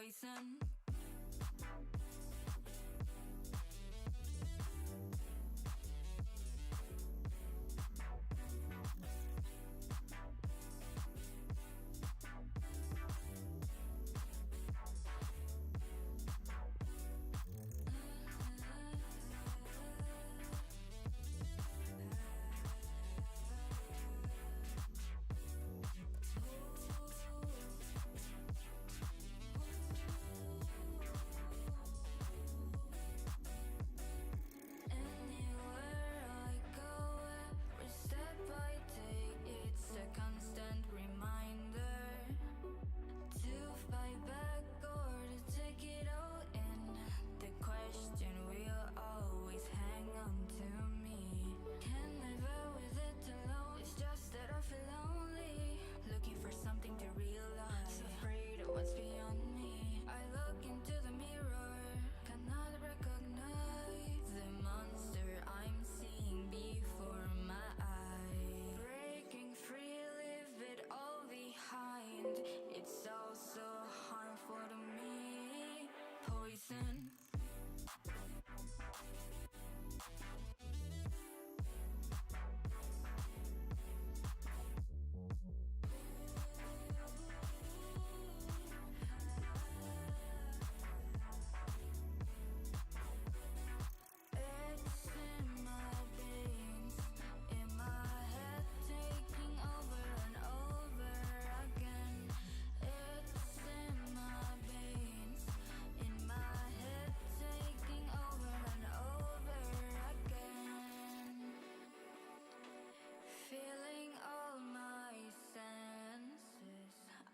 poison. What's beyond me? I look into the mirror, cannot recognize the monster I'm seeing before my eyes. Breaking free, leave it all behind. It's all so harmful to me. Poison. Feeling all my senses,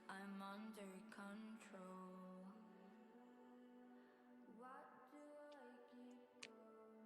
I'm under control. What do I keep going?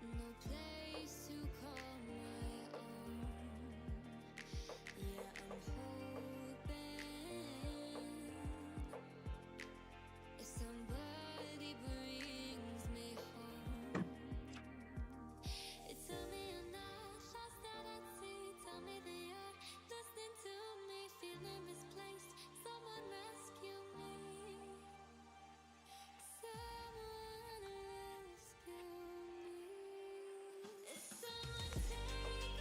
No place to call my own. Yeah, I'm hoping if somebody brings me home. Tell me you're not lost out at sea. Tell me that you're listening to me, feeling misplaced. Someone rescue me. Someone rescue me. Someone take me.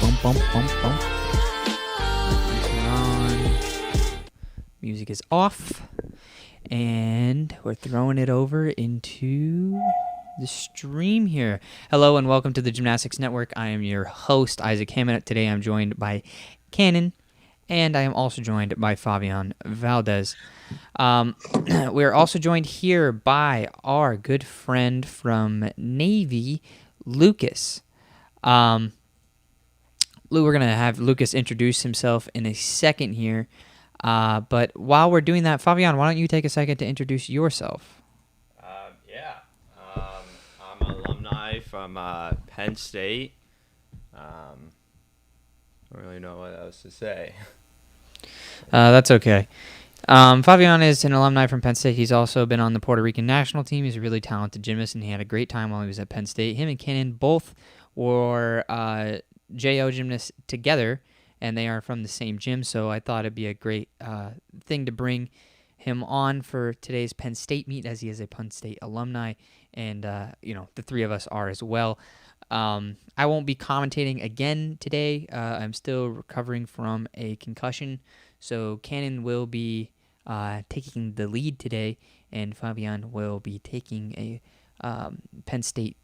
Bump, bump, bump, bump. Music is off, and we're throwing it over into the stream here. Hello and welcome to the Gymnastics Network. I am your host, Isaac Hammond. Today I'm joined by Cannon, and I am also joined by Fabian Valdez. We're also joined here by our good friend from Navy, Lucas. We're going to have Lucas introduce himself in a second here. But while we're doing that, Fabian, why don't you take a second to introduce yourself? I'm an alumni from Penn State. I don't really know what else to say. That's okay. Fabian is an alumni from Penn State. He's also been on the Puerto Rican national team. He's a really talented gymnast, and he had a great time while he was at Penn State. Him and Cannon both were JO gymnasts together, and they are from the same gym, so I thought it'd be a great thing to bring him on for today's Penn State meet, as he is a Penn State alumni, and the three of us are as well. I won't be commentating again today. I'm still recovering from a concussion, so Cannon will be taking the lead today, and Fabian will be taking a Penn State.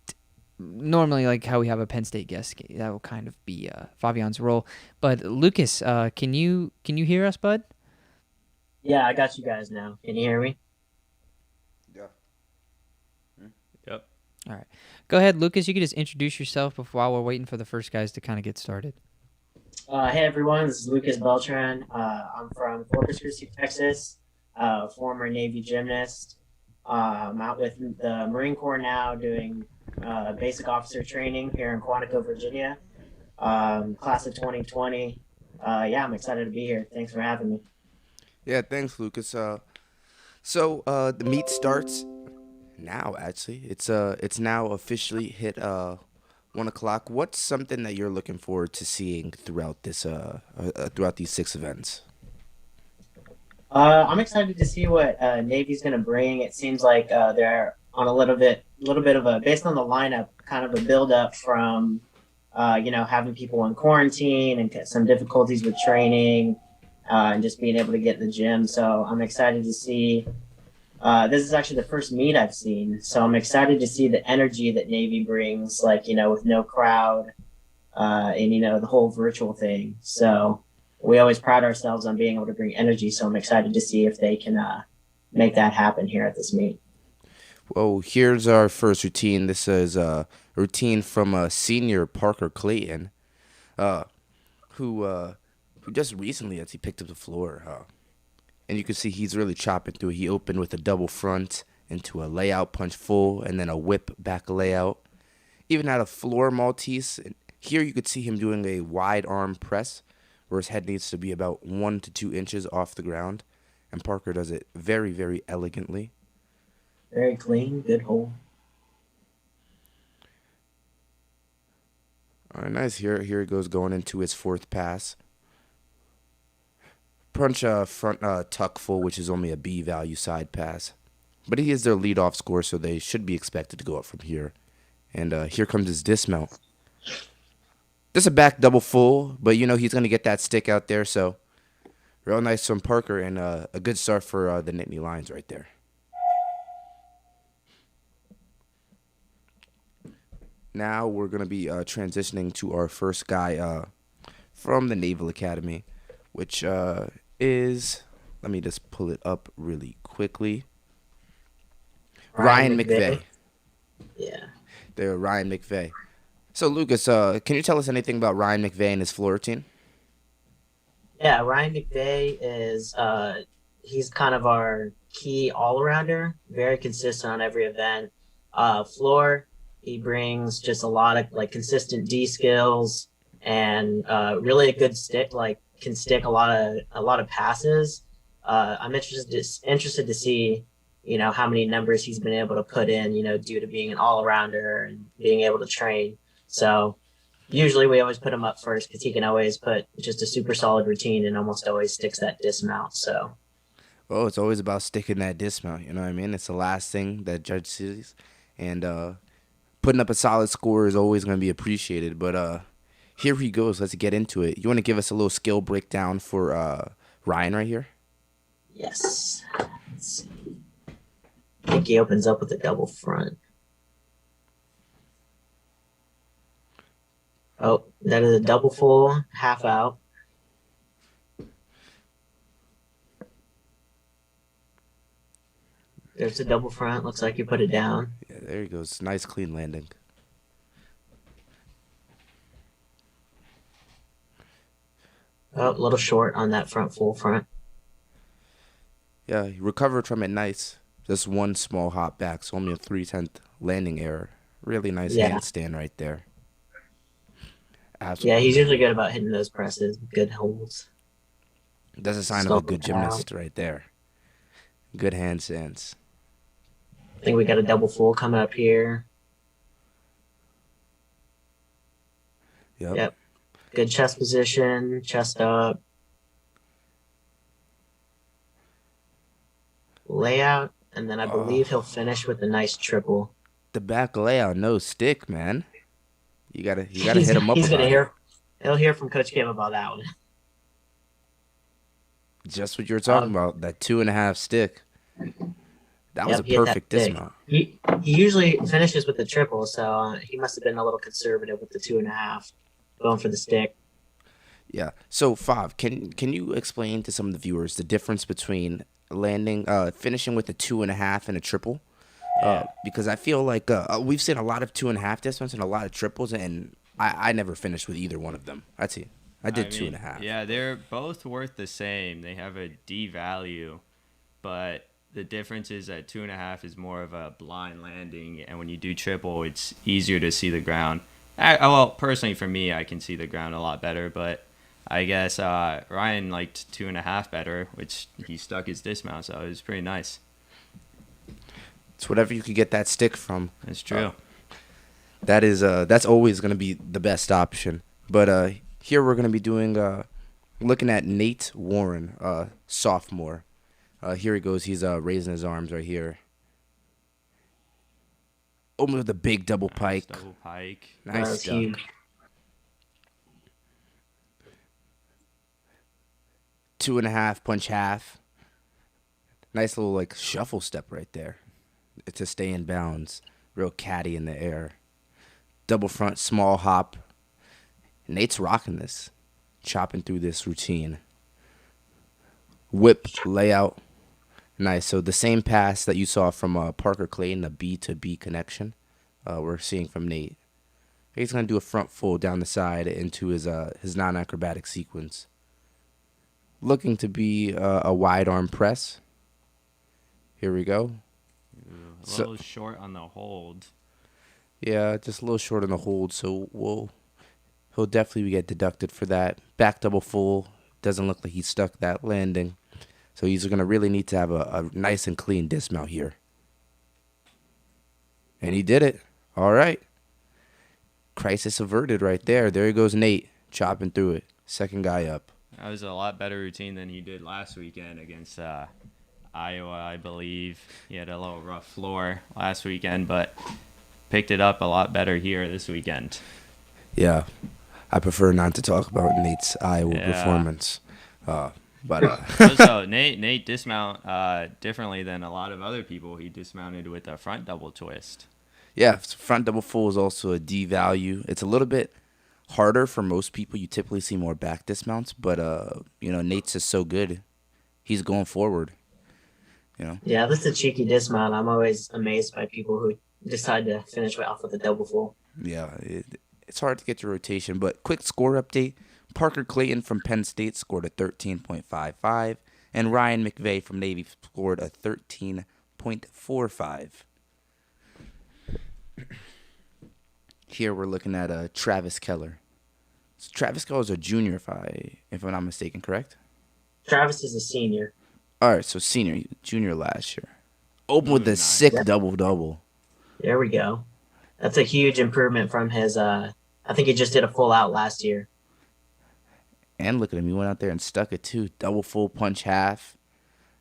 Normally, like how we have a Penn State guest, that will kind of be Fabian's role. But Lucas, can you hear us, bud? Yeah, I got you guys now. Can you hear me? Yeah. Yep. All right. Go ahead, Lucas. You can just introduce yourself while we're waiting for the first guys to kind of get started. Hey everyone, this is Lucas Beltran. I'm from Corpus Christi, Texas. Former Navy gymnast. I'm out with the Marine Corps now, doing basic officer training here in Quantico, Virginia. Class of 2020. Yeah, I'm excited to be here. Thanks for having me. Yeah, thanks, Lucas. The meet starts now. Actually, it's now officially hit 1 o'clock. What's something that you're looking forward to seeing throughout throughout these 6 events? I'm excited to see what Navy's going to bring. It seems like they're on a little bit of a, based on the lineup, kind of a build up from, having people in quarantine and some difficulties with training and just being able to get in the gym. So I'm excited to see. This is actually the first meet I've seen, so I'm excited to see the energy that Navy brings, with no crowd, and the whole virtual thing. So we always pride ourselves on being able to bring energy. So I'm excited to see if they can make that happen here at this meet. Well, here's our first routine. This is a routine from senior Parker Clayton, who just recently, as he picked up the floor, and you can see he's really chopping through. He opened with a double front into a layout punch full and then a whip back layout. Even had a floor Maltese. And here you could see him doing a wide arm press where his head needs to be about 1 to 2 inches off the ground. And Parker does it very, very elegantly. Very clean, good hold. All right, nice. Here he goes going into his fourth pass. Punch front tuck full, which is only a B value side pass. But he is their leadoff scorer, so they should be expected to go up from here. And here comes his dismount. Just a back double full, but he's going to get that stick out there. So real nice from Parker, and a good start for the Nittany Lions right there. Now we're going to be transitioning to our first guy from the Naval Academy, which is, let me just pull it up really quickly. Ryan McVay. Yeah. They're Ryan McVay. So, Lucas, can you tell us anything about Ryan McVay and his floor routine? Yeah, Ryan McVay is he's kind of our key all-arounder, very consistent on every event. Floor, he brings just a lot of consistent D skills and really a good stick, can stick a lot of passes. I'm interested to see, how many numbers he's been able to put in, due to being an all-arounder and being able to train. So usually we always put him up first because he can always put just a super solid routine and almost always sticks that dismount. So, well, it's always about sticking that dismount. You know what I mean? It's the last thing that judge sees, and putting up a solid score is always going to be appreciated. But here he goes. Let's get into it. You want to give us a little skill breakdown for Ryan right here? Yes. Let's see. I think he opens up with a double front. Oh, that is a double full, half out. There's a double front. Looks like you put it down. Yeah, there he goes. Nice, clean landing. Oh, a little short on that full front. Yeah, he recovered from it nice. Just one small hop back, so only a 3/10 landing error. Really nice handstand right there. Absolutely. Yeah, he's usually good about hitting those presses. Good holds. That's a sign of a good gymnast right there. Good handstands. I think we got a double full coming up here. Yep. Good chest position, chest up. Layout, and then I believe he'll finish with a nice triple. The back layout, no stick, man. You gotta hit him up. He'll hear from Coach Kim about that one. Just what you were talking about, that 2.5 stick. That was a perfect dismount. He usually finishes with the triple, so he must have been a little conservative with the 2.5, going for the stick. Yeah. So, Fav, can you explain to some of the viewers the difference between finishing with a 2.5 and a triple? Because I feel like we've seen a lot of 2.5 dismounts and a lot of triples, and I never finished with either one of them. That's I did 2.5. Yeah, they're both worth the same. They have a D value, but the difference is that 2.5 is more of a blind landing, and when you do triple, it's easier to see the ground. Well, personally for me, I can see the ground a lot better, but I guess Ryan liked 2.5 better, which he stuck his dismount, so it was pretty nice. It's whatever you could get that stick from. That's true. That's always going to be the best option. But here we're going to be doing looking at Nate Warren, sophomore. Here he goes. He's raising his arms right here. Open with a big double pike. Double pike. Nice stuff. Huge. 2.5 punch half. Nice little like shuffle step right there to stay in bounds. Real catty in the air. Double front, small hop. Nate's rocking this. Chopping through this routine. Whip, layout. Nice. So the same pass that you saw from Parker Clayton, the B to B connection, we're seeing from Nate. He's going to do a front full down the side into his non-acrobatic sequence. Looking to be a wide arm press. Here we go. A little short on the hold. Yeah, just a little short on the hold, so he'll definitely get deducted for that. Back double full. Doesn't look like he stuck that landing. So he's going to really need to have a nice and clean dismount here. And he did it. All right. Crisis averted right there. There goes Nate, chopping through it. Second guy up. That was a lot better routine than he did last weekend against Iowa, I believe. He had a little rough floor last weekend, but picked it up a lot better here this weekend. Yeah. I prefer not to talk about Nate's Iowa performance. So Nate dismount differently than a lot of other people. He dismounted with a front double twist. Yeah, front double full is also a D value. It's a little bit harder for most people. You typically see more back dismounts, but Nate's is so good. He's going forward. Yeah, this is a cheeky dismount. I'm always amazed by people who decide to finish off with a double full. Yeah, it's hard to get your rotation, but quick score update. Parker Clayton from Penn State scored a 13.55, and Ryan McVay from Navy scored a 13.45. Here we're looking at Travis Keller. So Travis Keller's a junior, if I'm not mistaken, correct? Travis is a senior. All right, so senior, junior last year. Open with a sick double-double. There we go. That's a huge improvement from his, I think he just did a full out last year. And look at him. He went out there and stuck it, too. Double full punch half.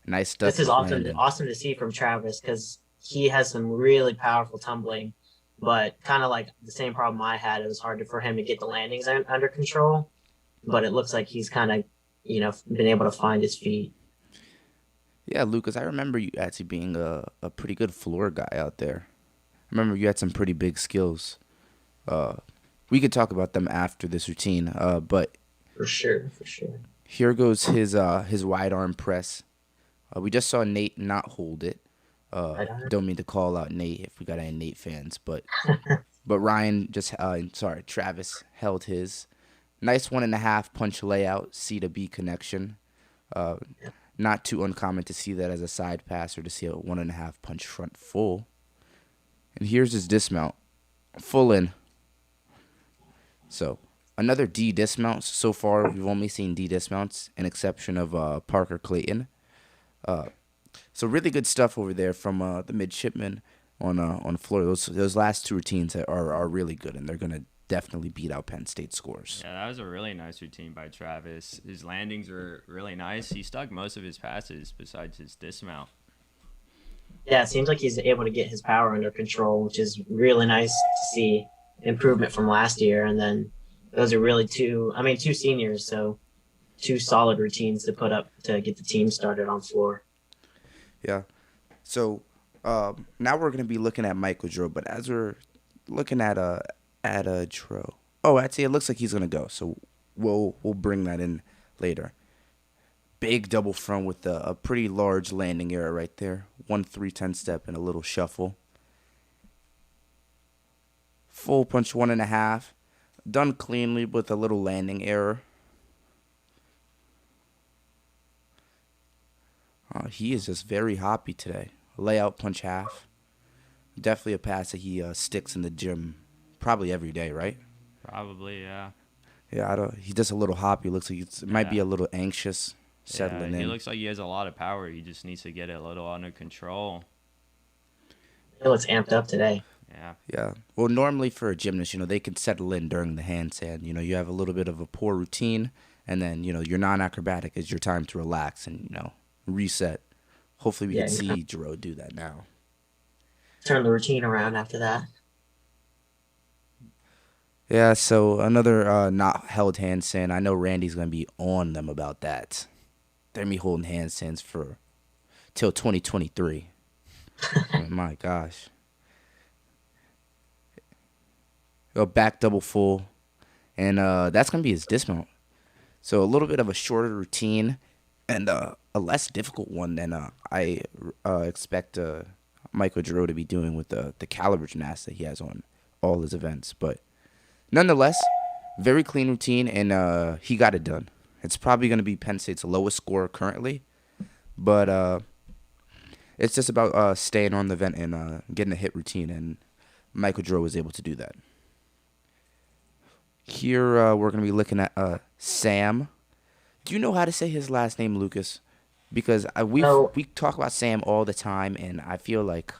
Nice stuff. This is awesome to see from Travis because he has some really powerful tumbling, but kind of like the same problem I had. It was hard for him to get the landings under control, but it looks like he's kind of, been able to find his feet. Yeah, Lucas, I remember you actually being a pretty good floor guy out there. I remember you had some pretty big skills. We could talk about them after this routine, but For sure. here goes his wide arm press. We just saw Nate not hold it. Don't mean to call out Nate if we got any Nate fans, but Ryan Travis held his. Nice 1.5 punch layout, C to B connection. Not too uncommon to see that as a side pass or to see a 1.5 punch front full. And here's his dismount. Full in. So, another D dismount. So far, we've only seen D dismounts, an exception of Parker Clayton. So really good stuff over there from the midshipmen on Florida. Those last two routines are really good, and they're going to definitely beat out Penn State scores. Yeah, that was a really nice routine by Travis. His landings were really nice. He stuck most of his passes besides his dismount. Yeah, it seems like he's able to get his power under control, which is really nice to see. Improvement from last year. And then those are really two seniors, so two solid routines to put up to get the team started on floor. Yeah. So now we're going to be looking at Michael Jarrow, but as we're looking at Jarrow, actually it looks like he's going to go, so we'll bring that in later. Big double front with a pretty large landing area right there. 1-3-10 step and a little shuffle. Full punch 1.5. Done cleanly with a little landing error. He is just very hoppy today. Layout punch half. Definitely a pass that he sticks in the gym probably every day, right? Probably, yeah. Yeah, he's just a little hoppy. Looks like it might be a little anxious settling in. He looks like he has a lot of power. He just needs to get it a little under control. He looks amped up today. Yeah. Yeah. Well, normally for a gymnast, they can settle in during the handstand. You have a little bit of a poor routine, and then, your non-acrobatic is your time to relax and, reset. Hopefully we can see Jarrow do that now. Turn the routine around after that. Yeah, so another not held handstand. I know Randy's going to be on them about that. They're going to be holding handstands till 2023. My gosh. Go back double full. And that's going to be his dismount. So a little bit of a shorter routine and a less difficult one than I expect Michael Jarrow to be doing with the caliber gymnastics that he has on all his events. But nonetheless, very clean routine, and he got it done. It's probably going to be Penn State's lowest score currently, but it's just about staying on the event and getting a hit routine, and Michael Jarrow was able to do that. Here we're going to be looking at Sam. Do you know how to say his last name, Lucas? Because we talk about Sam all the time, and I feel like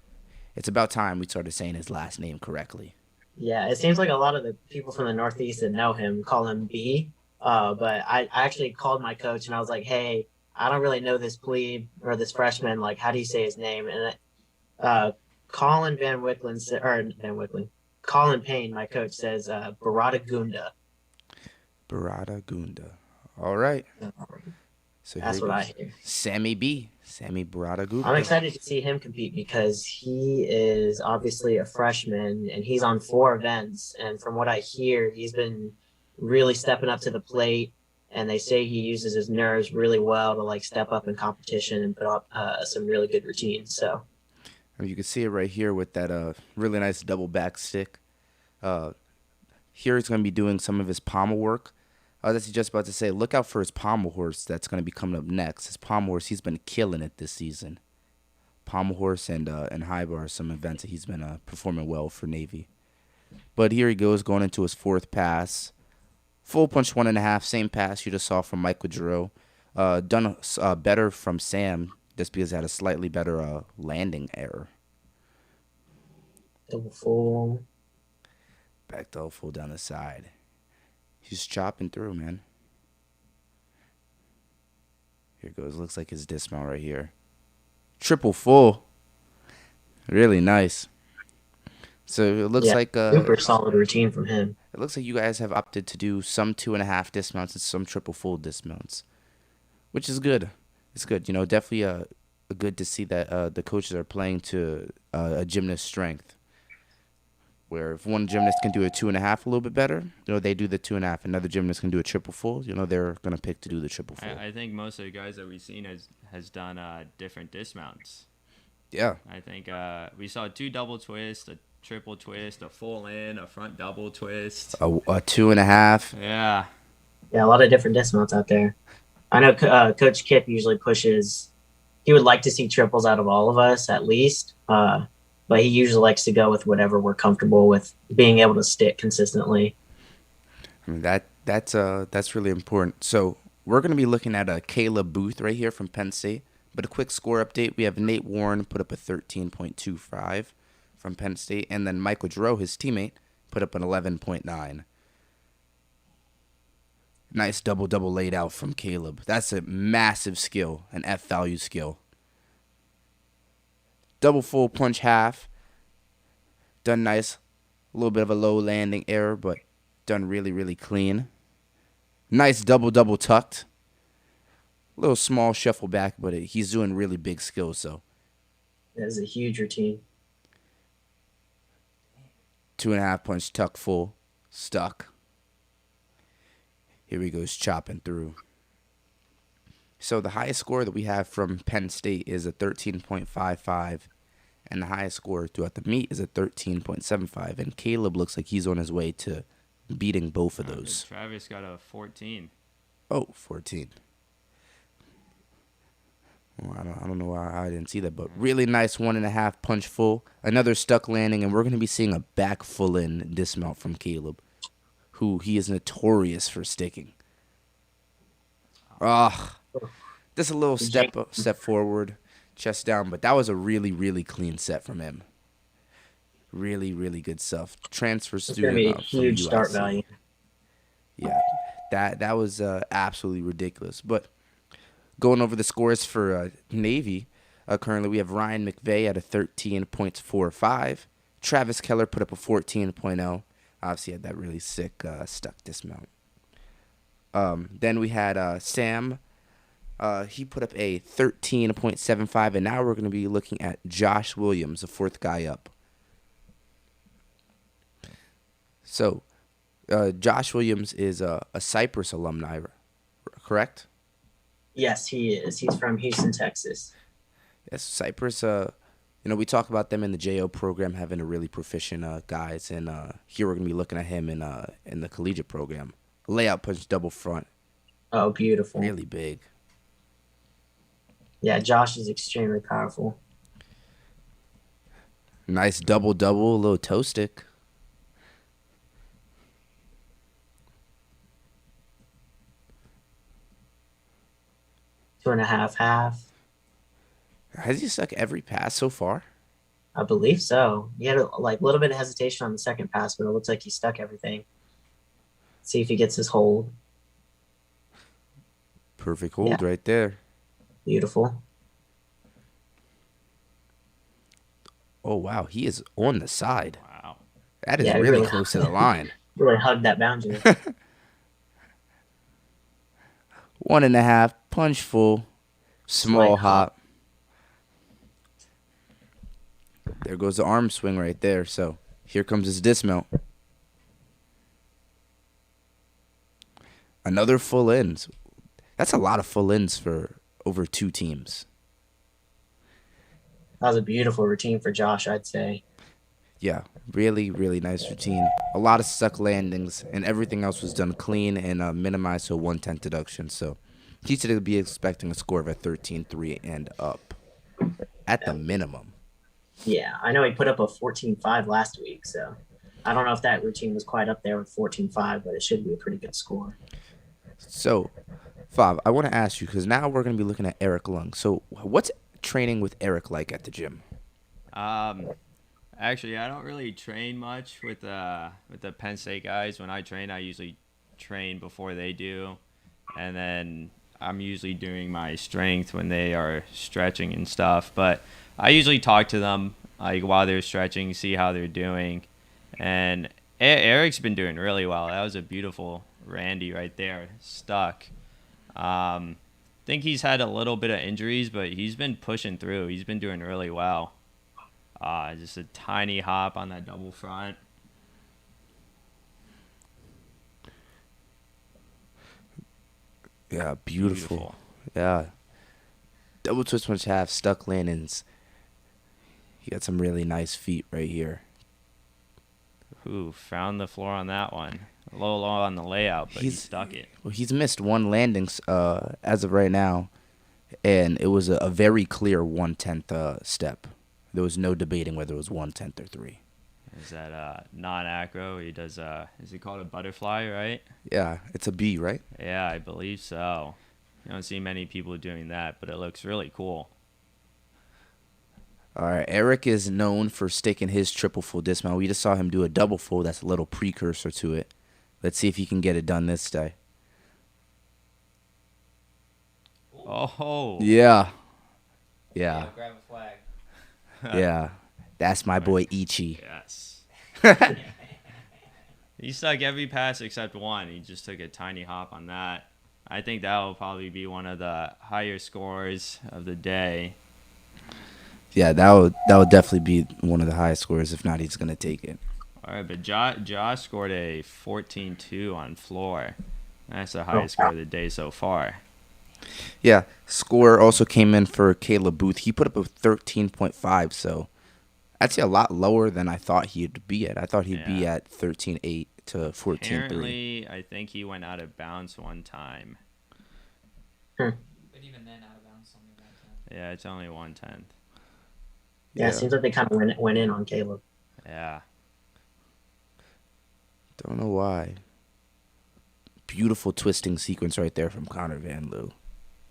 it's about time we started saying his last name correctly. Yeah, it seems like a lot of the people from the Northeast that know him call him B. But I actually called my coach, and I was like, hey, I don't really know this plebe or this freshman. Like, how do you say his name? And Colin Payne, my coach, says Baratagunda. Baratagunda. All right. So that's what I hear. Sammy Baratagunda. I'm excited to see him compete because he is obviously a freshman and he's on 4 events. And from what I hear, he's been really stepping up to the plate. And they say he uses his nerves really well to step up in competition and put up some really good routines. So you can see it right here with that really nice double back stick. Here he's going to be doing some of his pommel work. That's just about to say, look out for his pommel horse that's going to be coming up next. His pommel horse, he's been killing it this season. Pommel horse and high bar, some events that he's been performing well for Navy. But here he goes, going into his 4th pass. Full punch 1.5, same pass you just saw from Michael Jarrow. Done better from Sam, just because he had a slightly better landing error. Double full. Back double full down the side. He's chopping through, man. Here it goes. Looks like his dismount right here. Triple full. Really nice. So it looks like super solid routine from him. It looks like you guys have opted to do some 2.5 dismounts and some triple full dismounts, which is good. It's good. Definitely good to see that the coaches are playing to a gymnast's strength. Where if one gymnast can do a 2.5 a little bit better, they do the 2.5. Another gymnast can do a triple full. They're gonna pick to do the triple full. I think most of the guys that we've seen has done different dismounts. Yeah. I think we saw 2 double twists, a triple twist, a full in, a front double twist, a 2.5. Yeah. Yeah, a lot of different dismounts out there. I know Coach Kip usually pushes. He would like to see triples out of all of us at least. But he usually likes to go with whatever we're comfortable with being able to stick consistently. I mean, that's really important. So we're going to be looking at Caleb Booth right here from Penn State. But a quick score update. We have Nate Warren put up a 13.25 from Penn State. And then Michael Jarrow, his teammate, put up an 11.9. Nice double laid out from Caleb. That's a massive skill, an F value skill. Double full punch half. Done nice. A little bit of a low landing error, but done really, really clean. Nice double tucked. A little small shuffle back, but he's doing really big skills, so. That is a huge routine. 2.5 punch tuck full. Stuck. Here he goes chopping through. So the highest score that we have from Penn State is a 13.55, and the highest score throughout the meet is a 13.75. And Caleb looks like he's on his way to beating both of those. Travis got a 14. Oh, 14. Well, I don't know why I didn't see that, but really nice 1.5 punch full. Another stuck landing, and we're going to be seeing a back full in dismount from Caleb, who he is notorious for sticking. Just a little step forward, chest down, but that was a really, really clean set from him. Really, really good stuff. Transfer It's going to student be a from huge start UIC. value. Yeah, that was absolutely ridiculous. But going over the scores for Navy, currently we have Ryan McVay at a 13.45. Travis Keller put up a 14.0. Obviously had that really sick stuck dismount. Then we had Sam. He put up a 13.75, and now we're going to be looking at Josh Williams, the fourth guy up. So, Josh Williams is a Cypress alumni, correct? Yes, he is. He's from Houston, Texas. Yes, Cypress. We talk about them in the JO program having a really proficient guys, and here we're going to be looking at him in the collegiate program. Layout punch double front. Oh, beautiful. Really big. Yeah, Josh is extremely powerful. Nice double, little toe stick. Two and a half. Has he stuck every pass so far? I believe so. He had a little bit of hesitation on the second pass, but it looks like he stuck everything. See if he gets his hold. Perfect hold right there. Beautiful. Oh, wow. He is on the side. Wow. That is really close to the line. Really hugged that boundary. 1.5, punch full, small hop. There goes the arm swing right there. So here comes his dismount. Another full ends. That's a lot of full ends for over two teams. That was a beautiful routine for Josh, I'd say. Yeah, really, really nice routine. A lot of stuck landings, and everything else was done clean and minimized to a 1/10 deduction. So he should be expecting a score of a 13-3 and up at the minimum. Yeah, I know he put up a 14.5 last week, so I don't know if that routine was quite up there with 14.5, but it should be a pretty good score. So, Fav, I want to ask you, because now we're going to be looking at Eric Lung. So what's training with Eric like at the gym? Actually, I don't really train much with the Penn State guys. When I train, I usually train before they do, and then I'm usually doing my strength when they are stretching and stuff. But I usually talk to them while they're stretching, see how they're doing, and Eric's been doing really well. That was a beautiful Randy right there, stuck. Think he's had a little bit of injuries, but he's been pushing through. He's been doing really well. Just a tiny hop on that double front. Yeah, beautiful. Yeah. Double twist punch half, stuck landings. He got some really nice feet right here. Ooh, found the floor on that one. A little low on the layout, but he stuck it. Well, he's missed one landing as of right now, and it was a very clear 1/10 step. There was no debating whether it was 1/10 or 3. Is that non-acro? He does, is it called a butterfly, right? Yeah, it's a B, right? Yeah, I believe so. You don't see many people doing that, but it looks really cool. All right, Eric is known for sticking his triple full dismount. We just saw him do a double full. That's a little precursor to it. Let's see if he can get it done this day. Oh. Yeah. Yeah. Grab a flag. Yeah. That's my boy Ichi. Yes. He stuck every pass except one. He just took a tiny hop on that. I think that will probably be one of the higher scores of the day. Yeah, that would definitely be one of the highest scores. If not, he's gonna take it. All right, but Josh scored a 14-2 on floor. That's the highest score of the day so far. Yeah, score also came in for Caleb Booth. He put up a 13.5, so that's a lot lower than I thought he'd be at. I thought he'd be at 13.8 to 14.3. Apparently, I think he went out of bounds one time. But even then, out of bounds something like that. Yeah, it's only 1/10. Yeah, it seems like they kind of went in on Caleb. Yeah. Don't know why. Beautiful twisting sequence right there from Conor Van Loo.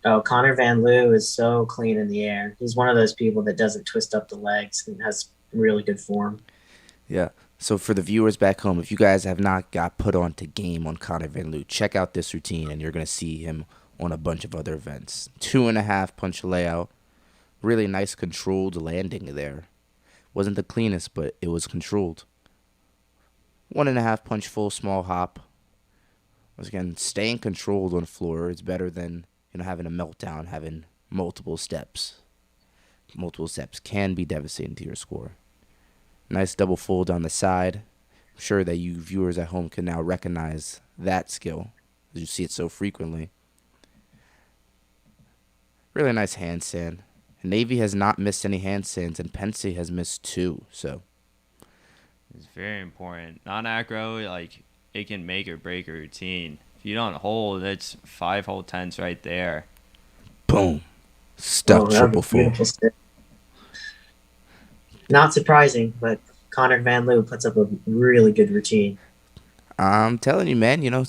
Oh, Conor Van Loo is so clean in the air. He's one of those people that doesn't twist up the legs and has really good form. Yeah. So for the viewers back home, if you guys have not got put on to game on Conor Van Loo, check out this routine and you're going to see him on a bunch of other events. 2.5 punch layout. Really nice controlled landing there. Wasn't the cleanest, but it was controlled. 1.5 punch full small hop. Once again, staying controlled on the floor is better than having a meltdown, having multiple steps. Multiple steps can be devastating to your score. Nice double fold on the side. I'm sure that you viewers at home can now recognize that skill, as you see it so frequently. Really nice handstand. Navy has not missed any handstands, and Penn State has missed 2. So It's very important. Non-acro, like, it can make or break a routine. If you don't hold, it's 5 whole tenths right there. boom, stuck triple full. Not surprising, but Conor Van Loo puts up a really good routine. I'm telling you, man.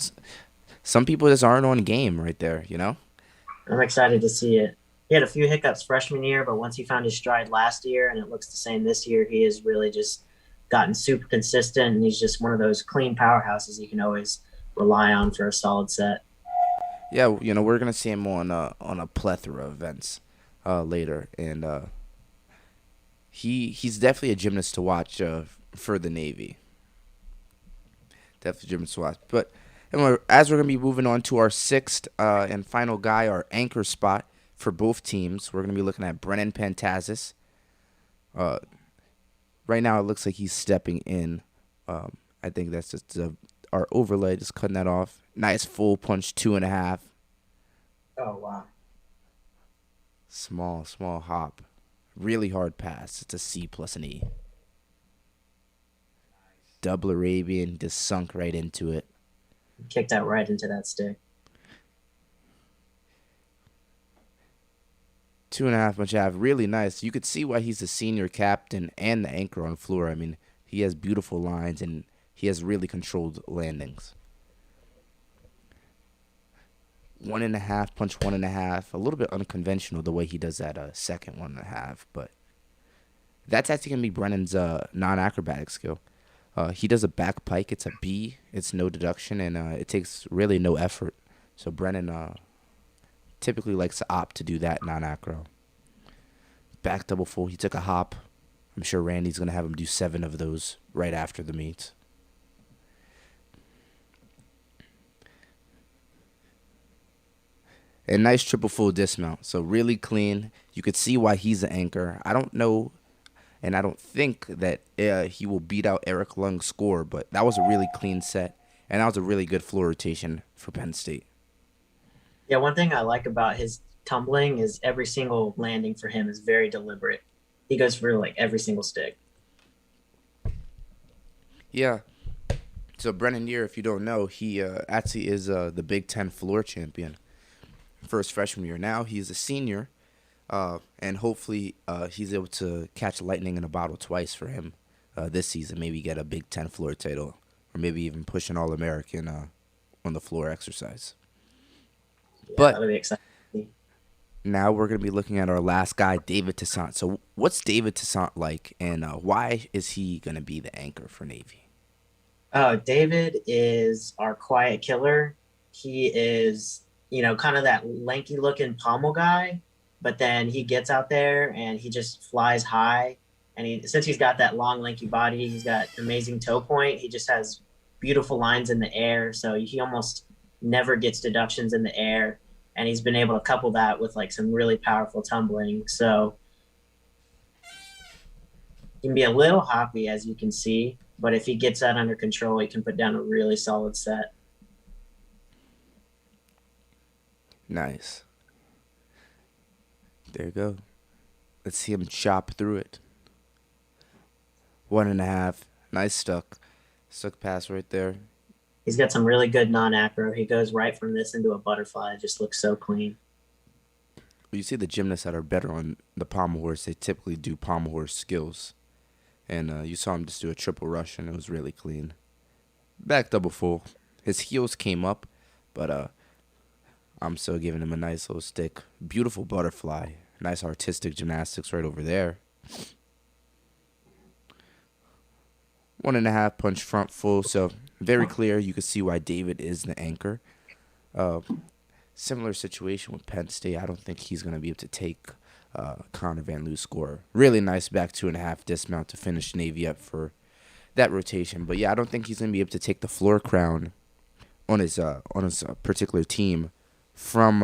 Some people just aren't on game right there. I'm excited to see it. He had a few hiccups freshman year, but once he found his stride last year, and it looks the same this year, he has really just gotten super consistent, and he's just one of those clean powerhouses you can always rely on for a solid set. Yeah, we're gonna see him on a plethora of events later, and he's definitely a gymnast to watch for the Navy. Definitely a gymnast to watch. But as we're gonna be moving on to our 6th and final guy, our anchor spot for both teams, we're gonna be looking at Brennan Pantasis. Right now, it looks like he's stepping in. I think that's just our overlay, just cutting that off. Nice full punch, 2.5. Oh, wow. Small hop. Really hard pass. It's a C plus an E. Double Arabian, just sunk right into it. Kicked out right into that stick. 2.5 punch half. Really nice. You could see why he's the senior captain and the anchor on the floor. I mean, he has beautiful lines and he has really controlled landings. 1.5 punch 1.5. A little bit unconventional the way he does that second 1.5, but that's actually gonna be Brennan's non-acrobatic skill. He does a back pike. It's a B. It's no deduction, and it takes really no effort. So Brennan typically likes to opt to do that non-acro. Back double full. He took a hop. I'm sure Randy's gonna have him do 7 of those right after the meet. A nice triple full dismount. So really clean. You could see why he's the anchor. I don't know, and I don't think that he will beat out Eric Lung's score, but that was a really clean set, and that was a really good floor rotation for Penn State. Yeah, one thing I like about his tumbling is every single landing for him is very deliberate. He goes for like every single stick. Yeah. So Brennan Year, if you don't know, he actually is the Big Ten floor champion for his freshman year. Now he's a senior, and hopefully he's able to catch lightning in a bottle twice for him this season. Maybe get a Big Ten floor title, or maybe even push an All-American on the floor exercise. Yeah, But that'll be exciting. now we're going to be looking at our last guy, David Toussaint. So what's David Toussaint like, and why is he going to be the anchor for Navy? Oh, David is our quiet killer. He is, kind of that lanky looking pommel guy, but then he gets out there and he just flies high. And since he's got that long, lanky body, he's got amazing toe point. He just has beautiful lines in the air. So he almost never gets deductions in the air. And he's been able to couple that with like some really powerful tumbling. So he can be a little hoppy, as you can see, but if he gets that under control, he can put down a really solid set. Nice. There you go. Let's see him chop through it. 1.5. Nice stuck pass right there. He's got some really good non-acro. He goes right from this into a butterfly. It just looks so clean. you see the gymnasts that are better on the pommel horse, they typically do pommel horse skills. And you saw him just do a triple rush, and it was really clean. Back double full. His heels came up, but I'm still giving him a nice little stick. Beautiful butterfly. Nice artistic gymnastics right over there. 1.5 punch front full, so very clear. You can see why David is the anchor. Similar situation with Penn State. I don't think he's going to be able to take Conor Van Loo's score. Really nice back 2.5 dismount to finish Navy up for that rotation. But yeah, I don't think he's going to be able to take the floor crown on his particular team from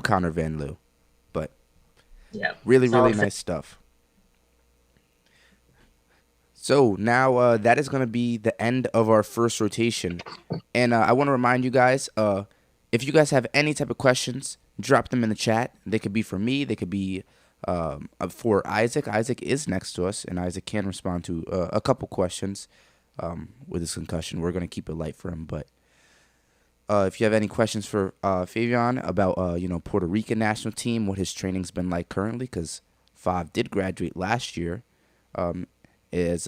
Conor Van Loo. But Yeah. really Solid nice stuff. So now that is going to be the end of our first rotation. And I want to remind you guys, if you guys have any type of questions, drop them in the chat. They could be for me. They could be for Isaac. Isaac is next to us, and Isaac can respond to a couple questions with his concussion. We're going to keep it light for him. But if you have any questions for Fabian about, Puerto Rican national team, what his training's been like currently, because Fav did graduate last year, is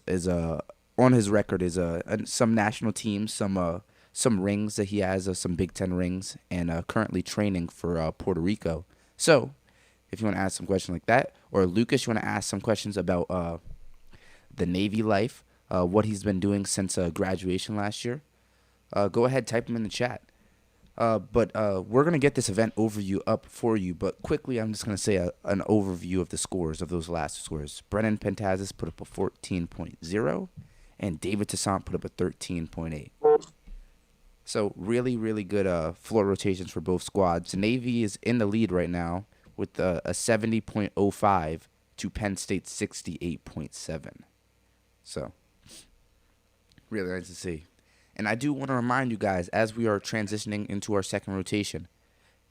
on his record is some national teams, some rings that he has, some Big Ten rings, and currently training for Puerto Rico. So, if you want to ask some questions like that, or Lucas, you want to ask some questions about the Navy life, what he's been doing since graduation last year, go ahead, type them in the chat. But we're going to get this event overview up for you, but quickly I'm just going to say an overview of the scores, of those last scores. Brennan Pantasis put up a 14.0, and David Toussaint put up a 13.8. So really good floor rotations for both squads. Navy is in the lead right now with a 70.05 to Penn State's 68.7. So really nice to see. And I do want to remind you guys, as we are transitioning into our second rotation,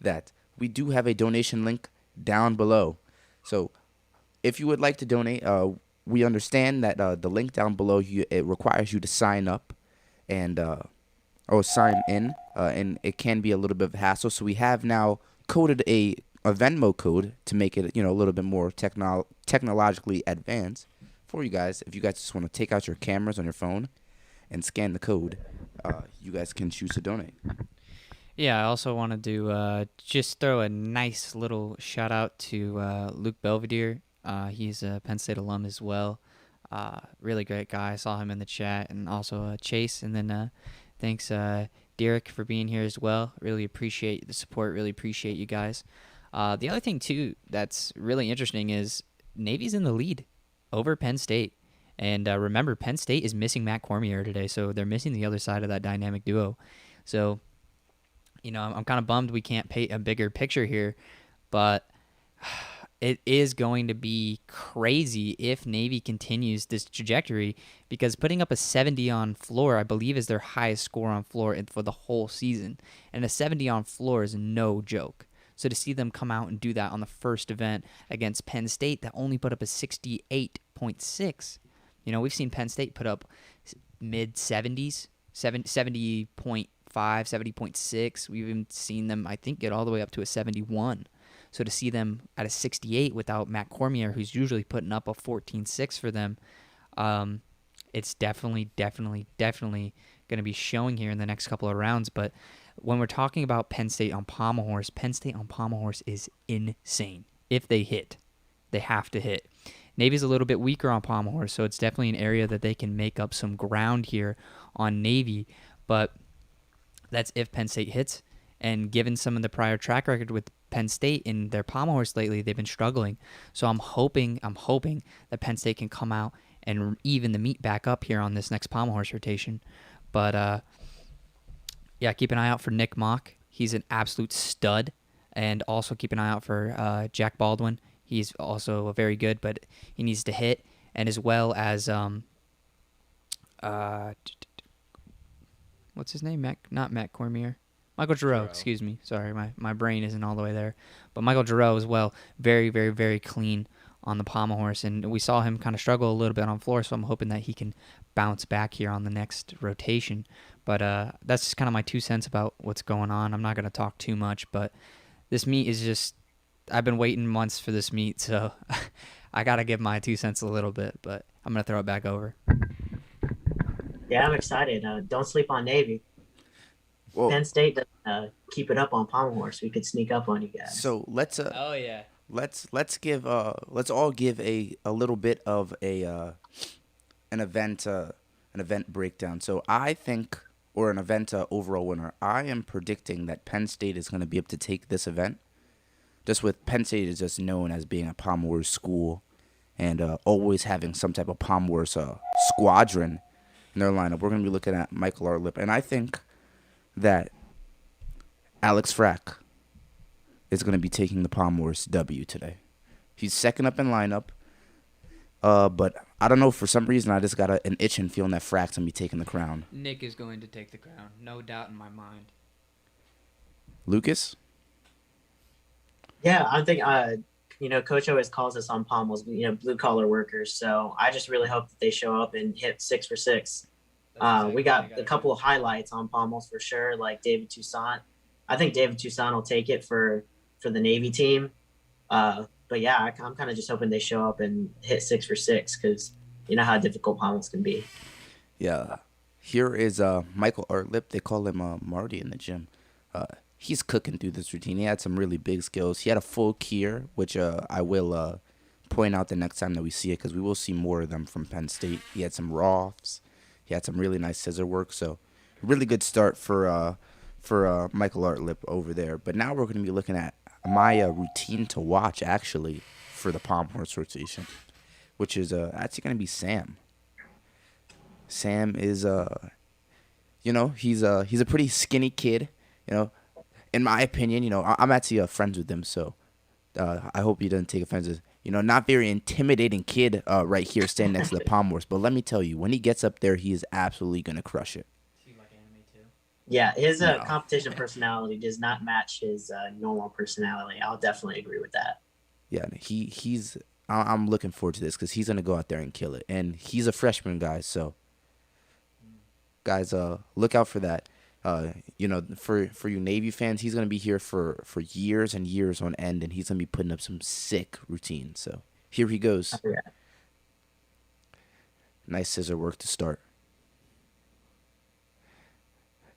that we do have a donation link down below. So if you would like to donate, we understand that the link down below, it requires you to sign up and or sign in, and it can be a little bit of a hassle. So we have now coded a Venmo code to make it a little bit more technologically advanced for you guys. If you guys just want to take out your cameras on your phone and scan the code, you guys can choose to donate. Yeah, I also wanted to just throw a nice little shout out to Luke Belvedere. He's a Penn State alum as well. Really great guy. I saw him in the chat, and also Chase. And then thanks, Derek, for being here as well. Really appreciate the support. Really appreciate you guys. The other thing, too, that's really interesting is Navy's in the lead over Penn State. And remember, Penn State is missing Matt Cormier today, so they're missing the other side of that dynamic duo. So, I'm kind of bummed we can't paint a bigger picture here, but it is going to be crazy if Navy continues this trajectory, because putting up a 70 on floor, I believe, is their highest score on floor for the whole season. And a 70 on floor is no joke. So to see them come out and do that on the first event against Penn State that only put up a 68.6, we've seen Penn State put up mid-70s, 70.5, 70.6. We've even seen them, I think, get all the way up to a 71. So to see them at a 68 without Matt Cormier, who's usually putting up a 14.6 for them, it's definitely going to be showing here in the next couple of rounds. But when we're talking about Penn State on pommel horse is insane. If they hit, they have to hit. Navy's a little bit weaker on pommel horse, so it's definitely an area that they can make up some ground here on Navy. But that's if Penn State hits. And given some of the prior track record with Penn State in their pommel horse lately, they've been struggling. So I'm hoping that Penn State can come out and even the meet back up here on this next pommel horse rotation. But yeah, keep an eye out for Nick Mock. He's an absolute stud. And also keep an eye out for Jack Baldwin. He's also very good, but he needs to hit. And as well as, what's his name? Not Matt Cormier. Michael Jarrow, excuse me. Sorry, my brain isn't all the way there. But Michael Jarrow as well, very, very, very clean on the pommel horse. And we saw him kind of struggle a little bit on floor, so I'm hoping that he can bounce back here on the next rotation. But that's just kind of my 2 cents about what's going on. I'm not going to talk too much, but this meet is just I've been waiting months for this meet, so I got to give my 2 cents a little bit, but I'm going to throw it back over. Yeah, I'm excited. Don't sleep on Navy. Well, Penn State doesn't keep it up on pommel horse. We could sneak up on you guys. so let's Oh, yeah. let's all give a little bit of an event breakdown. So I think, or an event overall winner, I am predicting that Penn State is going to be able to take this event. Just with Penn State is just known as being a pommel horse school, and always having some type of pommel horse squadron in their lineup. We're going to be looking at Michael Artlip, and I think that Alex Frack is going to be taking the pommel horse W today. He's second up in lineup, but I don't know, for some reason I just got an itching feeling that Frack's going to be taking the crown. Nick is going to take the crown, no doubt in my mind. Lucas? Yeah, I think Coach always calls us on pommels, blue collar workers. So I just really hope that they show up and hit 6 for 6. We got a couple of highlights on pommels for sure, like David Toussaint. I think David Toussaint will take it for the Navy team. But yeah, I'm kind of just hoping they show up and hit 6 for 6, because you know how difficult pommels can be. Yeah. Here is Michael Artlip. They call him Marty in the gym. He's cooking through this routine. He had some really big skills. He had a full keyer, which I will point out the next time that we see it, because we will see more of them from Penn State. He had some Roths. He had some really nice scissor work. So really good start for Michael Artlip over there. But now we're going to be looking at my routine to watch, actually, for the pommel horse rotation, which is actually going to be Sam. Sam is, he's a pretty skinny kid, in my opinion. I'm actually friends with him, so I hope he doesn't take offense. Not very intimidating kid right here standing next to the pommel horse. But let me tell you, when he gets up there, he is absolutely going to crush it. Yeah, his competition personality does not match his normal personality. I'll definitely agree with that. Yeah, he's. I'm looking forward to this, because he's gonna go out there and kill it, and he's a freshman, guys. So, guys, look out for that. For you Navy fans, he's gonna be here for years and years on end, and he's gonna be putting up some sick routines. So here he goes. Oh, yeah. Nice scissor work to start.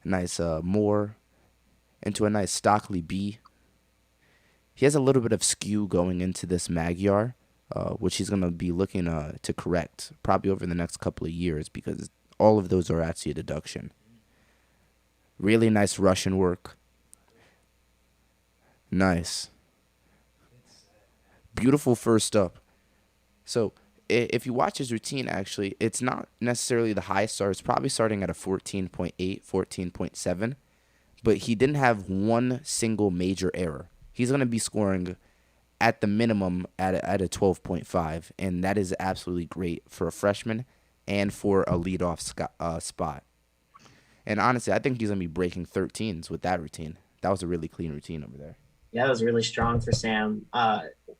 Nice Moore into a nice Stockley B. He has a little bit of skew going into this Magyar, which he's going to be looking to correct probably over the next couple of years, because all of those are actually a deduction. Really nice Russian work. Nice. Beautiful first up. So if you watch his routine, actually, it's not necessarily the highest start. It's probably starting at a 14.8, 14.7. But he didn't have one single major error. He's going to be scoring at the minimum at a 12.5. And that is absolutely great for a freshman and for a leadoff spot. And honestly, I think he's going to be breaking 13s with that routine. That was a really clean routine over there. Yeah, that was really strong for Sam.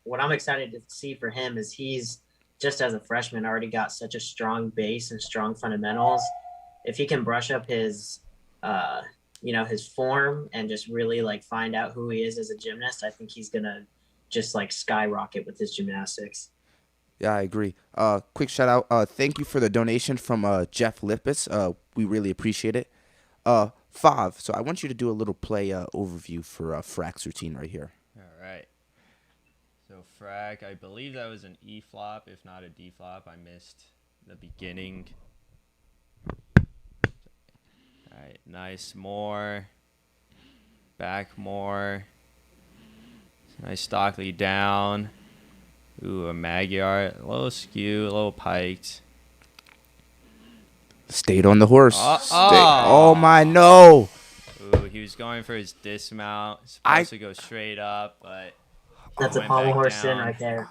What I'm excited to see for him is he's, just as a freshman, already got such a strong base and strong fundamentals. If he can brush up his, his form and just really find out who he is as a gymnast, I think he's gonna just skyrocket with his gymnastics. Yeah, I agree. Quick shout out. Thank you for the donation from Jeff Lippis. We really appreciate it. Fav, so I want you to do a little play overview for Frack's routine right here. All right. So Frack, I believe that was an E flop, if not a D flop. I missed the beginning. All right, nice more. Back more. Nice Stockley down. Ooh, a Magyar. A little skew, a little piked. Stayed on the horse. Oh, Oh my, no. Ooh, he was going for his dismount. Supposed to go straight up, but That's a went pommel back horse sin down. right there.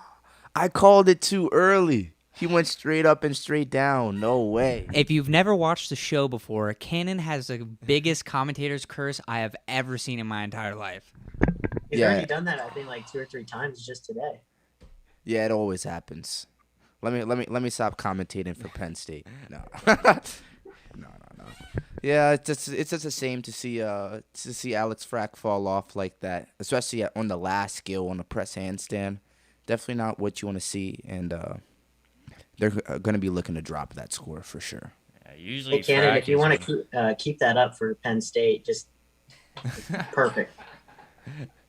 I called it too early. He went straight up and straight down. No way. If you've never watched the show before, Cannon has the biggest commentator's curse I have ever seen in my entire life. He's Yeah. already done that, I think, 2 or 3 times just today. Yeah, it always happens. Let me stop commentating for Penn State. No. No. Yeah, it's just a shame to see Alex Frack fall off like that, especially on the last skill on the press handstand. Definitely not what you want to see, and they're going to be looking to drop that score for sure. Yeah, Hey, usually Cannon, Frack if you is want to keep that up for Penn State, just perfect.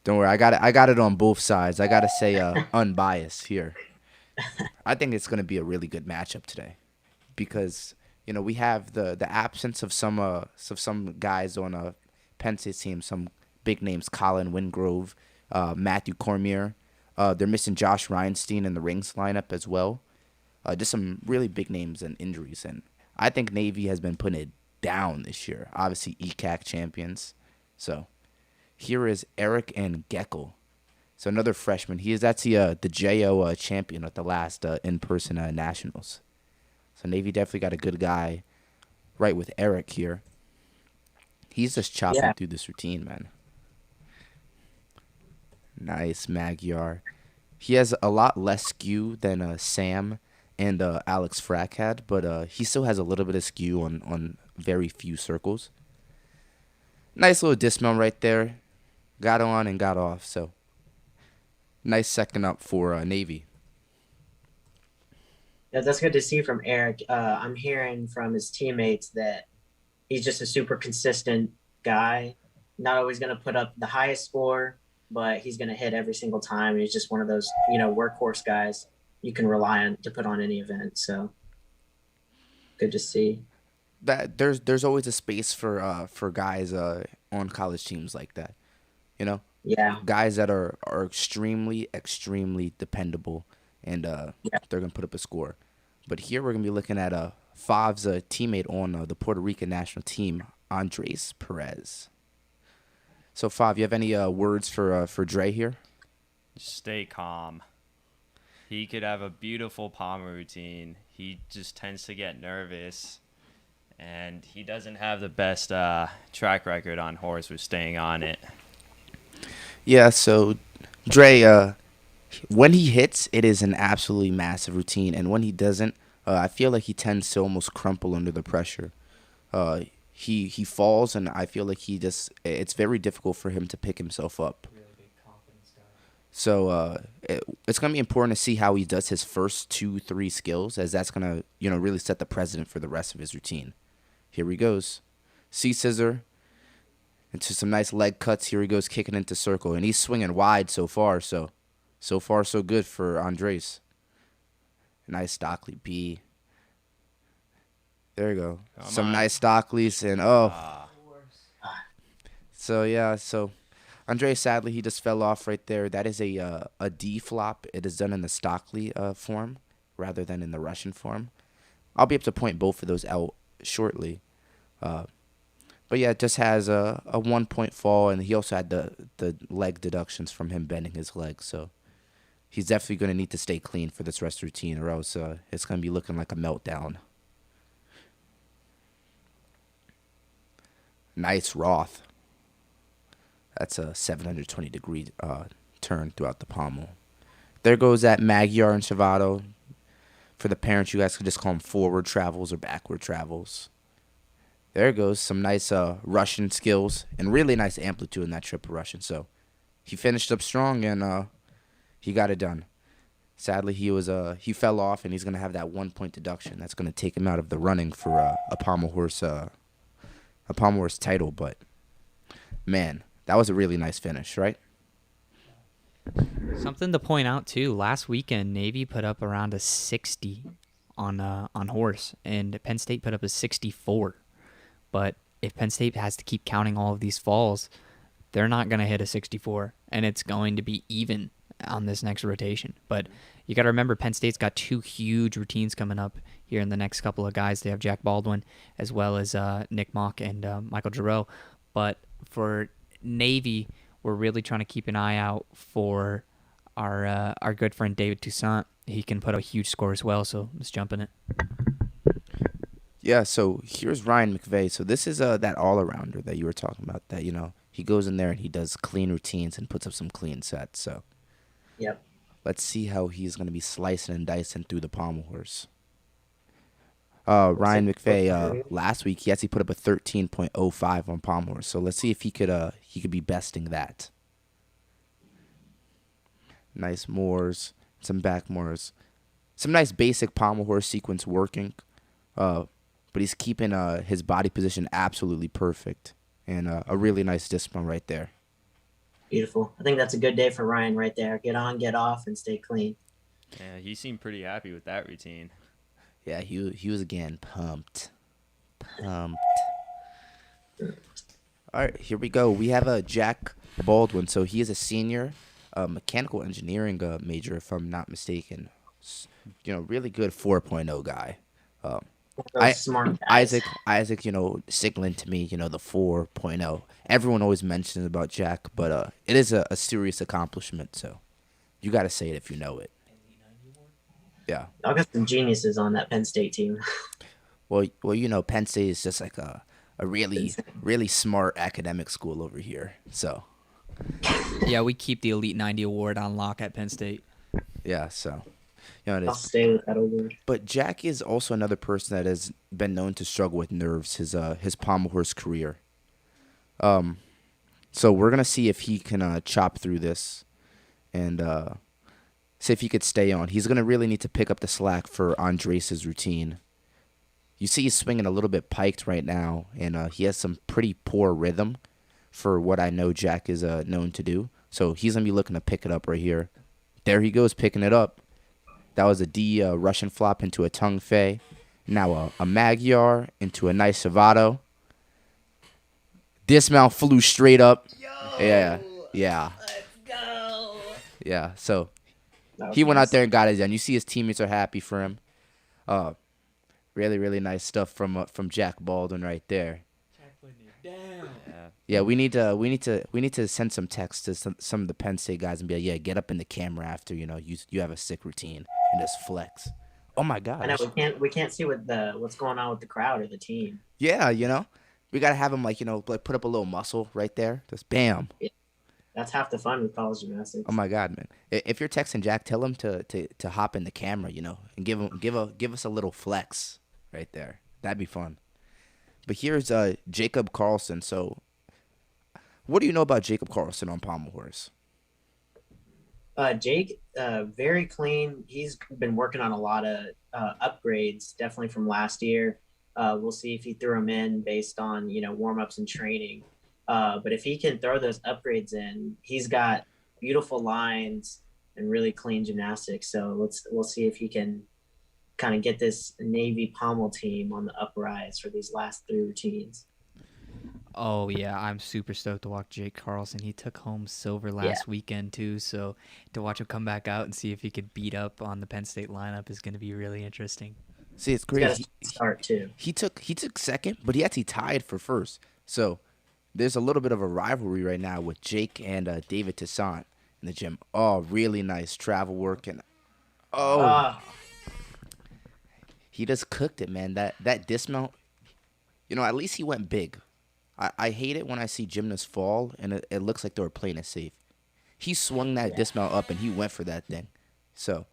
Don't worry, I got it on both sides. I got to say unbiased here. I think it's going to be a really good matchup today because we have the absence of some guys on a Penn State team, some big names, Colin Wingrove, Matthew Cormier. They're missing Josh Reinstein in the rings lineup as well. Just some really big names and injuries, and I think Navy has been putting it down this year. Obviously, ECAC champions. So here is Eric and Gekko. So another freshman. That's the JO champion at the last in-person nationals. So Navy definitely got a good guy right with Eric here. He's just chopping through this routine, man. Nice, Magyar. He has a lot less skew than Sam and Alex Frack had, but he still has a little bit of skew on very few circles. Nice little dismount right there. Got on and got off, so nice second up for Navy. Yeah, that's good to see from Eric. I'm hearing from his teammates that he's just a super consistent guy. Not always going to put up the highest score, but he's going to hit every single time. He's just one of those, workhorse guys you can rely on to put on any event. So good to see. That there's always a space for guys on college teams like that. Yeah. Guys that are extremely, extremely dependable, and they're going to put up a score. But here we're going to be looking at Fav's teammate on the Puerto Rican national team, Andres Perez. So, Fav, you have any words for Dre here? stay calm. He could have a beautiful pommel routine. He just tends to get nervous, and he doesn't have the best track record on horse with staying on it. Yeah, so Dre, when he hits, it is an absolutely massive routine, and when he doesn't, I feel like he tends to almost crumple under the pressure. He falls, and I feel like it's very difficult for him to pick himself up. So it's going to be important to see how he does his first 2-3 skills, as that's going to really set the precedent for the rest of his routine. Here he goes. C-scissor into some nice leg cuts. Here he goes, kicking into circle. And he's swinging wide so far. So far, so good for Andres. Nice Stockley B. There you go. Some nice Stockleys. And, So Andres, sadly, he just fell off right there. That is a D flop. It is done in the Stockley form rather than in the Russian form. I'll be able to point both of those out shortly. But yeah, it just has a 1-point fall, and he also had the leg deductions from him bending his leg. So he's definitely going to need to stay clean for this rest routine, or else it's going to be looking like a meltdown. Nice Roth. That's a 720-degree turn throughout the pommel. There goes that Magyar and Shavato. For the parents, you guys could just call them forward travels or backward travels. There goes some nice Russian skills and really nice amplitude in that triple Russian. So he finished up strong, and he got it done. Sadly, he fell off, and he's going to have that 1-point deduction. That's going to take him out of the running for a pommel horse title. But man, that was a really nice finish, right? Something to point out too. Last weekend, Navy put up around a 60 on horse, and Penn State put up a 64. But if Penn State has to keep counting all of these falls, they're not going to hit a 64, and it's going to be even on this next rotation. But you got to remember, Penn State's got 2 huge routines coming up here in the next couple of guys. They have Jack Baldwin as well as Nick Mock and Michael Jarrow. But for Navy, we're really trying to keep an eye out for our good friend David Toussaint. He can put up a huge score as well, so let's jump in it. Yeah, so here's Ryan McVay. So this is that all-arounder that you were talking about, that, he goes in there and he does clean routines and puts up some clean sets. So Yep. let's see how he's going to be slicing and dicing through the pommel horse. Ryan like McVay last week he actually put up a 13.05 on pommel horse. So let's see if he could be besting that. Nice moors, some back moors, some nice basic pommel horse sequence working. But he's keeping his body position absolutely perfect, and a really nice dismount right there. Beautiful. I think that's a good day for Ryan right there. Get on, get off, and stay clean. Yeah, he seemed pretty happy with that routine. Yeah, he was again pumped. All right, here we go. We have a Jack Baldwin. So he is a senior mechanical engineering major, if I'm not mistaken. Really good 4.0 guy. Smart guys. Isaac, signaling to me, the 4.0. Everyone always mentions about Jack, but it is a serious accomplishment. So you got to say it if you know it. Yeah. I'll get some geniuses on that Penn State team. Well, Penn State is just like a really, really smart academic school over here. So. Yeah, we keep the Elite 90 award on lock at Penn State. Yeah, so. It I'll is. stay with that award. But Jack is also another person that has been known to struggle with nerves his pommel horse career. So we're gonna see if he can chop through this, and see if he could stay on. He's gonna really need to pick up the slack for Andres' routine. You see he's swinging a little bit piked right now, and he has some pretty poor rhythm for what I know Jack is known to do. So he's gonna be looking to pick it up right here. There he goes, picking it up. That was a D Russian flop into a tongue fei. Now a Magyar into a nice Savado. Dismount flew straight up. Yeah. Let's go. Yeah, so he went out there and got it done. You see his teammates are happy for him. Really, really nice stuff from Jack Baldwin right there. Yeah, we need to send some text to some of the Penn State guys and be like, yeah, get up in the camera after you have a sick routine and just flex. Oh my gosh. I know we can't see what's going on with the crowd or the team. Yeah, we gotta have him like put up a little muscle right there, just bam. Yeah. That's half the fun with college gymnastics. Oh my God, man! If you're texting Jack, tell him to hop in the camera, and give us a little flex right there. That'd be fun. But here's Jacob Carlson. So, what do you know about Jacob Carlson on pommel horse? Jake, very clean. He's been working on a lot of upgrades, definitely from last year. We'll see if he threw them in based on warm-ups and training. But if he can throw those upgrades in, he's got beautiful lines and really clean gymnastics. So we'll see if he can kind of get this Navy pommel team on the uprise for these last 3 routines. Oh, yeah, I'm super stoked to watch Jake Carlson. He took home silver last weekend, too, so to watch him come back out and see if he could beat up on the Penn State lineup is going to be really interesting. See, it's crazy. Start too. He took second, but he actually tied for first. So there's a little bit of a rivalry right now with Jake and David Toussaint in the gym. Oh, really nice travel work. And he just cooked it, man. That dismount, at least he went big. I hate it when I see gymnasts fall and it looks like they were playing it safe. He swung that dismount up and he went for that thing. So,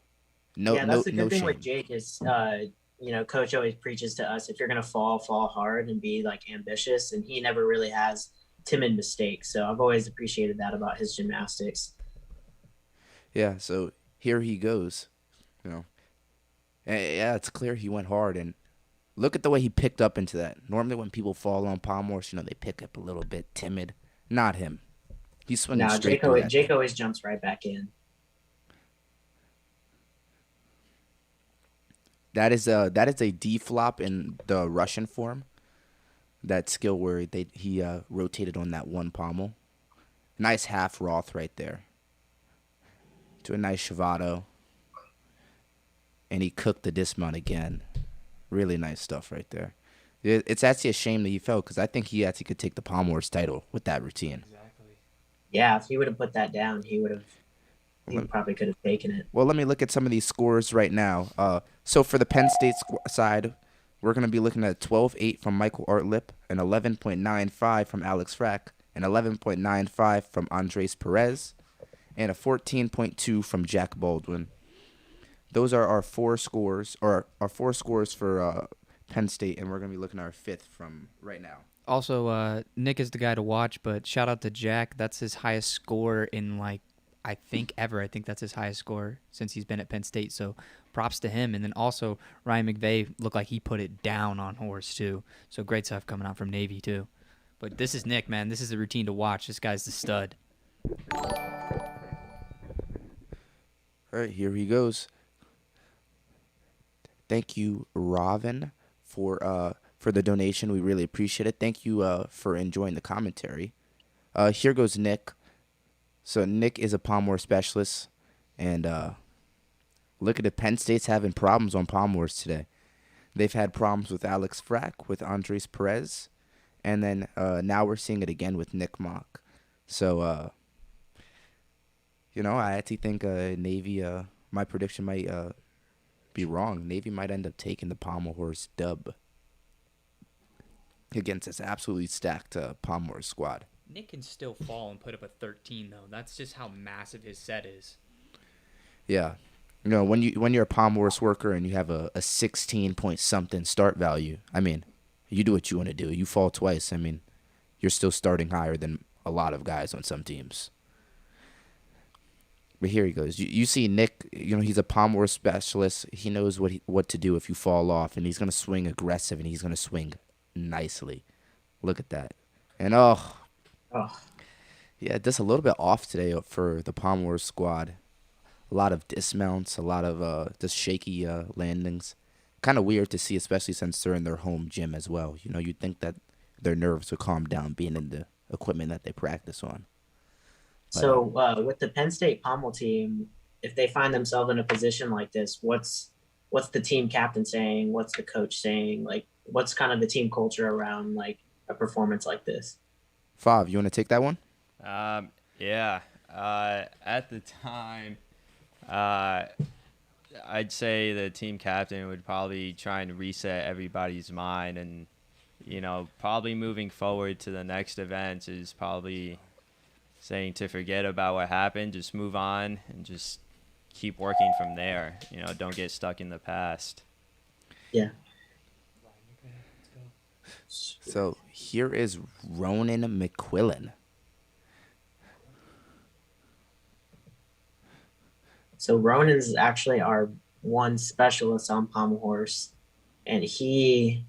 that's the good thing shame. with Jake is, Coach always preaches to us, if you're going to fall hard and be like ambitious, and he never really has timid mistakes. So I've always appreciated that about his gymnastics. Yeah, so here he goes. Yeah, it's clear he went hard, and look at the way he picked up into that. Normally when people fall on pommel horse, they pick up a little bit timid. Not him. He's swinging straight through that. Jake always jumps right back in. That is a D flop in the Russian form. That skill where he rotated on that one pommel. Nice half Roth right there. To a nice Shavado. And he cooked the dismount again. Really nice stuff right there. It's actually a shame that he fell because I think he actually could take the pommel horse title with that routine. Exactly. Yeah, if he would have put that down, he probably could have taken it. Well, let me look at some of these scores right now. So for the Penn State side, we're going to be looking at 12.8 from Michael Artlip, an 11.95 from Alex Frack, an 11.95 from Andres Perez, and a 14.2 from Jack Baldwin. Those are our 4 scores, or our 4 scores for Penn State, and we're going to be looking at our 5th from right now. Also, Nick is the guy to watch, but shout out to Jack. That's his highest score in, like, I think ever. I think that's his highest score since he's been at Penn State. So props to him. And then also Ryan McVay looked like he put it down on horse too. So great stuff coming out from Navy too. But this is Nick, man. This is the routine to watch. This guy's the stud. All right, here he goes. Thank you, Robin, for the donation. We really appreciate it. Thank you for enjoying the commentary. Here goes Nick. So Nick is a pommel specialist, and look at it. Penn State's having problems on pommel today. They've had problems with Alex Frack, with Andres Perez, and then now we're seeing it again with Nick Mock. So, I actually think Navy, my prediction might be wrong. Navy might end up taking the pommel horse dub against this absolutely stacked pommel horse squad. Nick can still fall and put up a 13, though. That's just how massive his set is. Yeah. When you're a pommel horse worker and you have a 16 point something start value, I mean, you do what you want to do. You fall twice. I mean, you're still starting higher than a lot of guys on some teams. But here he goes. You see Nick, he's a pommel horse specialist. He knows what to do if you fall off, and he's going to swing aggressive, and he's going to swing nicely. Look at that. And, yeah, just a little bit off today for the pommel horse squad. A lot of dismounts, a lot of just shaky landings. Kind of weird to see, especially since they're in their home gym as well. You'd think that their nerves would calm down being in the equipment that they practice on. But, so with the Penn State pommel team, if they find themselves in a position like this, what's the team captain saying? What's the coach saying? Like, what's kind of the team culture around like a performance like this? Fav, you want to take that one? Yeah. At the time, I'd say the team captain would probably try and reset everybody's mind, and probably moving forward to the next event is probably saying to forget about what happened, just move on and just keep working from there. Don't get stuck in the past. Yeah. So here is Ronan McQuillen. So Ronan's actually our one specialist on pommel horse, and he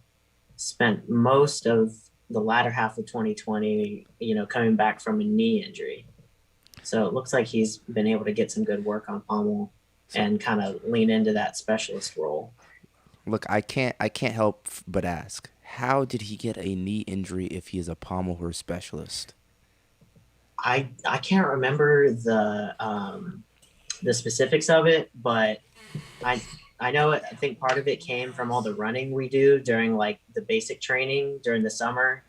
spent most of the latter half of 2020, coming back from a knee injury. So it looks like he's been able to get some good work on pommel and kind of lean into that specialist role. Look, I can't help but ask, how did he get a knee injury if he is a pommel horse specialist? I can't remember the specifics of it, but I know I think part of it came from all the running we do during like the basic training during the summer.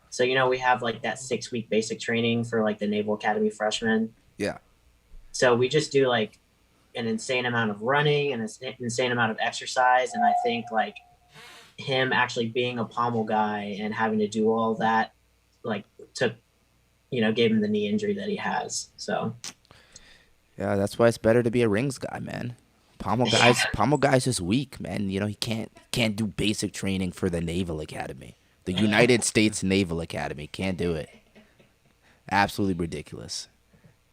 So, we have like that 6-week basic training for like the Naval Academy freshmen. Yeah. So we just do like an insane amount of running and an insane amount of exercise. And I think like him actually being a pommel guy and having to do all that, like gave him the knee injury that he has. So. Yeah, that's why it's better to be a rings guy, man. Pommel guys is weak, man. He can't do basic training for the Naval Academy. The United States Naval Academy can't do it. Absolutely ridiculous.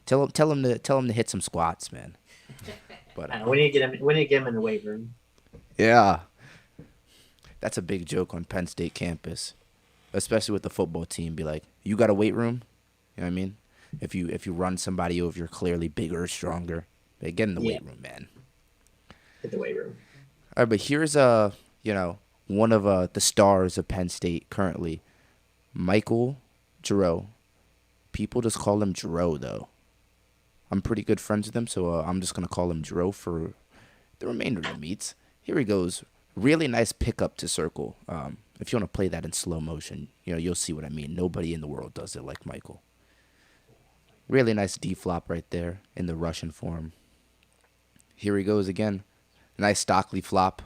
Tell him to hit some squats, man. But we need to get him in the weight room. Yeah. That's a big joke on Penn State campus, especially with the football team. Be like, you got a weight room? You know what I mean? If you run somebody over, you're clearly bigger or stronger. Get in the weight room, man. Hit the weight room. All right, but here's one of the stars of Penn State currently, Michael Jarrow. People just call him Jarrow, though. I'm pretty good friends with him, so I'm just gonna call him Jarrow for the remainder of the meets. Here he goes. Really nice pickup to circle. If you want to play that in slow motion, you'll see what I mean. Nobody in the world does it like Michael. Really nice D-flop right there in the Russian form. Here he goes again. Nice Stockley flop.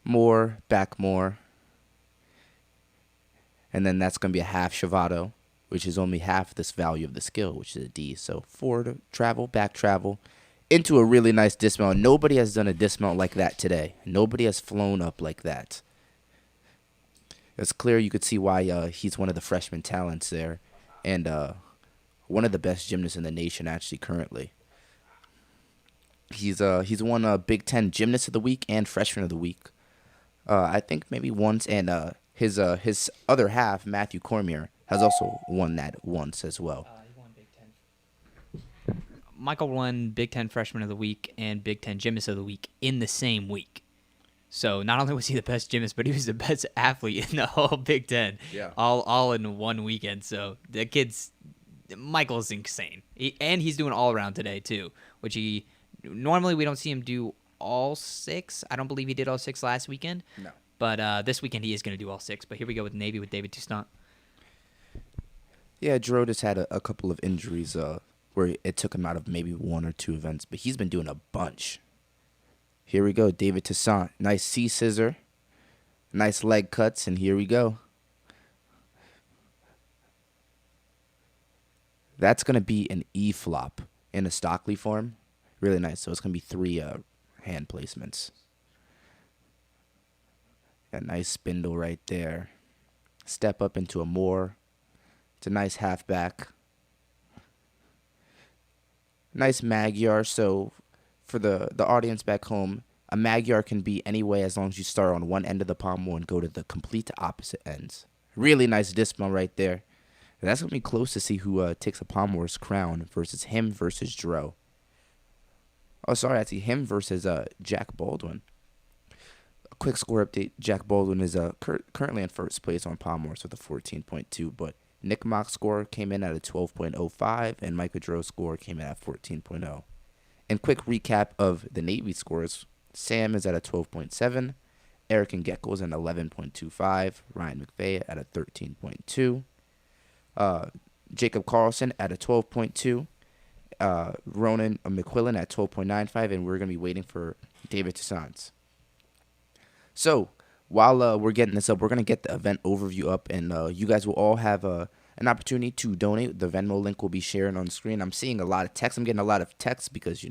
More, back more. And then that's going to be a half Shavato, which is only half this value of the skill, which is a D. So forward travel, back travel, into a really nice dismount. Nobody has done a dismount like that today. Nobody has flown up like that. It's clear you could see why he's one of the freshman talents there, and one of the best gymnasts in the nation actually currently. He's won Big Ten Gymnast of the Week and Freshman of the Week. I think maybe once, and his other half, Matthew Cormier, has also won that once as well. He won Big Ten. Michael won Big Ten Freshman of the Week and Big Ten Gymnast of the Week in the same week. So not only was he the best gymnast, but he was the best athlete in the whole Big Ten. Yeah. All in one weekend. So Michael's insane. And he's doing all around today too, which normally we don't see him do all 6. I don't believe he did all 6 last weekend. No. But this weekend he is going to do all 6. But here we go with Navy with David Toussaint. Yeah, Jarrow just had a couple of injuries where it took him out of maybe 1 or 2 events, but he's been doing a bunch. Here we go, David Toussaint. Nice C-scissor. Nice leg cuts, and here we go. That's going to be an E-flop in a Stockley form. Really nice. So it's going to be 3 hand placements. A nice spindle right there. Step up into a more. It's a nice halfback. Nice Magyar. So for the audience back home, a Magyar can be any way as long as you start on one end of the pommel and go to the complete opposite ends. Really nice dismount right there. And that's going to be close to see who takes a pommel's crown versus him versus Jarrow. Oh, sorry, actually him versus Jack Baldwin. A quick score update. Jack Baldwin is currently in first place on pommels with a 14.2, but Nick Mock's score came in at a 12.05, and Micah Jarrow's score came in at 14.0. And quick recap of the Navy scores. Sam is at a 12.7. Eric and Gekko is an 11.25. Ryan McVay at a 13.2. Jacob Carlson at a 12.2. Ronan McQuillen at 12.95. And we're going to be waiting for David Toussaint. So while we're getting this up, we're going to get the event overview up. And you guys will all have an opportunity to donate. The Venmo link will be shared on the screen. I'm seeing a lot of text. I'm getting a lot of text because,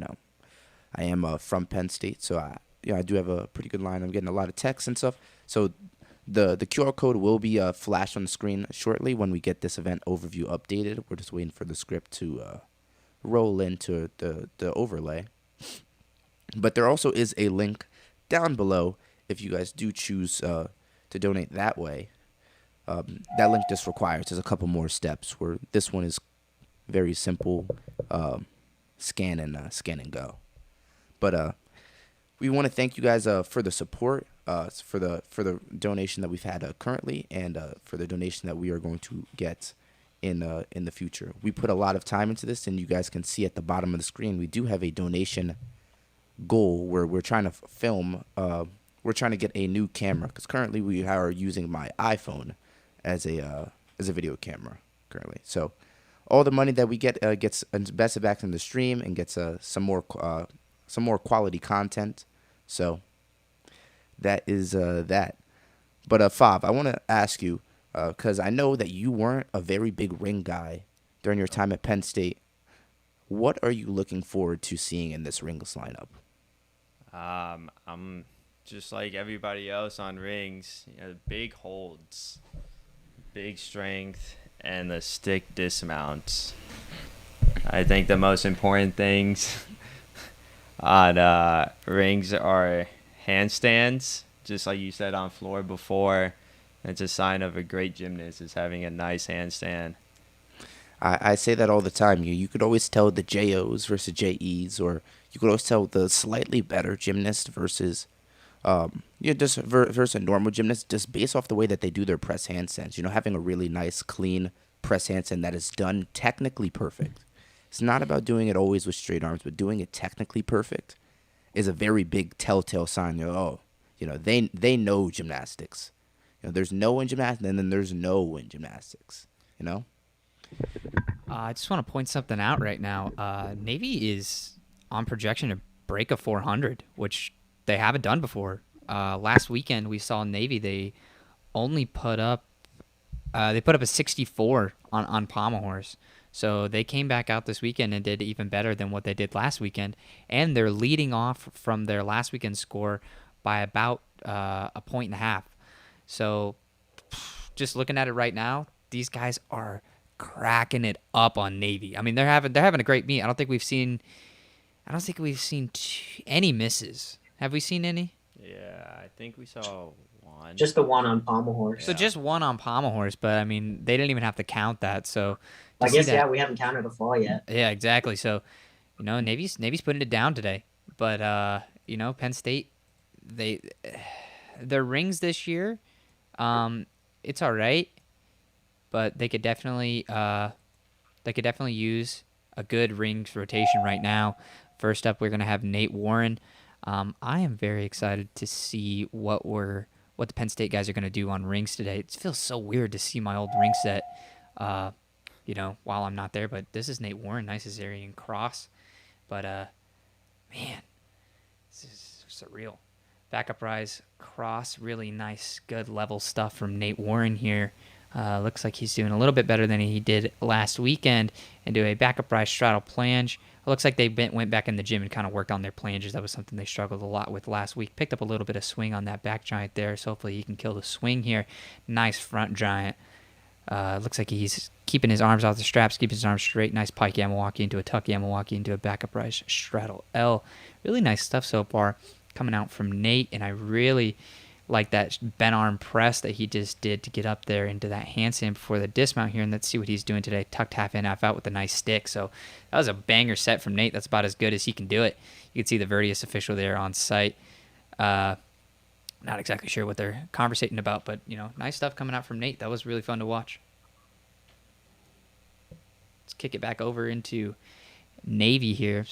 I am from Penn State, so I do have a pretty good line. I'm getting a lot of text and stuff. So the QR code will be flashed on the screen shortly when we get this event overview updated. We're just waiting for the script to roll into the overlay. But there also is a link down below if you guys do choose to donate that way. That link just requires there's a couple more steps where this one is very simple, scan and go. But we want to thank you guys for the support, for the donation that we've had currently, and for the donation that we are going to get in the future. We put a lot of time into this, and you guys can see at the bottom of the screen we do have a donation goal where we're trying to film. We're trying to get a new camera because currently we are using my iPhone as a video camera currently. So all the money that we get gets invested back in the stream and gets some more quality content. So that is that. But Fav, I want to ask you because I know that you weren't a very big ring guy during your time at Penn State. What are you looking forward to seeing in this ringless lineup? I'm just like everybody else on rings. Big holds, big strength, and the stick dismounts. I think the most important things on rings are handstands, just like you said on floor before. It's a sign of a great gymnast is having a nice handstand. I say that all the time. You could always tell the JOs versus JEs, or you could always tell the slightly better gymnast versus versus a normal gymnast just based off the way that they do their press handstands. Having a really nice, clean press handstand that is done technically perfect. It's not about doing it always with straight arms, but doing it technically perfect is a very big telltale sign. They know gymnastics. There's no in gymnastics, and then there's no in gymnastics. I just want to point something out right now. Navy is on projection to break a 400, which they haven't done before. Last weekend we saw Navy. They only put up They put up a 64 on pommel horse. So they came back out this weekend and did even better than what they did last weekend. And they're leading off from their last weekend score by about a point and a half. So just looking at it right now, these guys are cracking it up on Navy. I mean, they're having a great meet. I don't think we've seen any misses. Have we seen any? Yeah, I think we saw one. Just the one on pommel horse. So just one on pommel horse, but I mean, they didn't even have to count that. So I guess we haven't counted a fall yet. Yeah, exactly. So, Navy's putting it down today, but Penn State, their rings this year, it's all right, but they could definitely use a good rings rotation right now. First up, we're gonna have Nate Warren. I am very excited to see what the Penn State guys are gonna do on rings today. It feels so weird to see my old ring set, while I'm not there. But this is Nate Warren, nice Azarian cross. But man, this is surreal. Backup rise cross, really nice, good level stuff from Nate Warren here. Looks like he's doing a little bit better than he did last weekend. And do a backup rise straddle plange. It looks like they went back in the gym and kind of worked on their planges. That was something they struggled a lot with last week. Picked up a little bit of swing on that back giant there, so hopefully he can kill the swing here. Nice front giant. Looks like he's keeping his arms off the straps, keeping his arms straight. Nice pike Yamawaki into a tuck Yamawaki into a backup rise straddle L. Really nice stuff so far coming out from Nate, and I really like that bent arm press that he just did to get up there into that handstand before the dismount here, and let's see what he's doing today. Tucked half in, half out with a nice stick. So that was a banger set from Nate. That's about as good as he can do it. You can see the Vertius official there on site. Not exactly sure what they're conversating about, but, nice stuff coming out from Nate. That was really fun to watch. Let's kick it back over into Navy here.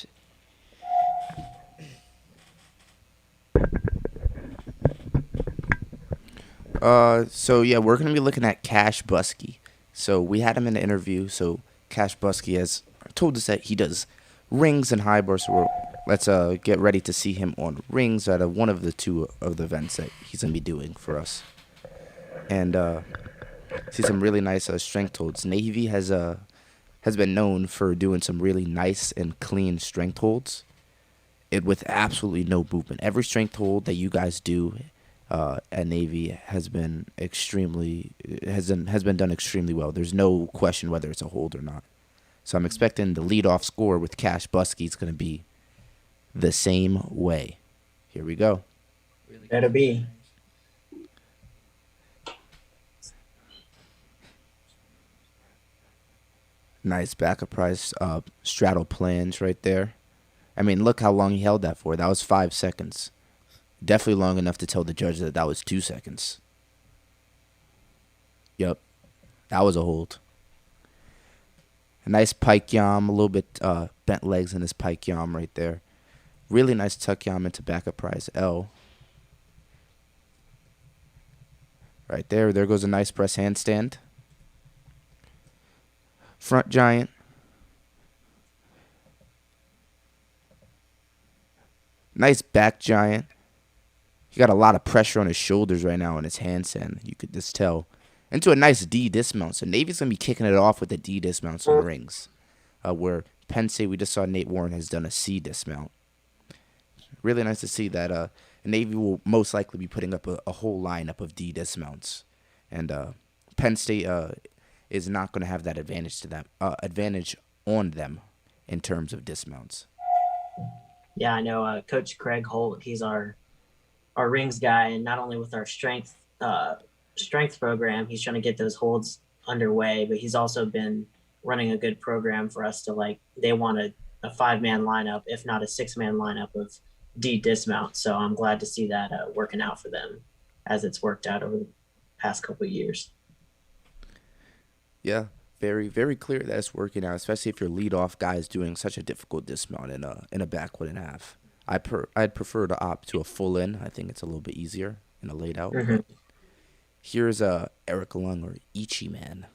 We're going to be looking at Cash Buskie. So we had him in the interview. So Cash Buskie has told us that he does rings and high bars. So let's get ready to see him on rings at one of the two of the events that he's going to be doing for us. And see some really nice strength holds. Navy has been known for doing some really nice and clean strength holds, with absolutely no movement. Every strength hold that you guys do at Navy has been done extremely well. There's no question whether it's a hold or not. So I'm expecting the leadoff score with Cash Buskie is going to be the same way. Here we go. Better be. Nice backup rise straddle plange right there. I mean, look how long he held that for. That was 5 seconds. Definitely long enough to tell the judge that was 2 seconds. Yep. That was a hold. A nice pike yam, a little bit bent legs in his pike yam right there. Really nice tuck yam into backup rise L. Right there. There goes a nice press handstand. Front giant. Nice back giant. He got a lot of pressure on his shoulders right now on his handstand. You could just tell. Into a nice D dismount. So Navy's going to be kicking it off with the D dismounts on rings. Where Penn State, we just saw Nate Warren has done a C dismount. Really nice to see that Navy will most likely be putting up a whole lineup of D dismounts. And Penn State is not going to have that advantage on them in terms of dismounts. Yeah, I know Coach Craig Holt, he's our rings guy, and not only with our strength program, he's trying to get those holds underway, but he's also been running a good program for us to they want a 5-man lineup, if not a 6-man lineup of D dismount. So I'm glad to see that working out for them as it's worked out over the past couple of years. Yeah, very, very clear that it's working out, especially if your leadoff guy is doing such a difficult dismount in a back 1.5. I'd prefer to opt to a full in. I think it's a little bit easier in a laid out. Mm-hmm. Here's Eric Lung, or Ichi Man.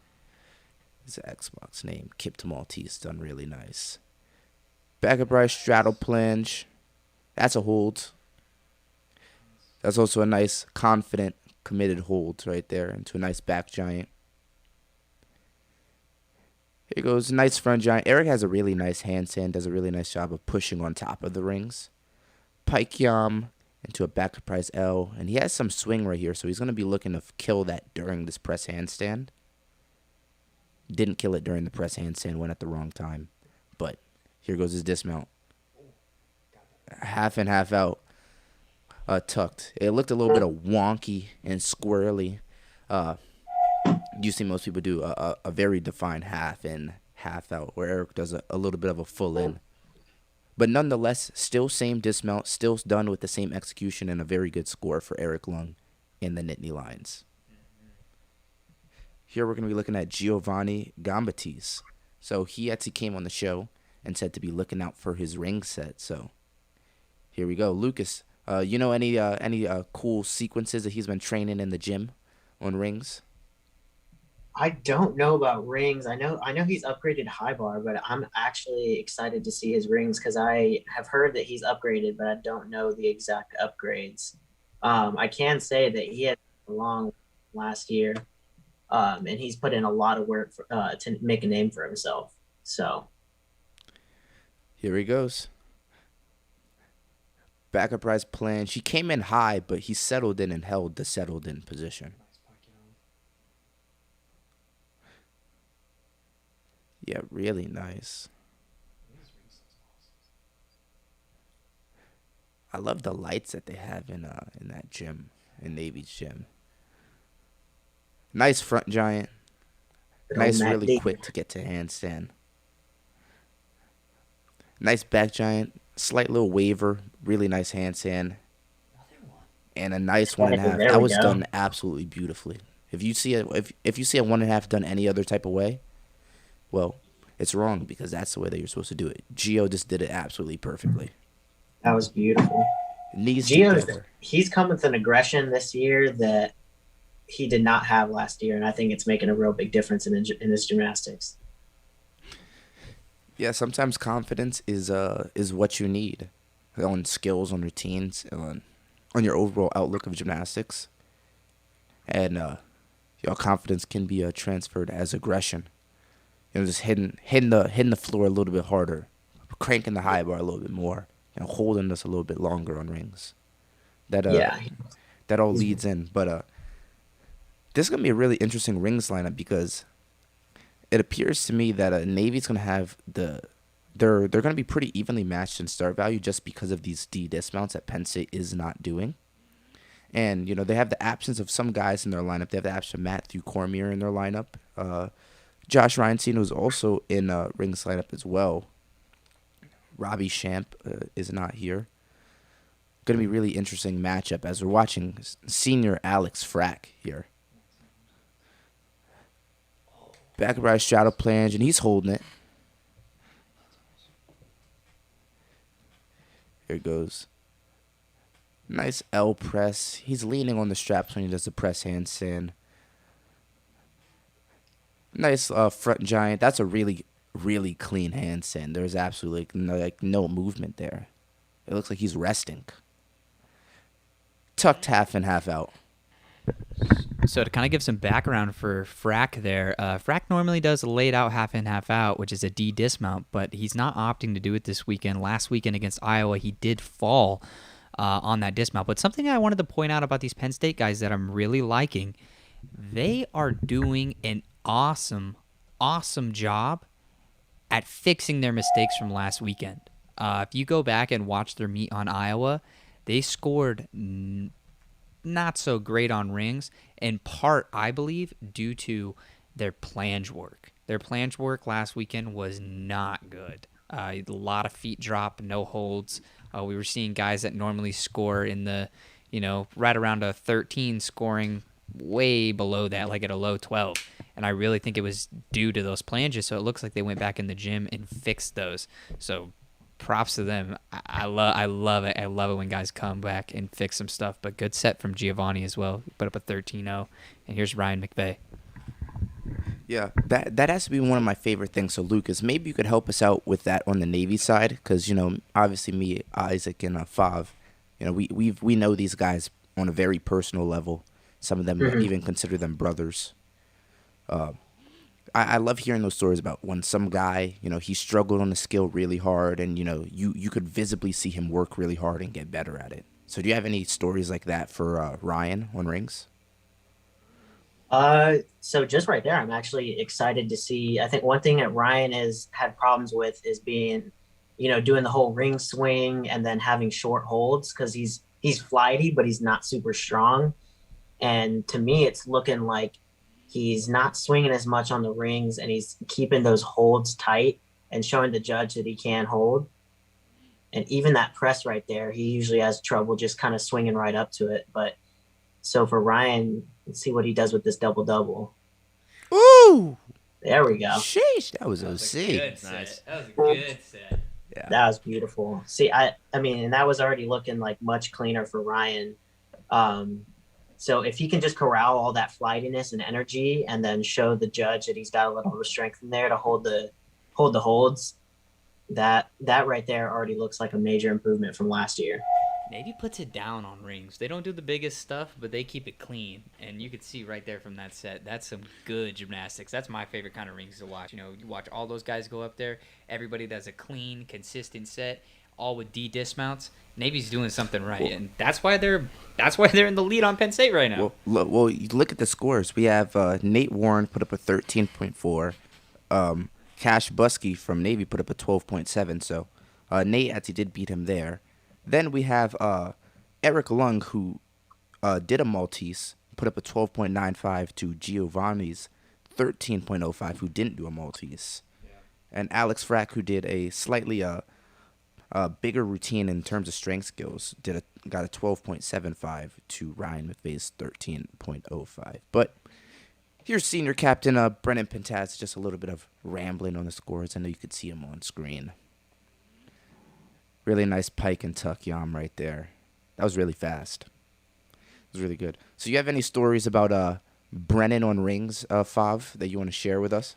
His Xbox name. Kip to Maltese, done really nice. Backup rise straddle plange. That's a hold. That's also a nice, confident, committed hold right there into a nice back giant. Here goes nice front giant. Eric has a really nice handstand, does a really nice job of pushing on top of the rings. Pike yam into a back surprise L, and he has some swing right here, so he's going to be looking to kill that during this press handstand. Didn't kill it during the press handstand, went at the wrong time. But here goes his dismount. Half in, half out. Tucked. It looked a little bit of wonky and squirrely. You see most people do a very defined half in, half out, where Eric does a little bit of a full in. But nonetheless, still same dismount, still done with the same execution, and a very good score for Eric Lung in the Nittany Lions. Here we're going to be looking at Giovanni Gambatis. So he actually came on the show and said to be looking out for his ring set. So here we go. Lucas, you know any cool sequences that he's been training in the gym on rings? I don't know about rings. I know he's upgraded high bar, but I'm actually excited to see his rings because I have heard that he's upgraded, but I don't know the exact upgrades. I can say that he had a long last year, and he's put in a lot of work to make a name for himself. So here he goes. Back uprise plan. She came in high, but he settled in and held the settled in position. Yeah, really nice. I love the lights that they have in that gym, in Navy's gym. Nice front giant. Nice, really quick to get to handstand. Nice back giant. Slight little waver. Really nice handstand. And a nice 1.5. That was done absolutely beautifully. If you see a 1.5 done any other type of way, well, it's wrong because that's the way that you're supposed to do it. Gio just did it absolutely perfectly. That was beautiful. He's come with an aggression this year that he did not have last year, and I think it's making a real big difference in his gymnastics. Yeah, sometimes confidence is what you need on skills, on routines, on your overall outlook of gymnastics, and your confidence can be transferred as aggression. Just hitting the floor a little bit harder, cranking the high bar a little bit more, holding us a little bit longer on rings. That all leads in. But this is gonna be a really interesting rings lineup because it appears to me that Navy's gonna have they're gonna be pretty evenly matched in start value just because of these D dismounts that Penn State is not doing. And they have the absence of some guys in their lineup. They have the absence of Matthew Cormier in their lineup. Josh Reinstein was also in rings lineup as well. Robbie Champ is not here. Going to be really interesting matchup as we're watching senior Alex Frack here. Back rise straddle planche, and he's holding it. Here it goes. Nice L press. He's leaning on the straps when he does the press handstand. Nice front giant. That's a really, really clean handstand. There's absolutely no movement there. It looks like he's resting. Tucked half in, half out. So to kind of give some background for Frack there, Frack normally does a laid out half in, half out, which is a D dismount, but he's not opting to do it this weekend. Last weekend against Iowa, he did fall on that dismount. But something I wanted to point out about these Penn State guys that I'm really liking, they are doing an awesome job at fixing their mistakes from last weekend. If you go back and watch their meet on Iowa, they scored not so great on rings, in part, I believe, due to their planche work. Their planche work last weekend was not good. A lot of feet drop, no holds. We were seeing guys that normally score in the, right around a 13 scoring way below that, like at a low 12. And I really think it was due to those planches. So it looks like they went back in the gym and fixed those. So props to them. I love it. I love it when guys come back and fix some stuff. But good set from Giovanni as well. He put up a 13-0. And here's Ryan McVay. Yeah, that has to be one of my favorite things. So, Lucas, maybe you could help us out with that on the Navy side. Because, obviously me, Isaac, and Fav, we know these guys on a very personal level. Some of them even consider them brothers. I love hearing those stories about when some guy, he struggled on the skill really hard, and you could visibly see him work really hard and get better at it. So do you have any stories like that for Ryan on rings? So just right there, I'm actually excited to see. I think one thing that Ryan has had problems with is being, doing the whole ring swing and then having short holds, because he's flighty, but he's not super strong. And to me, it's looking like he's not swinging as much on the rings, and he's keeping those holds tight and showing the judge that he can hold. And even that press right there, he usually has trouble just kind of swinging right up to it. But so for Ryan, let's see what he does with this double-double. Ooh! There we go. Sheesh, that was OC. Nice. That was a good set. Yeah. That was beautiful. See, I mean, and that was already looking like much cleaner for Ryan. So if he can just corral all that flightiness and energy, and then show the judge that he's got a little bit of strength in there to hold the holds, that right there already looks like a major improvement from last year. Navy puts it down on rings. They don't do the biggest stuff, but they keep it clean. And you could see right there from that set, that's some good gymnastics. That's my favorite kind of rings to watch. You watch all those guys go up there. Everybody does a clean, consistent set, all with D dismounts. Navy's doing something right, and that's why they're in the lead on Penn State right now. Well, you look at the scores. We have Nate Warren put up a 13.4. Cash Buskie from Navy put up a 12.7. So Nate actually did beat him there. Then we have Eric Lung, who did a Maltese, put up a 12.95 to Giovanni's 13.05, who didn't do a Maltese. Yeah. And Alex Frack, who did a slightly bigger routine in terms of strength skills, got a 12.75 to Ryan McVay's 13.05. But here's senior captain Brennan Pantasis, just a little bit of rambling on the scores. I know you could see him on screen. Really nice pike and tuck yam right there. That was really fast. It was really good. So you have any stories about Brennan on rings, Fav, that you want to share with us?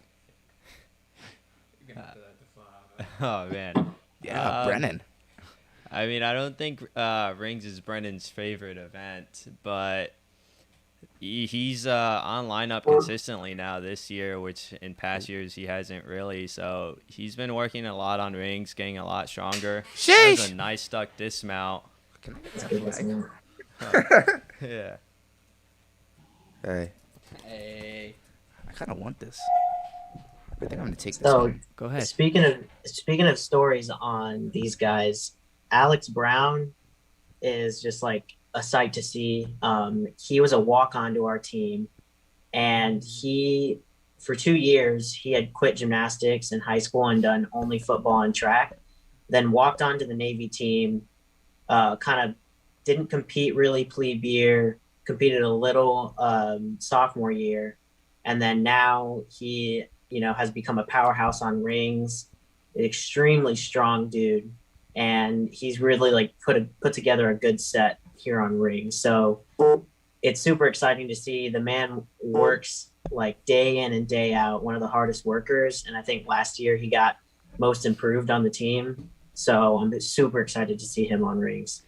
Oh, man. Yeah, Brennan. I mean, I don't think rings is Brennan's favorite event, but he's on lineup consistently now this year, which in past years he hasn't really. So he's been working a lot on rings, getting a lot stronger. Sheesh! There's a nice stuck dismount. Yeah. Hey. Hey. I kind of want this. I think I'm going to take this So one. Go ahead. speaking of stories on these guys, Alex Brown is just like a sight to see. He was a walk-on to our team, and for 2 years he had quit gymnastics in high school and done only football and track, then walked onto the Navy team, kind of didn't compete really plebe year, competed a little sophomore year, and then now he has become a powerhouse on rings, an extremely strong dude, and he's really like put together a good set here on rings. So it's super exciting to see. The man works like day in and day out, one of the hardest workers, and I think last year he got most improved on the team. So I'm super excited to see him on rings.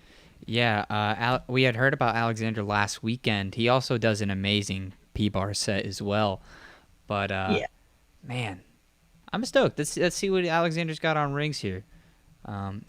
Yeah, we had heard about Alexander last weekend. He also does an amazing P-bar set as well. But, Yeah. man, I'm stoked. Let's see what Alexander's got on rings here.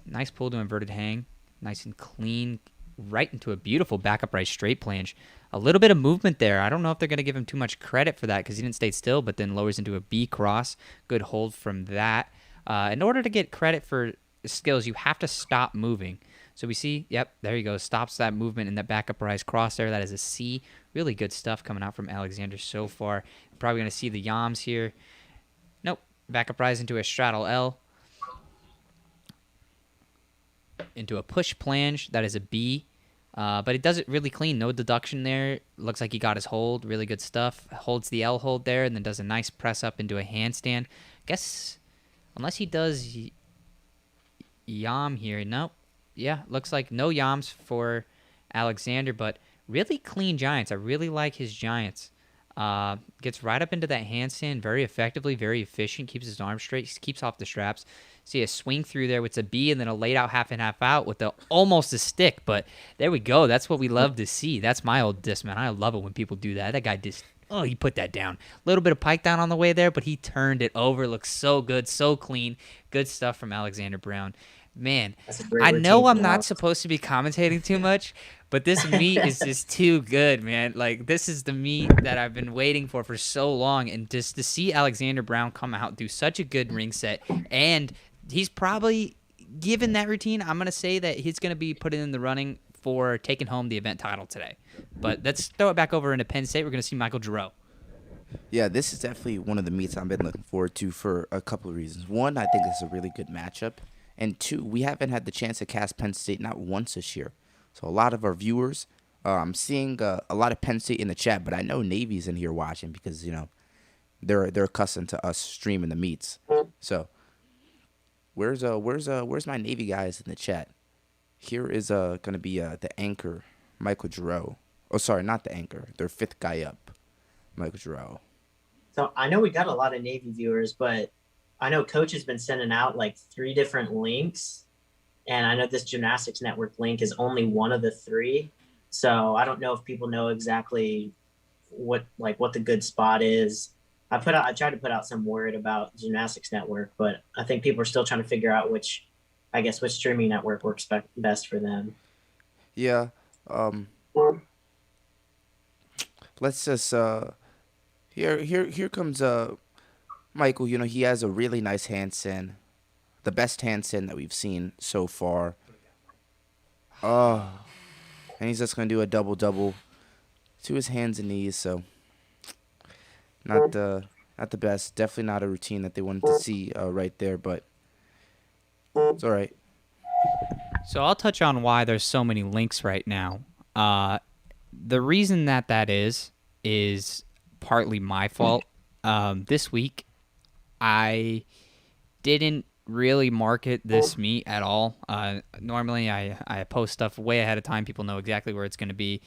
Nice pull to inverted hang. Nice and clean, right into a beautiful back upright straight planche. A little bit of movement there. I don't know if they're going to give him too much credit for that because he didn't stay still, but then lowers into a B cross. Good hold from that. In order to get credit for skills, you have to stop moving. So we see, yep, there you go. Stops that movement in that back up rise cross there. That is a C. Really good stuff coming out from Alexander so far. Probably going to see the yams here. Nope. Back up rise into a straddle L. Into a push planche. That is a B. But it does it really clean. No deduction there. Looks like he got his hold. Really good stuff. Holds the L hold there and then does a nice press up into a handstand. Guess, unless he does yam here. Nope. Yeah, looks like no yams for Alexander, but really clean giants. I really like his giants. Gets right up into that handstand very effectively, very efficient, keeps his arms straight, keeps off the straps. See a swing through there with a B and then a laid out half and half out with almost a stick, but there we go. That's what we love to see. That's my old dismount. I love it when people do that. That guy just oh, he put that down. A little bit of pike down on the way there, but he turned it over. Looks so good, so clean. Good stuff from Alexander Brown. Man, I know I'm not supposed to be commentating too much, but this meat is just too good, man. Like, this is the meat that I've been waiting for so long, and just to see Alexander Brown come out, do such a good ring set, and he's probably, given that routine, I'm going to say that he's going to be put in the running for taking home the event title today. But let's throw it back over into Penn State. We're going to see Michael Jarrow. Yeah, this is definitely one of the meets I've been looking forward to for a couple of reasons. One, I think it's a really good matchup. And two, we haven't had the chance to cast Penn State not once this year. So a lot of our viewers, I'm seeing a lot of Penn State in the chat, but I know Navy's in here watching because, you know, they're accustomed to us streaming the meets. So where's my Navy guys in the chat? Here is going to be the anchor, Michael Jarrow. Oh, sorry, not the anchor. Their fifth guy up, Michael Jarrow. So I know we got a lot of Navy viewers, but I know Coach has been sending out like 3 different links, and I know this Gymnastics Network link is only one of the 3. So I don't know if people know exactly what the good spot is. I tried to put out some word about Gymnastics Network, but I think people are still trying to figure out which streaming network works best for them. Yeah. Let's just here comes Michael. You know, he has a really nice handstand, the best handstand that we've seen so far. And he's just gonna do a double to his hands and knees. So not the best. Definitely not a routine that they wanted to see right there, but it's all right. So I'll touch on why there's so many links right now. The reason that is partly my fault. This week, I didn't really market this meet at all. Normally, I post stuff way ahead of time. People know exactly where it's going to be.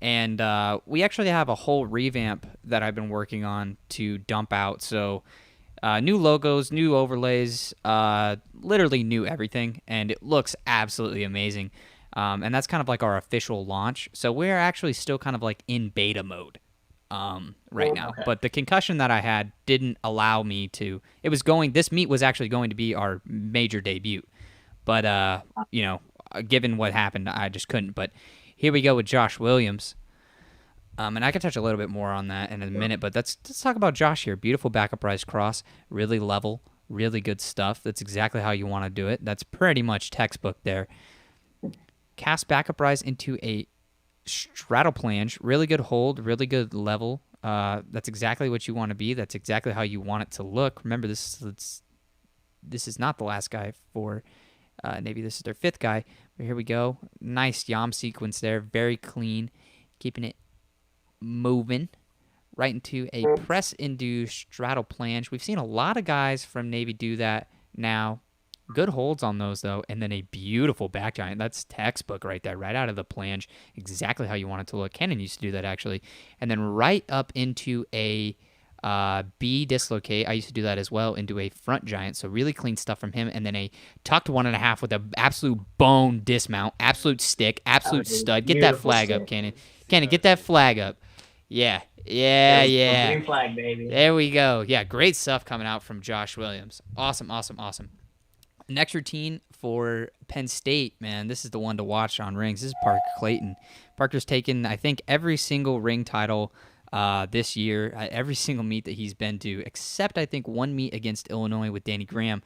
And we actually have a whole revamp that I've been working on to dump out. So new logos, new overlays, literally new everything. And it looks absolutely amazing. And that's kind of like our official launch. So we're actually still kind of like in beta mode right now. Okay. But the concussion that I had didn't allow me to. This meet was actually going to be our major debut. But, you know, given what happened, I just couldn't. But here we go with Josh Williams. And I can touch a little bit more on that in a minute. But let's talk about Josh here. Beautiful backup rise cross. Really level. Really good stuff. That's exactly how you want to do it. That's pretty much textbook there. Cast backup rise into a straddle planche. Really good hold. Really good level. That's exactly what you want to be. That's exactly how you want it to look. Remember, this is not the last guy for Navy. This is their 5th guy. But here we go. Nice yam sequence there. Very clean. Keeping it moving. Right into a press into straddle planche. We've seen a lot of guys from Navy do that now. Good holds on those, though, and then a beautiful back giant. That's textbook right there, right out of the planche. Exactly how you want it to look. Kenan used to do that, actually. And then right up into a B dislocate. I used to do that as well, into a front giant. So really clean stuff from him. And then a tucked 1.5 with an absolute bone dismount. Absolute stick. Absolute stud. Get that flag up, Kenan. Kenan, get that flag up. Yeah. Green flag, baby. There we go. Yeah, great stuff coming out from Josh Williams. Awesome. Next routine for Penn State, man, this is the one to watch on rings. This is Parker Clayton. Parker's taken, I think, every single ring title this year, every single meet that he's been to, except, I think, one meet against Illinois with Danny Graham.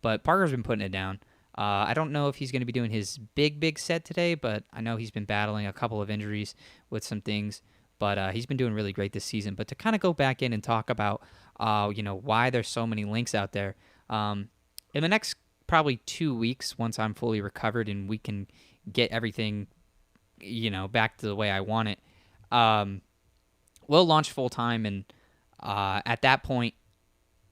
But Parker's been putting it down. I don't know if he's going to be doing his big set today, but I know he's been battling a couple of injuries with some things. But he's been doing really great this season. But to kind of go back in and talk about, why there's so many links out there, in the next probably 2 weeks, once I'm fully recovered and we can get everything, back to the way I want it, we'll launch full time. And at that point,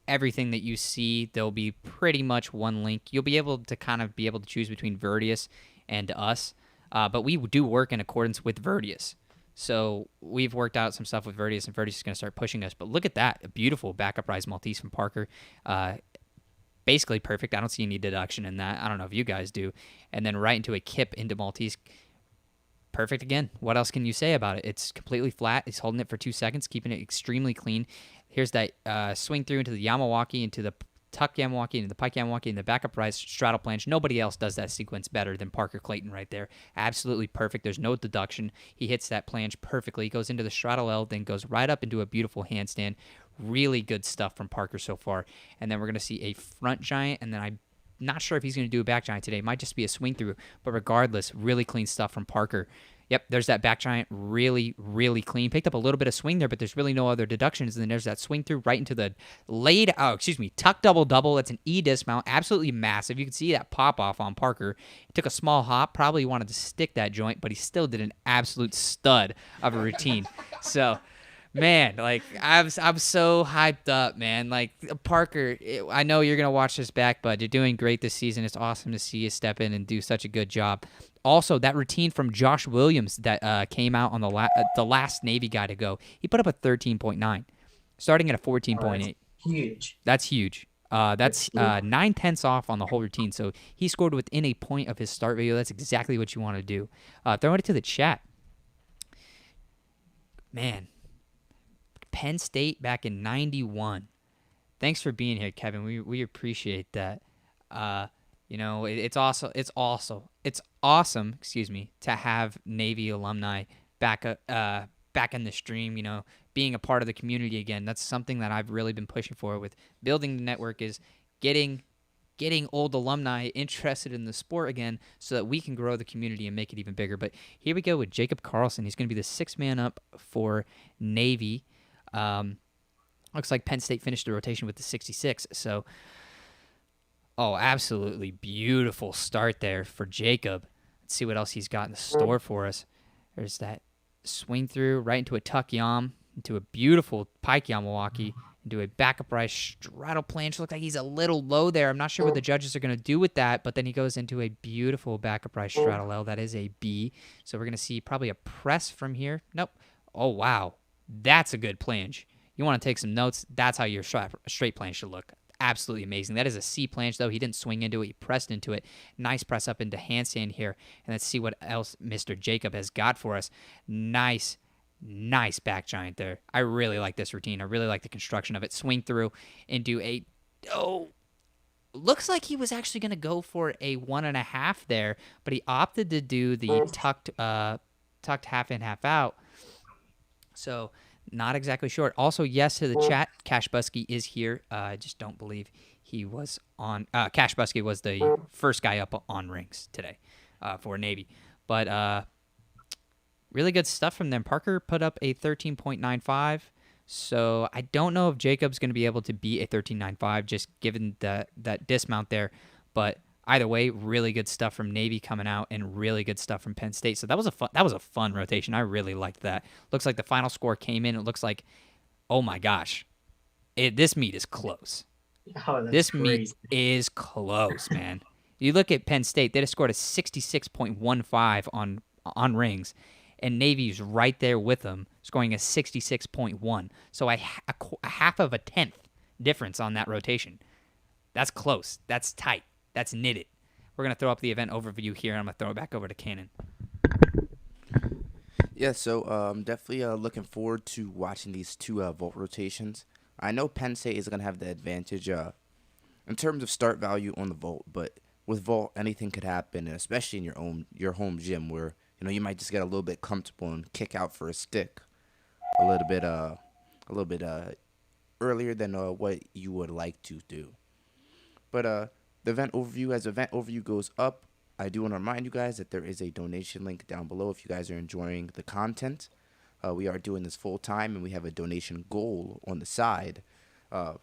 everything that you see, there'll be pretty much one link. You'll be able to choose between Verdius and us. But we do work in accordance with Verdius. So we've worked out some stuff with Verdius, and Verdius is going to start pushing us. But look at that. A beautiful backup rise Maltese from Parker. Basically perfect. I don't see any deduction in that. I don't know if you guys do. And then right into a kip into Maltese. perfect again. What else can you say about it? It's completely flat. He's holding it for 2 seconds, keeping it extremely clean. Here's that swing through into the Yamawaki, into the tuck Yamawaki, into the pike Yamawaki, and the backup rise straddle planche. Nobody else does that sequence better than Parker Clayton right there. Absolutely perfect. There's no deduction. He hits that planche perfectly. He goes into the straddle L, then goes right up into a beautiful handstand. Really good stuff from Parker so far. And then we're going to see a front giant, and then I'm not sure if he's going to do a back giant today. It might just be a swing through, but regardless, really clean stuff from Parker. Yep, there's that back giant, really, really clean. Picked up a little bit of swing there, but there's really no other deductions. And then there's that swing through right into the tuck double-double. That's an E dismount, absolutely massive. You can see that pop off on Parker. He took a small hop, probably wanted to stick that joint, but he still did an absolute stud of a routine. So, man, like I'm so hyped up, man. Like Parker, I know you're gonna watch this back, bud. You're doing great this season. It's awesome to see you step in and do such a good job. Also, that routine from Josh Williams that came out on the last Navy guy to go, he put up a 13.9, starting at a 14.8. Huge. That's huge. That's 9/10 off on the whole routine. So he scored within a point of his start video. That's exactly what you want to do. Throwing it to the chat. Man, Penn State back in 91. Thanks for being here, Kevin. We appreciate that. It's awesome, to have Navy alumni back in the stream, being a part of the community again. That's something that I've really been pushing for with building the network, is getting old alumni interested in the sport again so that we can grow the community and make it even bigger. But here we go with Jacob Carlson. He's going to be the sixth man up for Navy. Looks like Penn State finished the rotation with the 66. So, absolutely beautiful start there for Jacob. Let's see what else he's got in the store for us. There's that swing through right into a tuck yam, into a beautiful pike Yamawaki, into a backup rise straddle planche. Looks like he's a little low there. I'm not sure what the judges are going to do with that, but then he goes into a beautiful backup rise straddle L. That is a B. So we're going to see probably a press from here. Nope. Oh, wow. That's a good planche. You want to take some notes? That's how your straight planche should look. Absolutely amazing. That is a C planche, though. He didn't swing into it. He pressed into it. Nice press up into handstand here. And let's see what else Mr. Jacob has got for us. Nice back giant there. I really like this routine. I really like the construction of it. Swing through into looks like he was actually going to go for a 1.5 there, but he opted to do the tucked half in, half out. So not exactly short. Also, yes to the chat. Cash Buskie is here. I just don't believe he was on. Cash Buskie was the first guy up on rings today for Navy. But really good stuff from them. Parker put up a 13.95. So I don't know if Jacob's going to be able to beat a 13.95 just given that dismount there. But either way, really good stuff from Navy coming out and really good stuff from Penn State. So that was a fun rotation. I really liked that. Looks like the final score came in. It looks like, oh my gosh, this meet is close. This meet is close, man. You look at Penn State, they just scored a 66.15 on rings, and Navy's right there with them, scoring a 66.1. So a half of a tenth difference on that rotation. That's close. That's tight. That's knitted. We're going to throw up the event overview here, and I'm going to throw it back over to Cannon. Yeah, so definitely looking forward to watching these two vault rotations. I know Penn State is going to have the advantage in terms of start value on the vault, but with vault, anything could happen, especially in your home gym where you might just get a little bit comfortable and kick out for a stick a little bit earlier than what you would like to do. But the event overview, as the event overview goes up, I do want to remind you guys that there is a donation link down below if you guys are enjoying the content. We are doing this full time, and we have a donation goal on the side of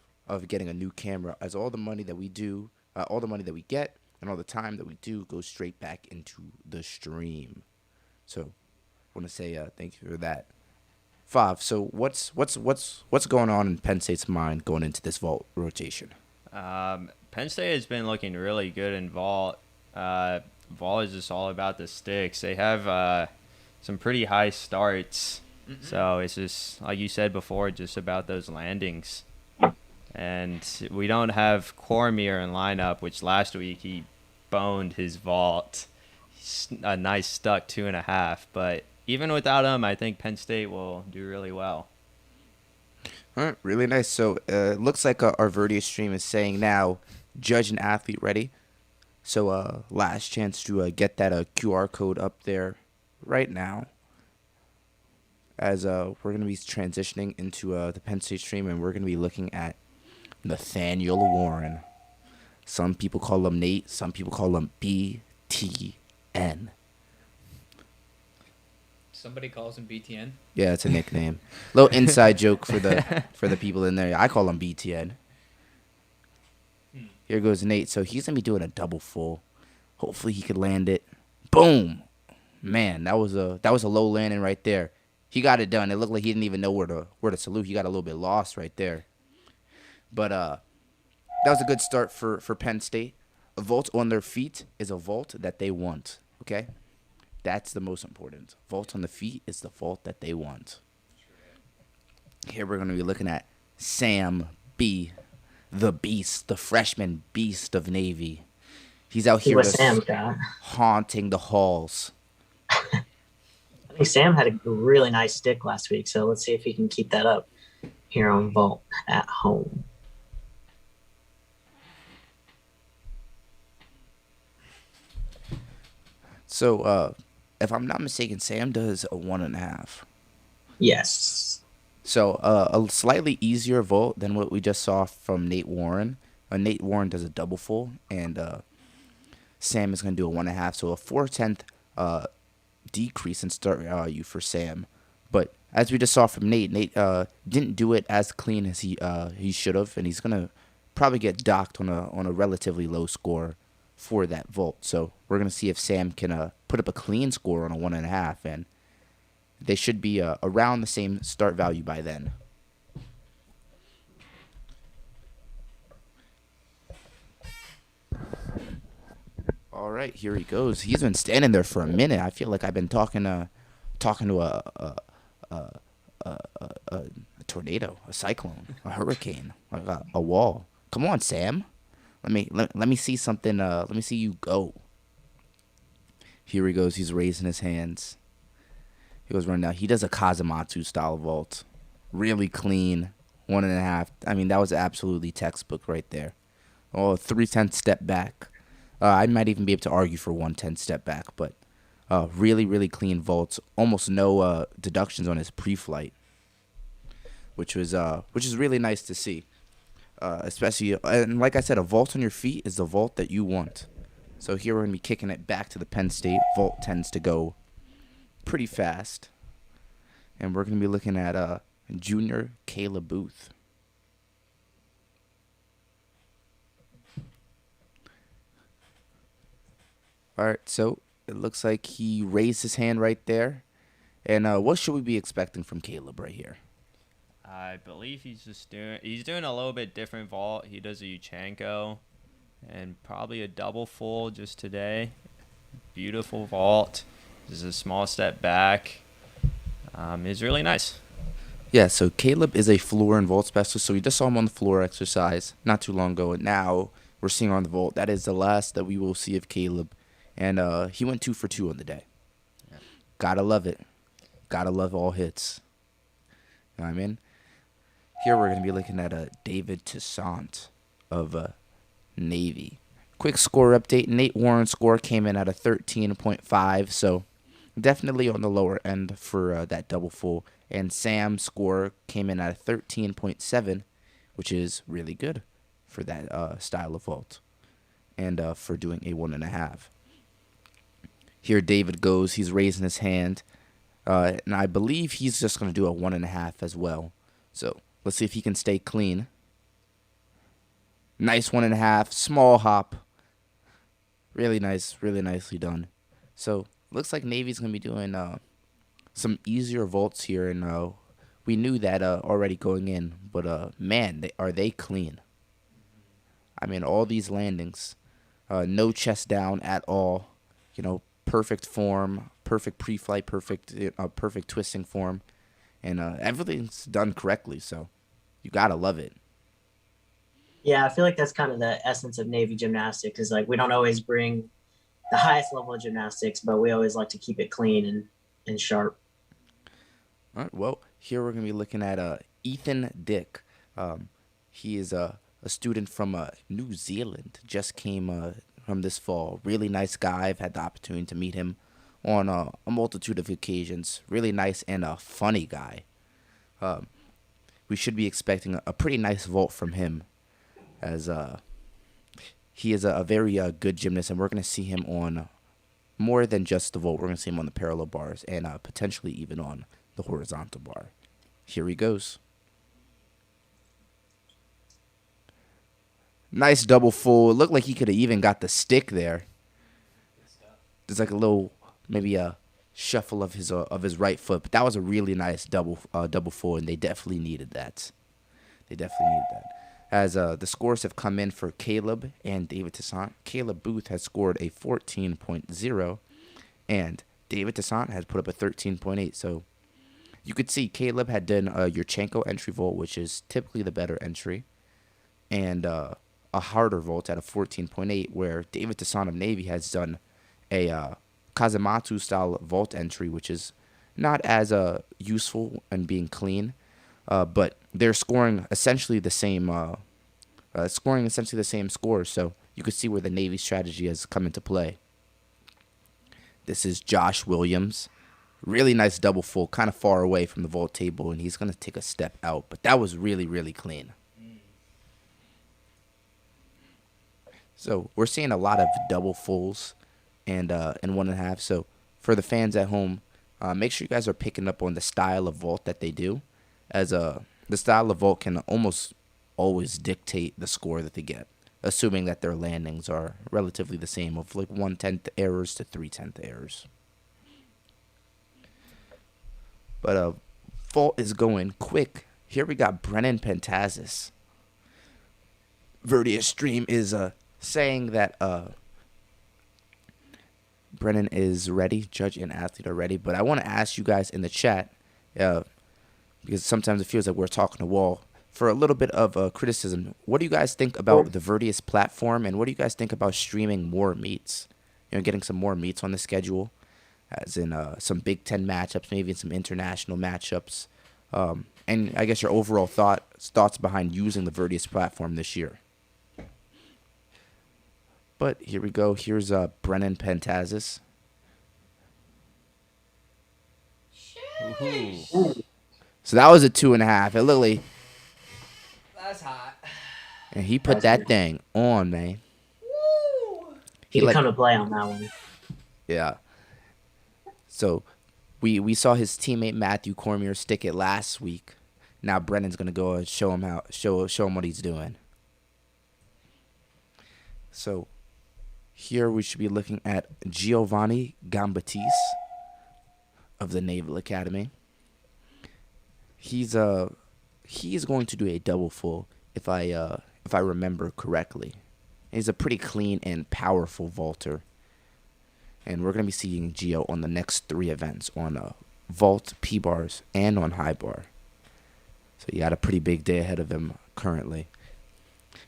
getting a new camera, as all the money that we do, all the money that we get, and all the time that we do goes straight back into the stream. So I want to say thank you for that. Fav, so what's going on in Penn State's mind going into this vault rotation? Penn State has been looking really good in vault. Vault is just all about the sticks. They have some pretty high starts. Mm-hmm. So it's just, like you said before, just about those landings. And we don't have Cormier in lineup, which last week he boned his vault. a nice stuck 2.5. But even without him, I think Penn State will do really well. All right, really nice. So it looks like our Verdia stream is saying now, judge an athlete ready. So last chance to get that QR code up there right now. As we're going to be transitioning into the Penn State stream, and we're going to be looking at Nathaniel Warren. Some people call him Nate. Some people call him BTN. Somebody calls him BTN. Yeah, it's a nickname. Little inside joke for the people in there. I call him BTN. Here goes Nate. So he's gonna be doing a double full. Hopefully he could land it. Boom. Man, that was a low landing right there. He got it done. It looked like he didn't even know where to salute. He got a little bit lost right there. But that was a good start for Penn State. A vault on their feet is a vault that they want. Okay? That's the most important. Vault on the feet is the vault that they want. Here we're going to be looking at Sam B., the beast, the freshman beast of Navy. He's out here haunting the halls. I think Sam had a really nice stick last week, so let's see if he can keep that up here on Vault at home. So, if I'm not mistaken, Sam does a 1.5. Yes. So, a slightly easier vault than what we just saw from Nate Warren. Nate Warren does a double full, and Sam is going to do a 1.5. So, a 4/10 decrease in start value for Sam. But as we just saw from Nate didn't do it as clean as he should have, and he's going to probably get docked on a relatively low score for that vault. So we're going to see if Sam can put up a clean score on a 1.5, and they should be around the same start value by then. All right, here he goes. He's been standing there for a minute. I feel like I've been talking to a tornado, a cyclone, a hurricane, a wall. Come on, Sam. Let me see something. Let me see you go. Here he goes. He's raising his hands. He goes running down. He does a Kazamatsu style vault. Really clean. 1.5. I mean, that was absolutely textbook right there. Oh, 3/10 step back. I might even be able to argue for 1/10 step back, but really, really clean vaults. Almost no deductions on his pre-flight, which is really nice to see. Especially, and like I said, a vault on your feet is the vault that you want. So here we're going to be kicking it back to the Penn State. Vault tends to go pretty fast. And we're going to be looking at junior Caleb Booth. All right, so it looks like he raised his hand right there. And what should we be expecting from Caleb right here? I believe he's doing a little bit different vault. He does a Yuchenko and probably a double full just today. Beautiful vault. This is a small step back. It's really nice. Yeah, so Caleb is a floor and vault specialist. So we just saw him on the floor exercise not too long ago, and now we're seeing on the vault. That is the last that we will see of Caleb, and he went 2 for 2 on the day. Yeah. Gotta love it. Gotta love all hits. You know what I mean? Here we're going to be looking at David Toussaint of Navy. Quick score update. Nate Warren's score came in at a 13.5, so definitely on the lower end for that double full. And Sam's score came in at a 13.7, which is really good for that style of vault and for doing a 1.5. Here David goes. He's raising his hand, and I believe he's just going to do a 1.5 as well. So let's see if he can stay clean. Nice 1.5, small hop. Really nice, really nicely done. So looks like Navy's going to be doing some easier vaults here, and we knew that already going in. But man, are they clean? I mean, all these landings, no chest down at all. You know, perfect form, perfect pre-flight, perfect twisting form, and everything's done correctly. So you gotta love it. Yeah, I feel like that's kind of the essence of Navy gymnastics. Is like we don't always bring the highest level of gymnastics, but we always like to keep it clean and sharp. All right, well, here we're going to be looking at Ethan Dick. He is a student from New Zealand, just came from this fall. Really nice guy. I've had the opportunity to meet him on a multitude of occasions. Really nice and a funny guy. We should be expecting a pretty nice vault from him, as he is a very good gymnast, and we're going to see him on more than just the vault. We're going to see him on the parallel bars and potentially even on the horizontal bar. Here he goes. Nice double full. It looked like he could have even got the stick there. There's like a little, maybe a shuffle of his right foot, but that was a really nice double full, and they definitely needed that. As the scores have come in for Caleb and David Toussaint. Caleb Booth has scored a 14.0, and David Toussaint has put up a 13.8. So you could see Caleb had done a Yurchenko entry vault, which is typically the better entry, and a harder vault at a 14.8, where David Toussaint of Navy has done a Kazamatsu style vault entry, which is not as useful and being clean, but they're scoring essentially the same scores. So you could see where the Navy strategy has come into play. This is Josh Williams. Really nice double full, kind of far away from the vault table, and he's going to take a step out. But that was really, really clean. So we're seeing a lot of double fulls and 1.5. So for the fans at home, make sure you guys are picking up on the style of vault that they do, as the style of vault can almost always dictate the score that they get, assuming that their landings are relatively the same, of like 1/10 errors to 3/10 errors. But vault is going quick. Here we got Brennan Pantasis. Verdia Stream is saying that Brennan is ready, judge and athlete are ready. But I want to ask you guys in the chat, because sometimes it feels like we're talking to wall, for a little bit of criticism. What do you guys think about the Verdius platform, and what do you guys think about streaming more meets? Getting some more meets on the schedule, as in some Big Ten matchups, maybe some international matchups, and I guess your overall thoughts behind using the Verdius platform this year. But here we go. Here's Brennan Pantasis. So that was a 2.5. It literally. That's hot. And he put that thing on, man. Woo! He could come to play on that one. Yeah. So we saw his teammate Matthew Cormier stick it last week. Now Brennan's gonna go and show him what he's doing. So here we should be looking at Giovanni Gambatis of the Naval Academy. He's going to do a double full if I remember correctly. He's a pretty clean and powerful vaulter. And we're going to be seeing Gio on the next 3 events, on vault, P-bars, and on high bar. So he got a pretty big day ahead of him currently.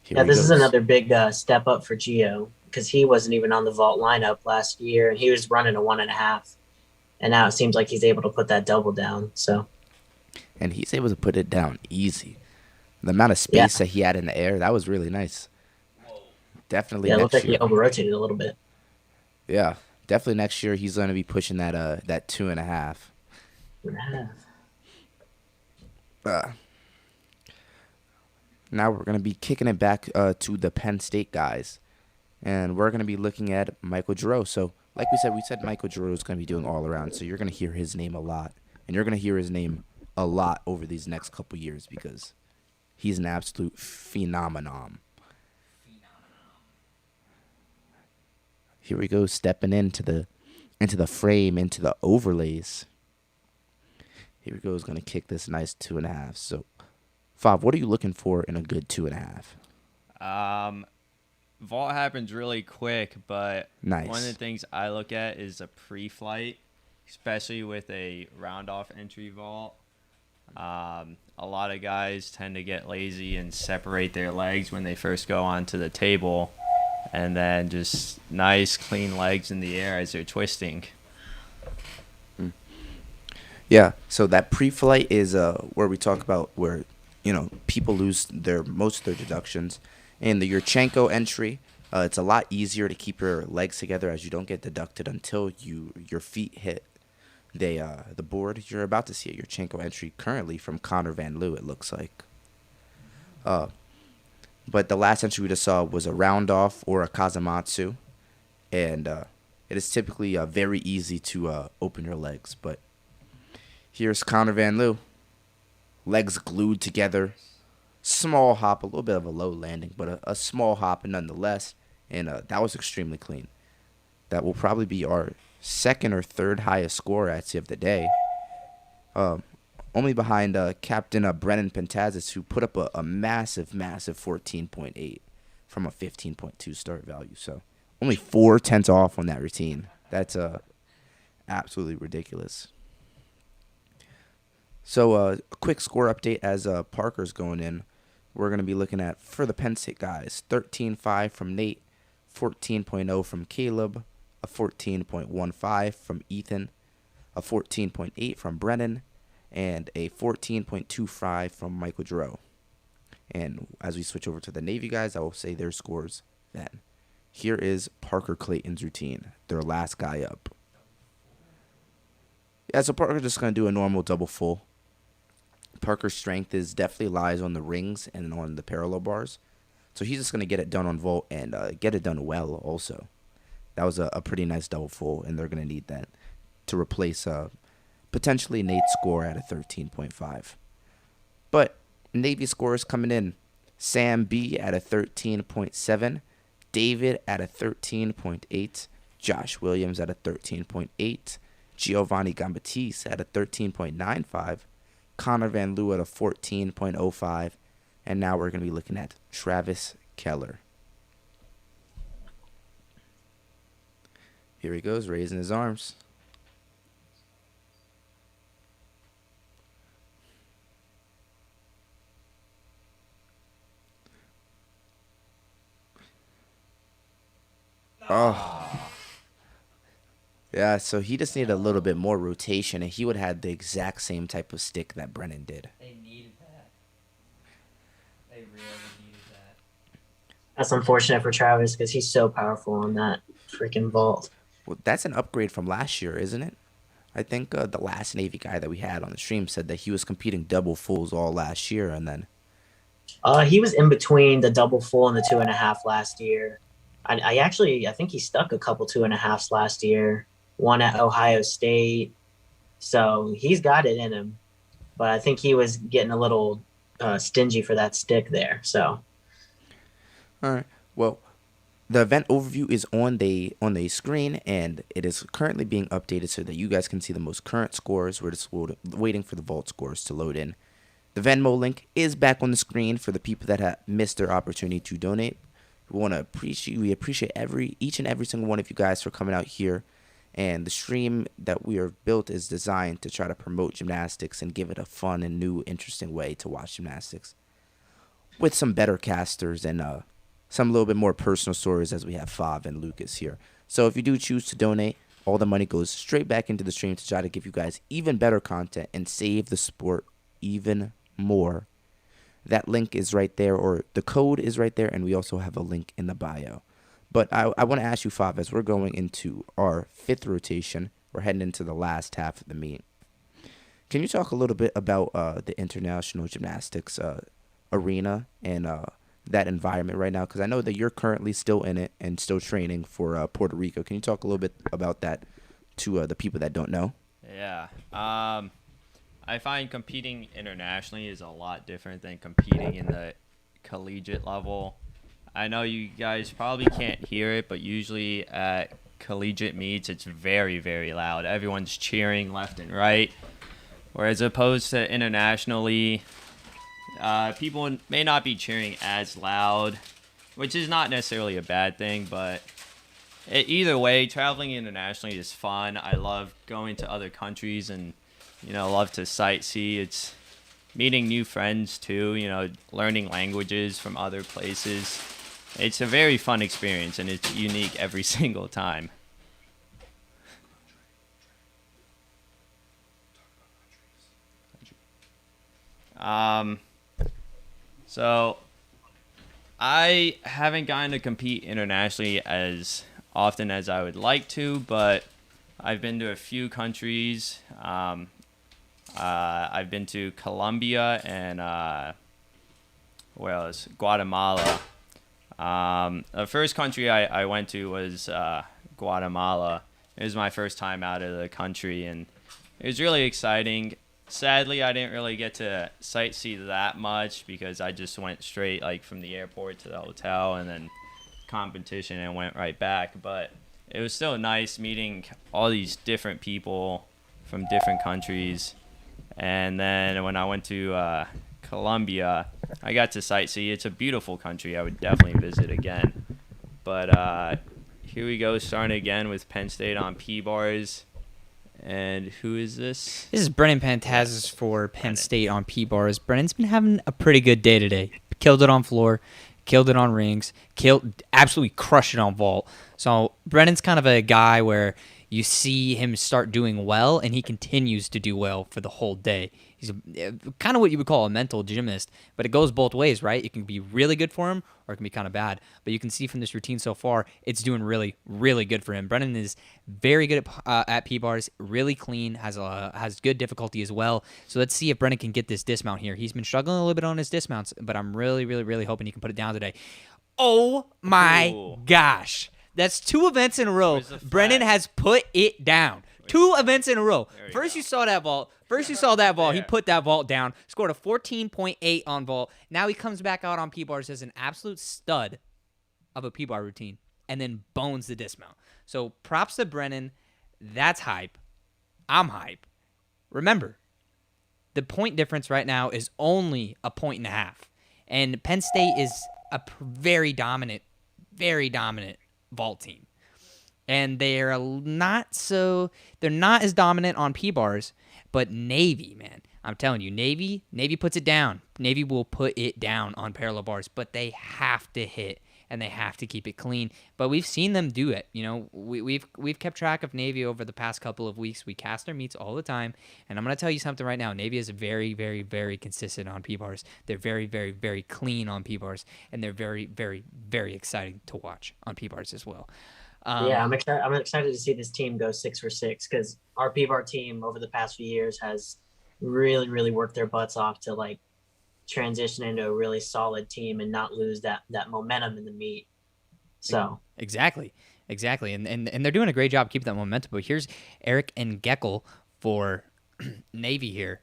This is another big step up for Gio, because he wasn't even on the vault lineup last year, and he was running a 1.5. And now it seems like he's able to put that double down. And he's able to put it down easy. The amount of space that he had in the air, that was really nice. Definitely. Yeah, it looked like he over-rotated a little bit. Yeah, definitely next year he's going to be pushing that 2.5. 2.5. Now we're going to be kicking it back to the Penn State guys. And we're going to be looking at Michael Jarrow. So, like we said Michael Jarrow is going to be doing all around. So you're going to hear his name a lot. And you're going to hear his name a lot over these next couple years, because he's an absolute phenomenon. Here we go, stepping into the frame, into the overlays. Here we go, is going to kick this nice 2.5. So, Fav, what are you looking for in a good 2.5? Vault happens really quick, but nice. One of the things I look at is a pre-flight, especially with a round-off entry vault. A lot of guys tend to get lazy and separate their legs when they first go onto the table. and then just nice, clean legs in the air as they're twisting. Yeah, so that pre-flight is where we talk about where, people lose most of their deductions. In the Yurchenko entry, it's a lot easier to keep your legs together as you don't get deducted until your feet hit the board. You're about to see a Yurchenko entry currently from Conor Van Loo, it looks like. But the last entry we just saw was a round off or a Kazamatsu, and it is typically very easy to open your legs, but here's Conor Van Loo. Legs glued together. Small hop, a little bit of a low landing, but a small hop nonetheless. And that was extremely clean. That will probably be our second or third highest score at the of the day. Only behind Captain Brennan Pantasis, who put up a massive 14.8 from a 15.2 start value. So only 4/10 off on that routine. That's absolutely ridiculous. So a quick score update as Parker's going in. We're going to be looking at, for the Penn State guys, 13.5 from Nate, 14.0 from Caleb, a 14.15 from Ethan, a 14.8 from Brennan, and a 14.25 from Michael Jarrow. And as we switch over to the Navy guys, I will say their scores then. Here is Parker Clayton's routine, their last guy up. Yeah, so Parker's just going to do a normal double full. Parker's strength definitely lies on the rings and on the parallel bars. So he's just going to get it done on vault and get it done well also. That was a pretty nice double full, and they're going to need that to replace potentially Nate's score at a 13.5. But Navy scores coming in. Sam B at a 13.7. David at a 13.8. Josh Williams at a 13.8. Giovanni Gambatis at a 13.95. Conor Van Loo at a 14.05. And now we're going to be looking at Travis Keller. Here he goes, raising his arms. Oh. Yeah, so he just needed a little bit more rotation, and he would have had the exact same type of stick that Brennan did. They needed that. They really needed that. That's unfortunate for Travis because he's so powerful on that freaking vault. Well, that's an upgrade from last year, isn't it? I think the last Navy guy that we had on the stream said that he was competing double fulls all last year, and then... He was in between the double full and the 2.5 last year. I think he stuck a couple 2.5s last year. One at Ohio State. So he's got it in him. But I think he was getting a little stingy for that stick there. So, all right. Well, the event overview is on the screen, and it is currently being updated so that you guys can see the most current scores. We're just waiting for the vault scores to load in. The Venmo link is back on the screen for the people that have missed their opportunity to donate. We appreciate each and every single one of you guys for coming out here. And the stream that we are built is designed to try to promote gymnastics and give it a fun and new, interesting way to watch gymnastics, with some better casters and some little bit more personal stories, as we have Fav and Lucas here. So if you do choose to donate, all the money goes straight back into the stream to try to give you guys even better content and save the sport even more. That link is right there, or the code is right there, and we also have a link in the bio. But I want to ask you, Fav, as we're going into our fifth rotation, we're heading into the last half of the meet. Can you talk a little bit about the international gymnastics arena and that environment right now? Because I know that you're currently still in it and still training for Puerto Rico. Can you talk a little bit about that to the people that don't know? Yeah. I find competing internationally is a lot different than competing in the collegiate level. I know you guys probably can't hear it, but usually at collegiate meets, it's very, very loud. Everyone's cheering left and right. Whereas opposed to internationally, people may not be cheering as loud, which is not necessarily a bad thing, but either way, traveling internationally is fun. I love going to other countries and, love to sightsee. It's meeting new friends too, learning languages from other places. it's a very fun experience, and it's unique every single time. So I haven't gotten to compete internationally as often as I would like to, but I've been to a few countries. I've been to Colombia and where else? Guatemala. The first country I went to was Guatemala. It was my first time out of the country, and it was really exciting. Sadly, I didn't really get to sightsee that much because I just went straight from the airport to the hotel and then competition and went right back. But it was still nice meeting all these different people from different countries. And then when I went to Colombia, I got to sightsee. It's a beautiful country. I would definitely visit again. But here we go, starting again with Penn State on P-bars. And who is this? This is Brennan Pantasis for Penn State on P-bars. Brennan's been having a pretty good day today. Killed it on floor, killed it on rings, absolutely crushed it on vault. So Brennan's kind of a guy where you see him start doing well, and he continues to do well for the whole day. He's kind of what you would call a mental gymnast, but it goes both ways, right? It can be really good for him, or it can be kind of bad. But you can see from this routine so far, it's doing really, really good for him. Brennan is very good at P-bars, really clean, has good difficulty as well. So let's see if Brennan can get this dismount here. He's been struggling a little bit on his dismounts, but I'm really, really, really hoping he can put it down today. Oh my gosh. That's 2 events in a row. Brennan has put it down. 2 events in a row. First you saw that vault. He put that vault down. Scored a 14.8 on vault. Now he comes back out on P-bars as an absolute stud of a P-bar routine and then bones the dismount. So props to Brennan. That's hype. I'm hype. Remember, the point difference right now is only a 1.5. And Penn State is a very dominant vault team. And they're not as dominant on P-bars, but Navy, man, I'm telling you, Navy puts it down. Navy will put it down on parallel bars, but they have to hit and they have to keep it clean. But we've seen them do it. You know, we've kept track of Navy over the past couple of weeks. We cast their meets all the time, and I'm gonna tell you something right now. Navy is very, very, very consistent on P-bars. They're very, very, very clean on P-bars, and they're very, very, very exciting to watch on P-bars as well. I'm excited to see this team go 6 for 6 because our P-bar team over the past few years has really, really worked their butts off to transition into a really solid team and not lose that momentum in the meet. So exactly, and they're doing a great job keeping that momentum. But here's Eric and Gekko for Navy here.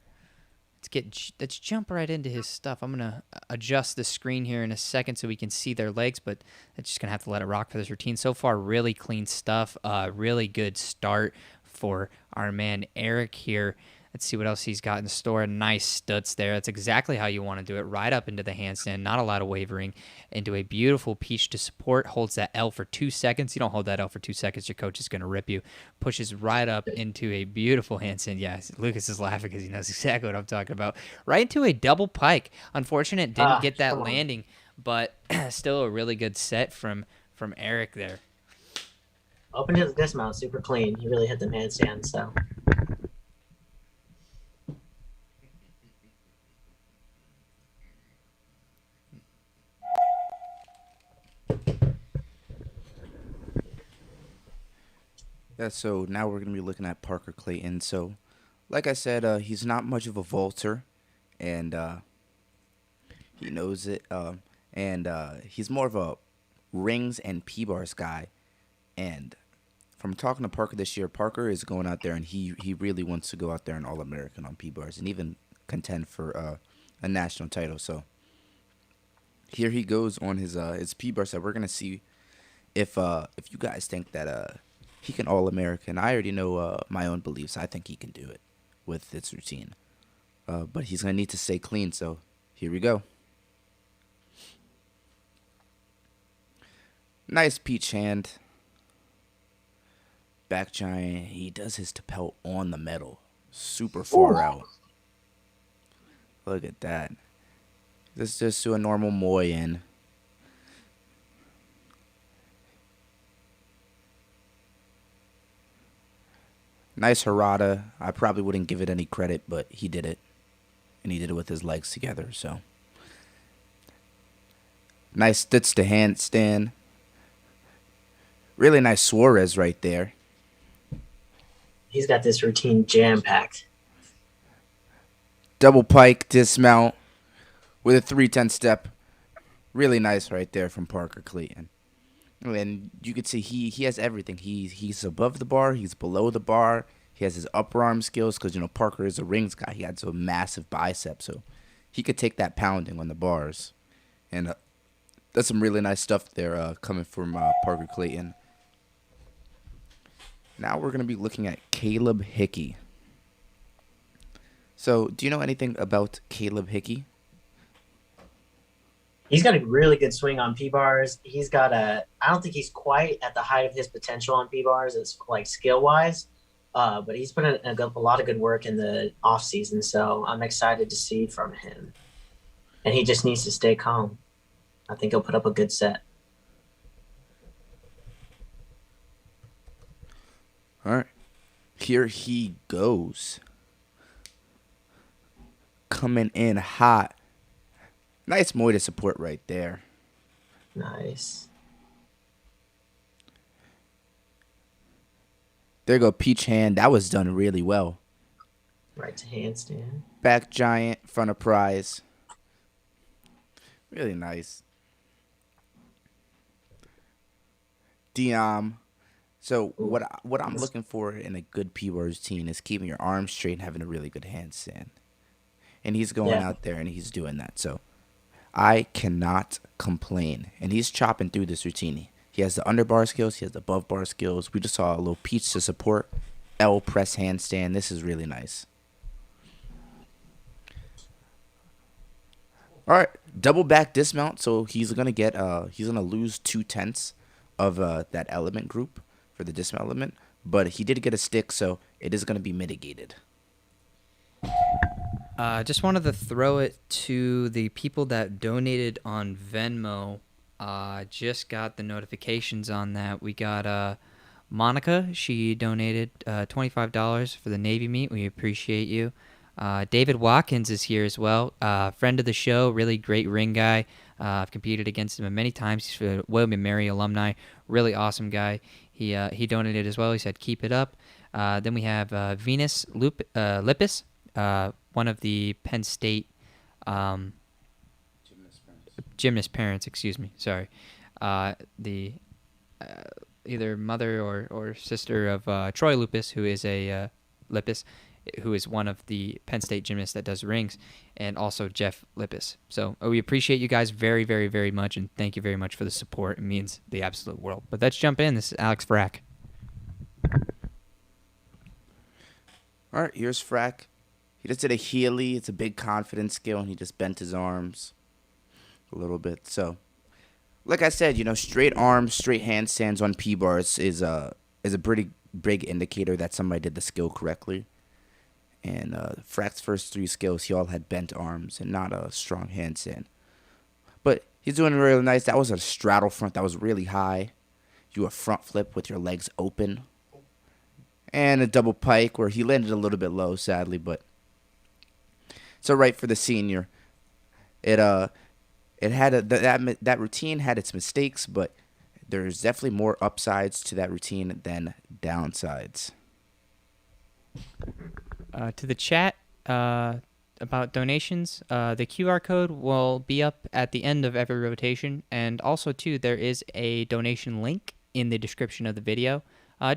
Let's jump right into his stuff. I'm gonna adjust the screen here in a second so we can see their legs, but it's just gonna have to let it rock for this routine. So far, really clean stuff. Really good start for our man Eric here. Let's see what else he's got in store. Nice studs there. That's exactly how you want to do it. Right up into the handstand. Not a lot of wavering. Into a beautiful peach to support. Holds that L for 2 seconds. You don't hold that L for 2 seconds. Your coach is going to rip you. Pushes right up into a beautiful handstand. Yes, Lucas is laughing because he knows exactly what I'm talking about. Right into a double pike. Unfortunate, didn't get that landing, but still a really good set from Eric there. Open to the dismount. Super clean. He really hit the handstand, so... Yeah, so now we're going to be looking at Parker Clayton. So, like I said, he's not much of a vaulter, and he knows it. And he's more of a rings and P-bars guy. And from talking to Parker this year, Parker is going out there, and he really wants to go out there and All-American on P-bars and even contend for a national title. So, here he goes on his P-bar set. We're going to see if you guys think that... he can All-American. I already know my own beliefs. I think he can do it with this routine. But he's going to need to stay clean, so here we go. Nice peach hand. Back giant. He does his tapel on the metal. Super far out. Look at that. Let's just do a normal Moy in. Nice Harada. I probably wouldn't give it any credit, but he did it. And he did it with his legs together, so. Nice stitch to handstand. Really nice Suarez right there. He's got this routine jam-packed. Double pike dismount with a 310 step. Really nice right there from Parker Clayton. And you could see he has everything. He's above the bar. He's below the bar. He has his upper arm skills because, Parker is a rings guy. He had a massive bicep, so he could take that pounding on the bars. And that's some really nice stuff there coming from Parker Clayton. Now we're going to be looking at Caleb Hickey. So, do you know anything about Caleb Hickey? He's got a really good swing on P-bars. I don't think he's quite at the height of his potential on P-bars as like skill-wise, but he's put in a lot of good work in the off-season, so I'm excited to see from him. And he just needs to stay calm. I think he'll put up a good set. All right. Here he goes. Coming in hot. Nice Muay support right there. Nice. There you go, peach hand. That was done really well. Right to handstand. Back giant, front of prize. Really nice. Diam. So what I'm looking for in a good P-bar routine is keeping your arms straight and having a really good handstand. And he's going out there and he's doing that. So I cannot complain. And he's chopping through this routine. He has the underbar skills. He has the above bar skills. We just saw a little peach to support. L press handstand. This is really nice. All right, double back dismount. So he's gonna lose 2/10 of that element group for the dismount element, but he did get a stick, so it is gonna be mitigated. Just wanted to throw it to the people that donated on Venmo. Just got the notifications on that. We got Monica. She donated $25 for the Navy meet. We appreciate you. David Watkins is here as well. Friend of the show, really great ring guy. I've competed against him many times. He's a William & Mary alumni. Really awesome guy. He donated as well. He said, keep it up. Then we have Venus Lippis, one of the Penn State gymnast parents, excuse me. Sorry. The either mother or sister of Troy Lupus, who is a Lippis, who is one of the Penn State gymnasts that does rings, and also Jeff Lippis. So we appreciate you guys very, very, very much, and thank you very much for the support. It means the absolute world. But let's jump in. This is Alex Frack. All right, here's Frack. He just did a Healy. It's a big confidence skill, and he just bent his arms a little bit. So, like I said, straight arms, straight handstands on P-bars is a pretty big indicator that somebody did the skill correctly. And Frack's first 3 skills, he all had bent arms and not a strong handstand. But he's doing really nice. That was a straddle front that was really high. You do a front flip with your legs open. And a double pike where he landed a little bit low, sadly, but it's all right for the senior. It had that routine had its mistakes, but there's definitely more upsides to that routine than downsides. To the chat about donations, the QR code will be up at the end of every rotation, and also too there is a donation link in the description of the video.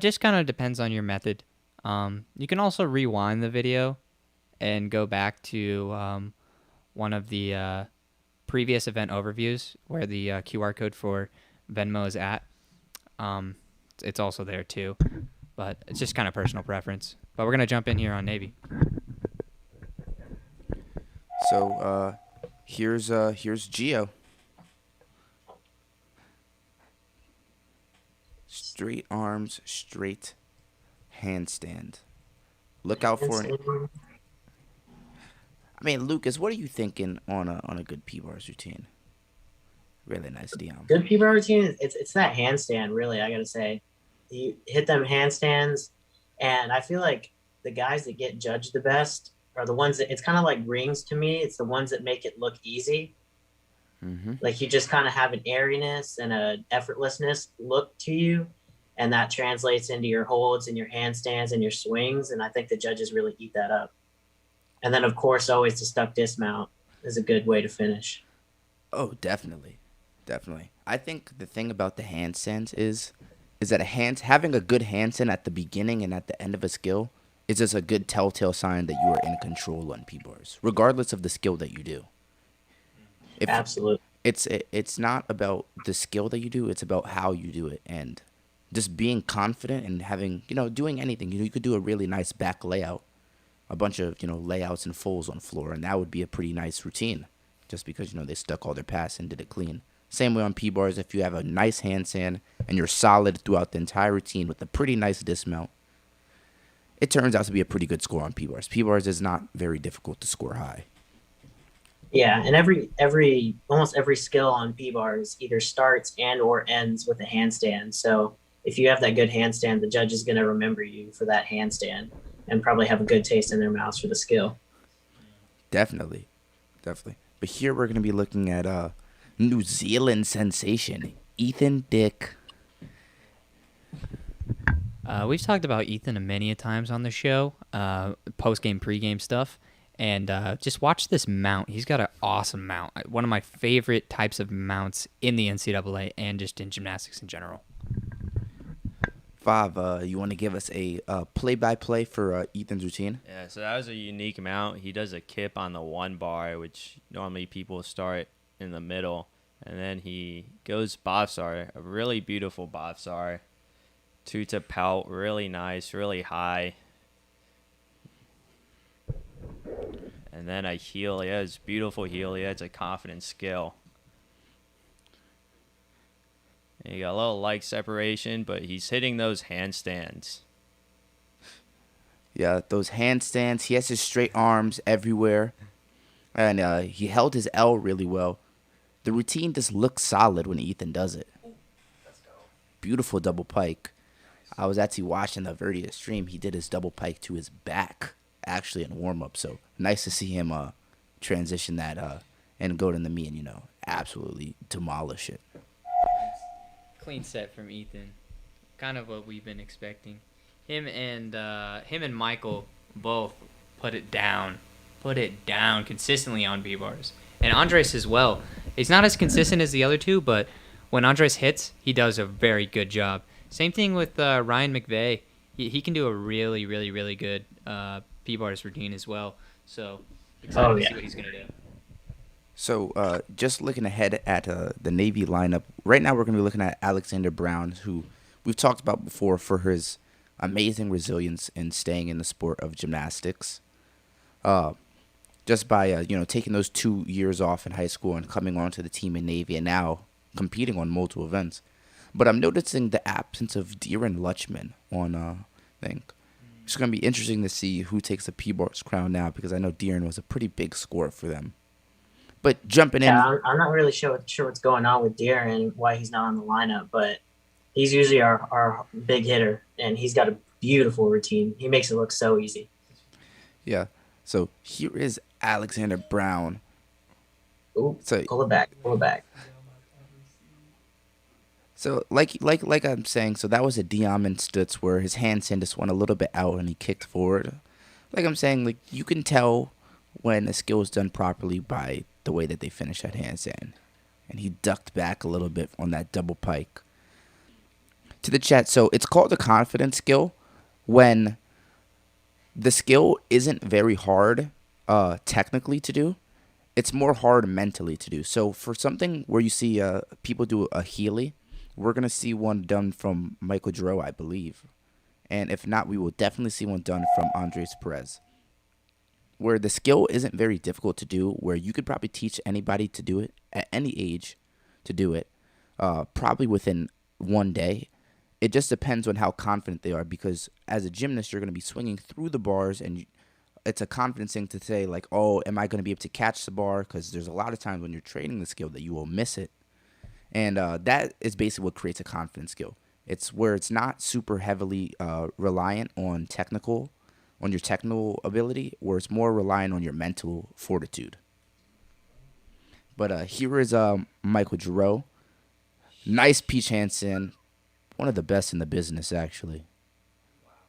Just kind of depends on your method. You can also rewind the video and go back to one of the previous event overviews where the QR code for Venmo is at. It's also there too, but it's just kind of personal preference. But we're going to jump in here on Navy. So here's Gio. Straight arms, straight handstand. Look out for it. I mean, Lucas, what are you thinking on a good P-bars routine? Really nice, Dion. Good P-bar routine, it's that handstand, really, I got to say. You hit them handstands. And I feel like the guys that get judged the best are the ones that, it's kind of like rings to me. It's the ones that make it look easy. Mm-hmm. Like you just kind of have an airiness and a effortlessness look to you. And that translates into your holds and your handstands and your swings. And I think the judges really eat that up. And then, of course, always the stuck dismount is a good way to finish. Oh, definitely. Definitely. I think the thing about the handstands is that having a good handstand at the beginning and at the end of a skill is just a good telltale sign that you are in control on P-bars, regardless of the skill that you do. Absolutely. It's not about the skill that you do, it's about how you do it. And just being confident and having, doing anything. You could do a really nice back layout, a bunch of, layouts and fulls on floor, and that would be a pretty nice routine just because, they stuck all their pass and did it clean. Same way on P-bars, if you have a nice handstand and you're solid throughout the entire routine with a pretty nice dismount, it turns out to be a pretty good score on P-bars. P-bars is not very difficult to score high. Yeah, and almost every skill on P-bars either starts and or ends with a handstand. So if you have that good handstand, the judge is going to remember you for that handstand and probably have a good taste in their mouths for the skill. Definitely. But here we're going to be looking at New Zealand sensation, Ethan Dick. We've talked about Ethan many a times on the show, post-game, pre-game stuff, and just watch this mount. He's got an awesome mount. One of my favorite types of mounts in the NCAA and just in gymnastics in general. Vav, you want to give us a play-by-play for Ethan's routine? Yeah, so that was a unique mount. He does a kip on the one bar, which normally people start in the middle, and then he goes bobsar, a really beautiful bobsar, two to pout, really nice, really high, and then a heel. Yeah, it's beautiful heel. Yeah, it's a confident skill. And you got a little leg separation, but he's hitting those handstands. Yeah, those handstands. He has his straight arms everywhere, and he held his L really well. The routine just looks solid when Ethan does it. Beautiful double pike. I was actually watching the Verdia stream. He did his double pike to his back, actually, in warm-up. So nice to see him transition that and go to the knee and, absolutely demolish it. Clean set from Ethan. Kind of what we've been expecting. Him and Michael both put it down consistently on B-bars. And Andres as well. He's not as consistent as the other two, but when Andres hits, he does a very good job. Same thing with Ryan McVay. He can do a really, really, really good P-bars routine as well. So excited to see what he's going to do. So just looking ahead at the Navy lineup, right now we're going to be looking at Alexander Brown, who we've talked about before for his amazing resilience in staying in the sport of gymnastics. Just by taking those 2 years off in high school and coming onto the team in Navy and now competing on multiple events. But I'm noticing the absence of Deeren Lutchman on thing. It's going to be interesting to see who takes the P-bars crown now because I know Deeren was a pretty big score for them. But jumping in, I'm not really sure what's going on with Deeren, why he's not on the lineup, but he's usually our big hitter, and he's got a beautiful routine. He makes it look so easy. Yeah. So here is Alexander Brown. Ooh, pull it back. So like I'm saying, so that was a Diamond Stutz where his handstand just went a little bit out and he kicked forward. Like I'm saying, like you can tell when a skill is done properly by the way that they finish that handstand. And he ducked back a little bit on that double pike. To the chat, so it's called a confidence skill when the skill isn't very hard technically to do. It's more hard mentally to do. So for something where you see people do a Healy, we're going to see one done from Michael Jarrow, I believe. And if not, we will definitely see one done from Andres Perez. Where the skill isn't very difficult to do, where you could probably teach anybody to do it at any age to do it, probably within one day. It just depends on how confident they are because as a gymnast, you're going to be swinging through the bars and it's a confidence thing to say like, oh, am I going to be able to catch the bar? Because there's a lot of times when you're training the skill that you will miss it. And that is basically what creates a confidence skill. It's where it's not super heavily reliant on your technical ability, where it's more reliant on your mental fortitude. But here is Michael Jarrow. Nice peach handstand. One of the best in the business, actually.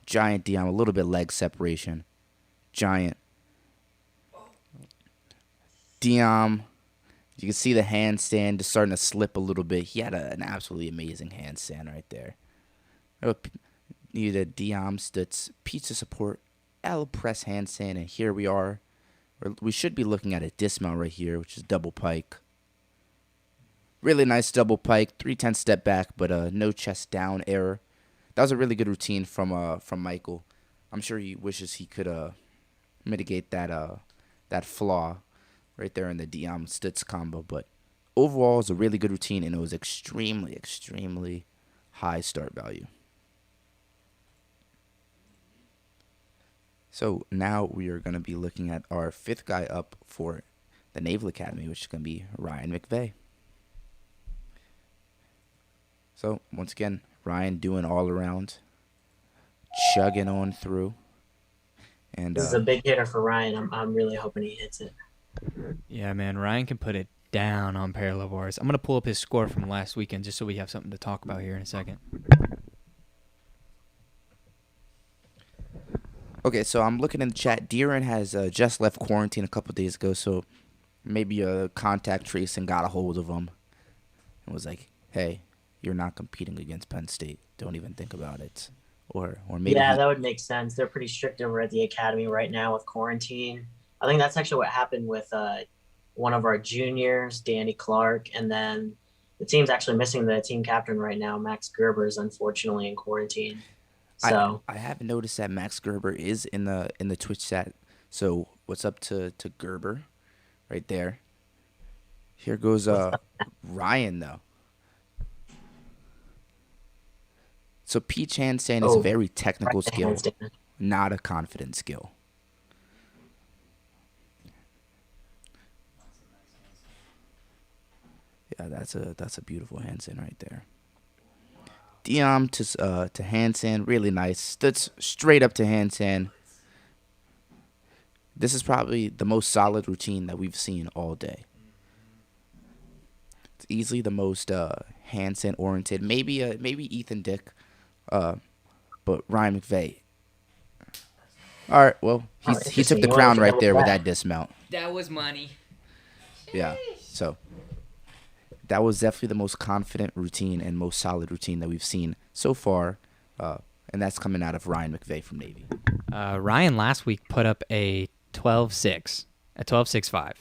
Giant Diam, a little bit leg separation. Giant. Diam. You can see the handstand just starting to slip a little bit. He had an absolutely amazing handstand right there. Needed a Diam stutz, pizza support, L press handstand, and here we are. We should be looking at a dismount right here, which is double pike. Really nice double pike, 310 step back, but no chest down error. That was a really good routine from Michael. I'm sure he wishes he could mitigate that flaw right there in the Diam stutz combo. But overall, it's a really good routine, and it was extremely, extremely high start value. So now we are going to be looking at our fifth guy up for the Naval Academy, which is going to be Ryan McVay. So once again, Ryan doing all around, chugging on through. And This is a big hitter for Ryan. I'm really hoping he hits it. Yeah, man, Ryan can put it down on parallel bars. I'm going to pull up his score from last weekend just so we have something to talk about here in a second. Okay, so I'm looking in the chat. Deeren has just left quarantine a couple days ago, so maybe a contact tracing got a hold of him and was like, hey, you're not competing against Penn State. Don't even think about it. Or maybe that would make sense. They're pretty strict over at the academy right now with quarantine. I think that's actually what happened with one of our juniors, Danny Clark, and then the team's actually missing the team captain right now. Max Gerber is unfortunately in quarantine. So I have noticed that Max Gerber is in the Twitch chat. So what's up to Gerber right there? Here goes Ryan though. So peach handstand is a very technical skill, not a confident skill. Yeah, that's a beautiful handstand right there. Diam to handstand, really nice. That's straight up to handstand. This is probably the most solid routine that we've seen all day. It's easily the most handstand oriented. Maybe Ethan Dick, but Ryan McVay. All right, well he took the crown right there with that dismount. That was money. Yeah, so. That was definitely the most confident routine and most solid routine that we've seen so far, and that's coming out of Ryan McVay from Navy. Ryan last week put up a 12.6, a 12.65.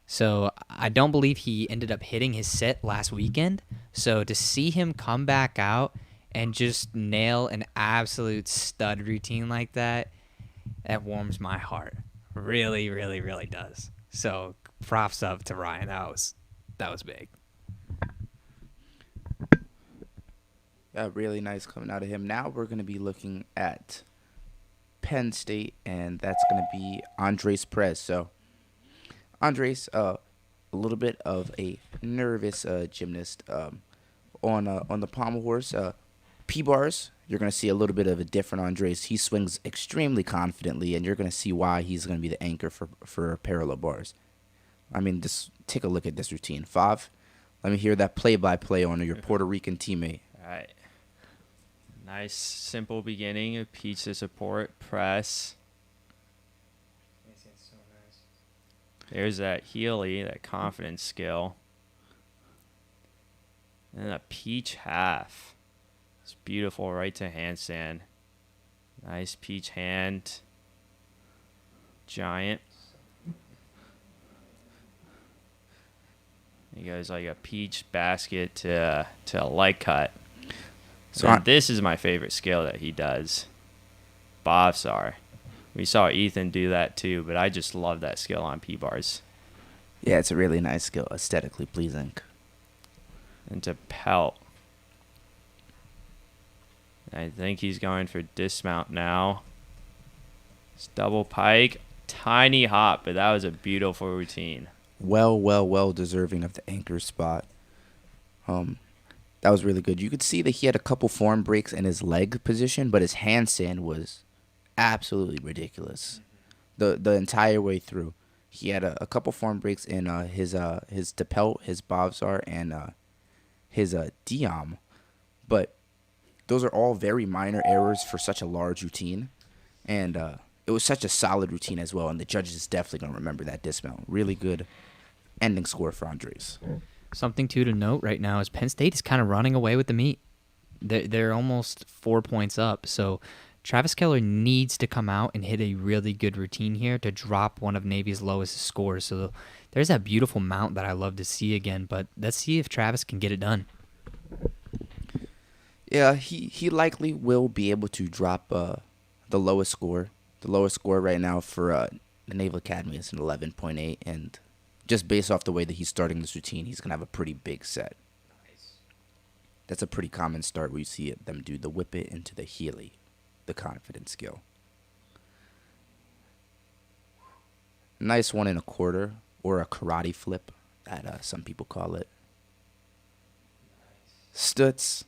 So I don't believe he ended up hitting his set last weekend. So to see him come back out and just nail an absolute stud routine like that, that warms my heart. Really, really, really does. So props up to Ryan. That was big. Yeah, really nice coming out of him. Now we're going to be looking at Penn State, and that's going to be Andres Perez. So, Andres, a little bit of a nervous gymnast on the pommel horse. P-bars, you're going to see a little bit of a different Andres. He swings extremely confidently, and you're going to see why he's going to be the anchor for parallel bars. I mean, just take a look at this routine. Fav, let me hear that play-by-play on your Puerto Rican teammate. All right. Nice, simple beginning of pizza support, press. There's that Healy, that confidence skill. And a peach half. It's beautiful right to handstand. Nice peach hand. Giant. He goes like a peach basket to a light cut. So this is my favorite skill that he does. Bovsar. We saw Ethan do that too, but I just love that skill on P-bars. Yeah, it's a really nice skill, aesthetically pleasing. And to pelt. I think he's going for dismount now. It's double pike. Tiny hop, but that was a beautiful routine. Well deserving of the anchor spot. That was really good. You could see that he had a couple form breaks in his leg position, but his handstand was absolutely ridiculous. The entire way through. He had a couple form breaks in his Depelt, his Bovsar, and his Diam. But those are all very minor errors for such a large routine. And it was such a solid routine as well. And the judges is definitely going to remember that dismount. Really good ending score for Andres. Something, too, to note right now is Penn State is kind of running away with the meet. They're almost 4 points up. So Travis Keller needs to come out and hit a really good routine here to drop one of Navy's lowest scores. So there's that beautiful mount that I love to see again. But let's see if Travis can get it done. Yeah, he likely will be able to drop the lowest score. The lowest score right now for the Naval Academy is an 11.8. And just based off the way that he's starting this routine, he's going to have a pretty big set. Nice. That's a pretty common start where you see them do the whip it into the Healy, the confidence skill. Nice 1 1/4, or a karate flip, that some people call it. Stutz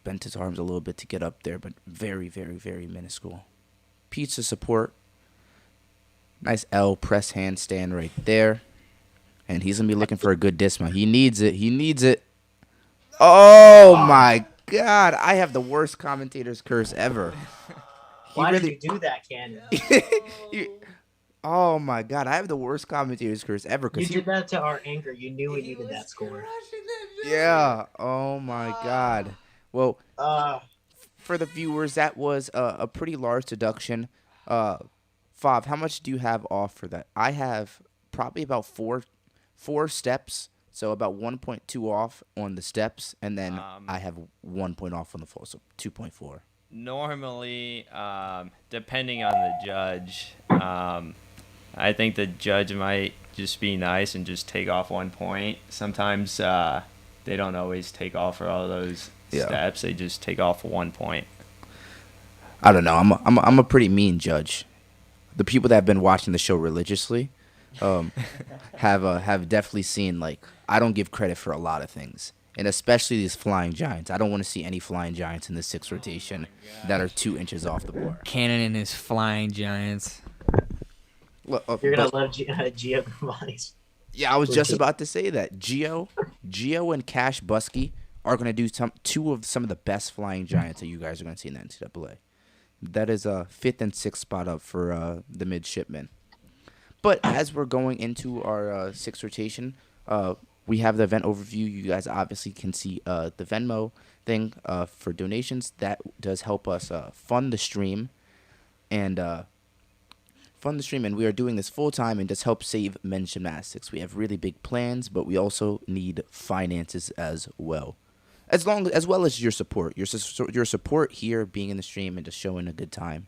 bent his arms a little bit to get up there, but very, very, very minuscule. Pizza support. Nice L press handstand right there. And he's going to be looking for a good dismount. He needs it. He needs it. Oh, my God. I have the worst commentator's curse ever. Why did you do that, Cannon? Oh, my God. I have the worst commentator's curse ever. You did that to our anger. You knew we needed that score. Yeah. Oh, my God. Well, for the viewers, that was a pretty large deduction. Fav, how much do you have off for that? I have probably about four steps, so about 1.2 off on the steps, and then I have 1 point off on the full, so 2.4. Normally, depending on the judge, I think the judge might just be nice and just take off 1 point. Sometimes they don't always take off for all those steps. They just take off 1 point. I don't know. I'm a pretty mean judge. The people that have been watching the show religiously have definitely seen, like, I don't give credit for a lot of things, and especially these flying giants. I don't want to see any flying giants in the 6th rotation that are 2 inches off the bar. Cannon and his flying giants. You're going to love Gio Gambatis. Yeah, I was just about to say that. Gio and Cash Buskie are going to do two of the best flying giants that you guys are going to see in the NCAA. That is a 5th and 6th spot up for the midshipmen. But as we're going into our 6th rotation, we have the event overview. You guys obviously can see the Venmo thing for donations. That does help us fund the stream. And we are doing this full time and just help save men's gymnastics. We have really big plans, but we also need finances as well. As well as your support. Your support here, being in the stream and just showing a good time,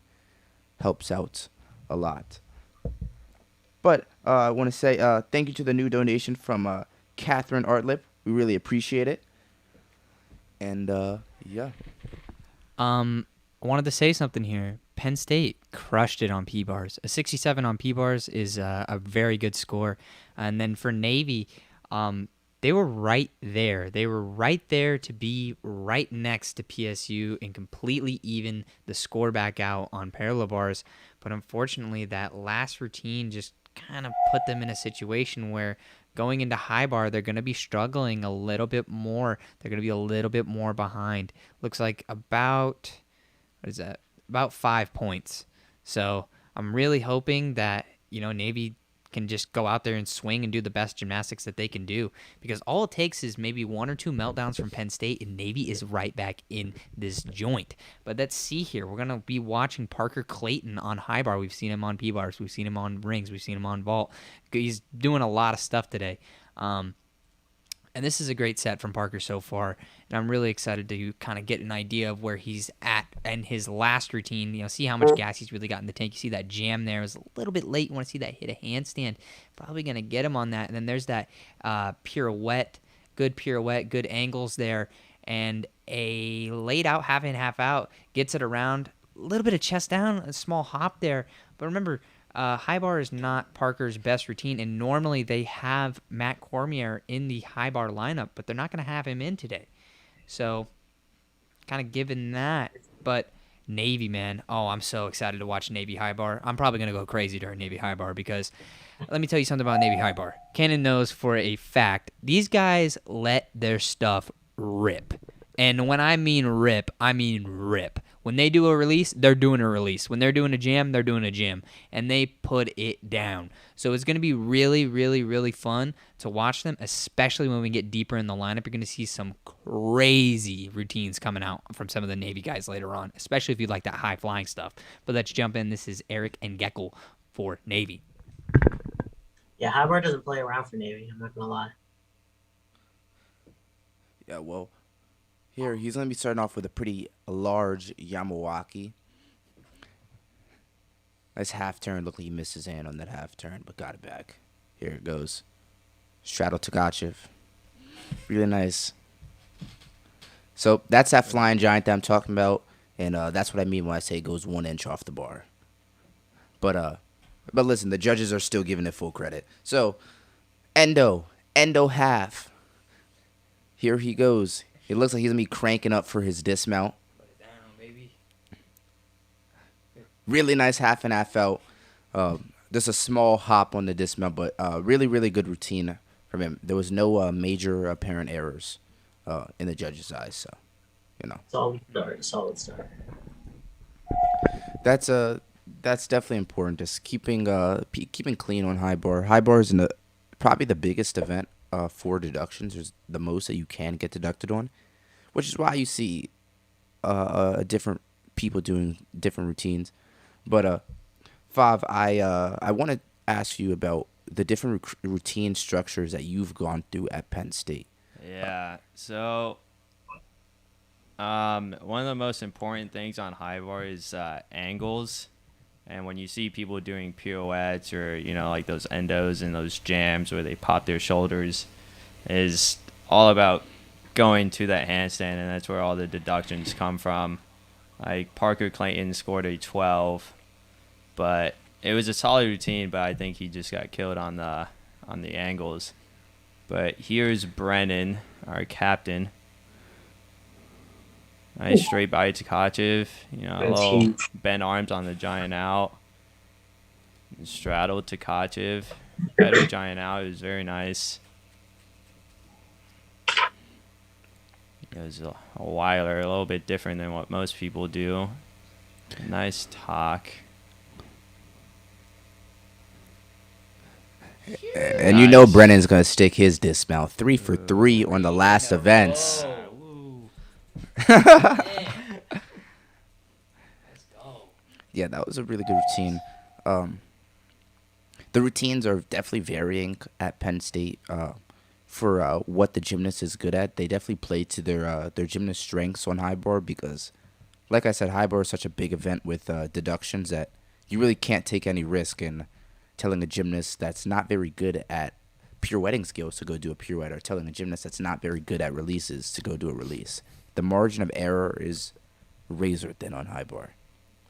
helps out a lot. But I want to say thank you to the new donation from Catherine Artlip. We really appreciate it. And, yeah. I wanted to say something here. Penn State crushed it on P-bars. A 67 on P-bars is a very good score. And then for Navy, they were right there. They were right there to be right next to PSU and completely even the score back out on parallel bars. But unfortunately, that last routine just kind of put them in a situation where going into high bar, they're going to be struggling a little bit more. They're going to be a little bit more behind. Looks like about 5 points. So I'm really hoping that, Navy can just go out there and swing and do the best gymnastics that they can do, because all it takes is maybe 1 or 2 meltdowns from Penn State and Navy is right back in this joint. But let's see here. We're going to be watching Parker Clayton on high bar. We've seen him on P-bars. We've seen him on rings. We've seen him on vault. He's doing a lot of stuff today. And this is a great set from Parker so far, and I'm really excited to kind of get an idea of where he's at in his last routine. See how much gas he's really got in the tank. You see that jam there. It was a little bit late. You want to see that hit a handstand. Probably going to get him on that. And then there's that pirouette, good angles there, and a laid out half in, half out. Gets it around. A little bit of chest down, a small hop there. But remember, high bar is not Parker's best routine, and normally they have Matt Cormier in the high bar lineup, but they're not going to have him in today. So, kind of given that, but Navy, man, oh, I'm so excited to watch Navy high bar. I'm probably going to go crazy during Navy high bar because let me tell you something about Navy high bar. Cannon knows for a fact these guys let their stuff rip. And when I mean rip, I mean rip. When they do a release, they're doing a release. When they're doing a jam, they're doing a jam. And they put it down. So it's going to be really, really, really fun to watch them, especially when we get deeper in the lineup. You're going to see some crazy routines coming out from some of the Navy guys later on, especially if you like that high-flying stuff. But let's jump in. This is Eric and Gekko for Navy. Yeah, high bar doesn't play around for Navy. I'm not going to lie. Yeah, well, here he's going to be starting off with a pretty large Yamawaki. Nice half turn. Looked like he missed his hand on that half turn, but got it back. Here it goes. Straddle Tkachev. Really nice. So that's that flying giant that I'm talking about, and that's what I mean when I say it goes 1 inch off the bar. But listen, the judges are still giving it full credit. So, Endo half. Here he goes. It looks like he's going to be cranking up for his dismount. Put it down, baby. Really nice half and half out. Just a small hop on the dismount, but really, really good routine from him. There was no major apparent errors in the judge's eyes. So, Solid start. That's definitely important. Just keeping clean on high bar. High bar is probably the biggest event for deductions. There's the most that you can get deducted on, which is why you see different people doing different routines. But Fav, I want to ask you about the different routine structures that you've gone through at Penn State. Yeah. So, one of the most important things on high bar is angles. And when you see people doing pirouettes or, like those endos and those jams where they pop their shoulders, is all about going to that handstand, and that's where all the deductions come from. Like Parker Clayton scored a 12, but it was a solid routine, but I think he just got killed on the angles. But here's Brennan, our captain. Nice straight body to Tkachev. A little bent arms on the giant out. Straddled to Tkachev. Better giant out. It was very nice. It was a whiler, a little bit different than what most people do. Nice talk. And nice. Brennan's going to stick his dismount. 3 for 3 on the last events. Let's go. Yeah, that was a really good routine. The routines are definitely varying at Penn State for what the gymnast is good at. They definitely play to their gymnast strengths on high bar because, like I said, high bar is such a big event with deductions that you really can't take any risk in telling a gymnast that's not very good at pirouetting skills to go do a pirouette or telling a gymnast that's not very good at releases to go do a release. The margin of error is razor thin on high bar.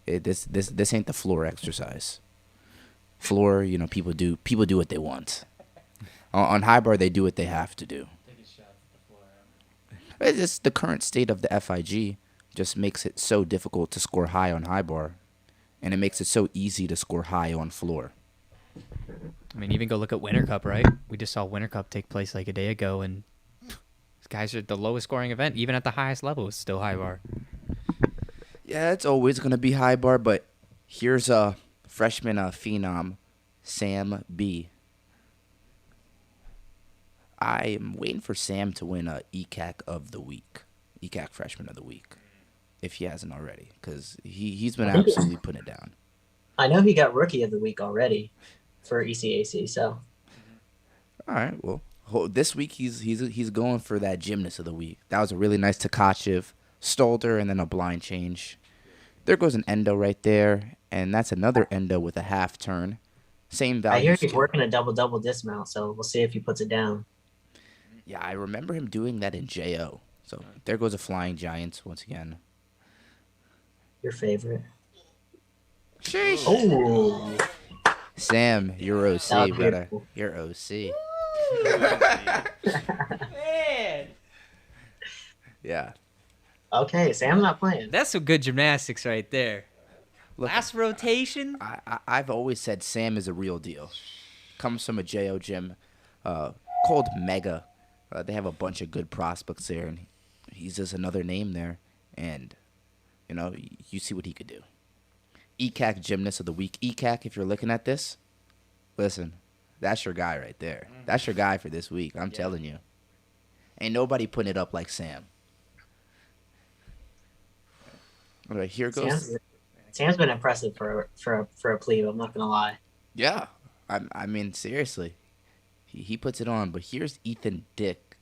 This ain't the floor exercise. Floor, people do what they want. On high bar, they do what they have to do. It's just the current state of the FIG just makes it so difficult to score high on high bar, and it makes it so easy to score high on floor. I mean, even go look at Winter Cup, right? We just saw Winter Cup take place like a day ago, and these guys are the lowest scoring event, even at the highest level, is still high bar. Yeah, it's always going to be high bar, but here's a freshman phenom, Sam B. I am waiting for Sam to win ECAC of the week, ECAC Freshman of the Week, if he hasn't already, because he's been absolutely putting it down. I know he got Rookie of the Week already for ECAC, so. All right, well, this week he's going for that Gymnast of the Week. That was a really nice Tkachev, Stolder, and then a blind change. There goes an endo right there, and that's another endo with a half turn. Same value. I hear he's working a double dismount, so we'll see if he puts it down. Yeah, I remember him doing that in JO. So there goes a Flying Giants once again. Your favorite. Sheesh. Oh. Sam, you're That OC, was brother. beautiful. You're OC. Man. Yeah. Okay, Sam's not playing. That's some good gymnastics right there. Look, Last rotation. I've always said Sam is a real deal. Comes from a JO gym called Mega. They have a bunch of good prospects there, and he's just another name there. And, you see what he could do. ECAC Gymnast of the Week. ECAC, if you're looking at this, listen, that's your guy right there. That's your guy for this week. I'm telling you. Ain't nobody putting it up like Sam. All right, here goes. Sam's been impressive for a plebe. I'm not gonna lie. Yeah, I mean seriously, he puts it on. But here's Ethan Dick.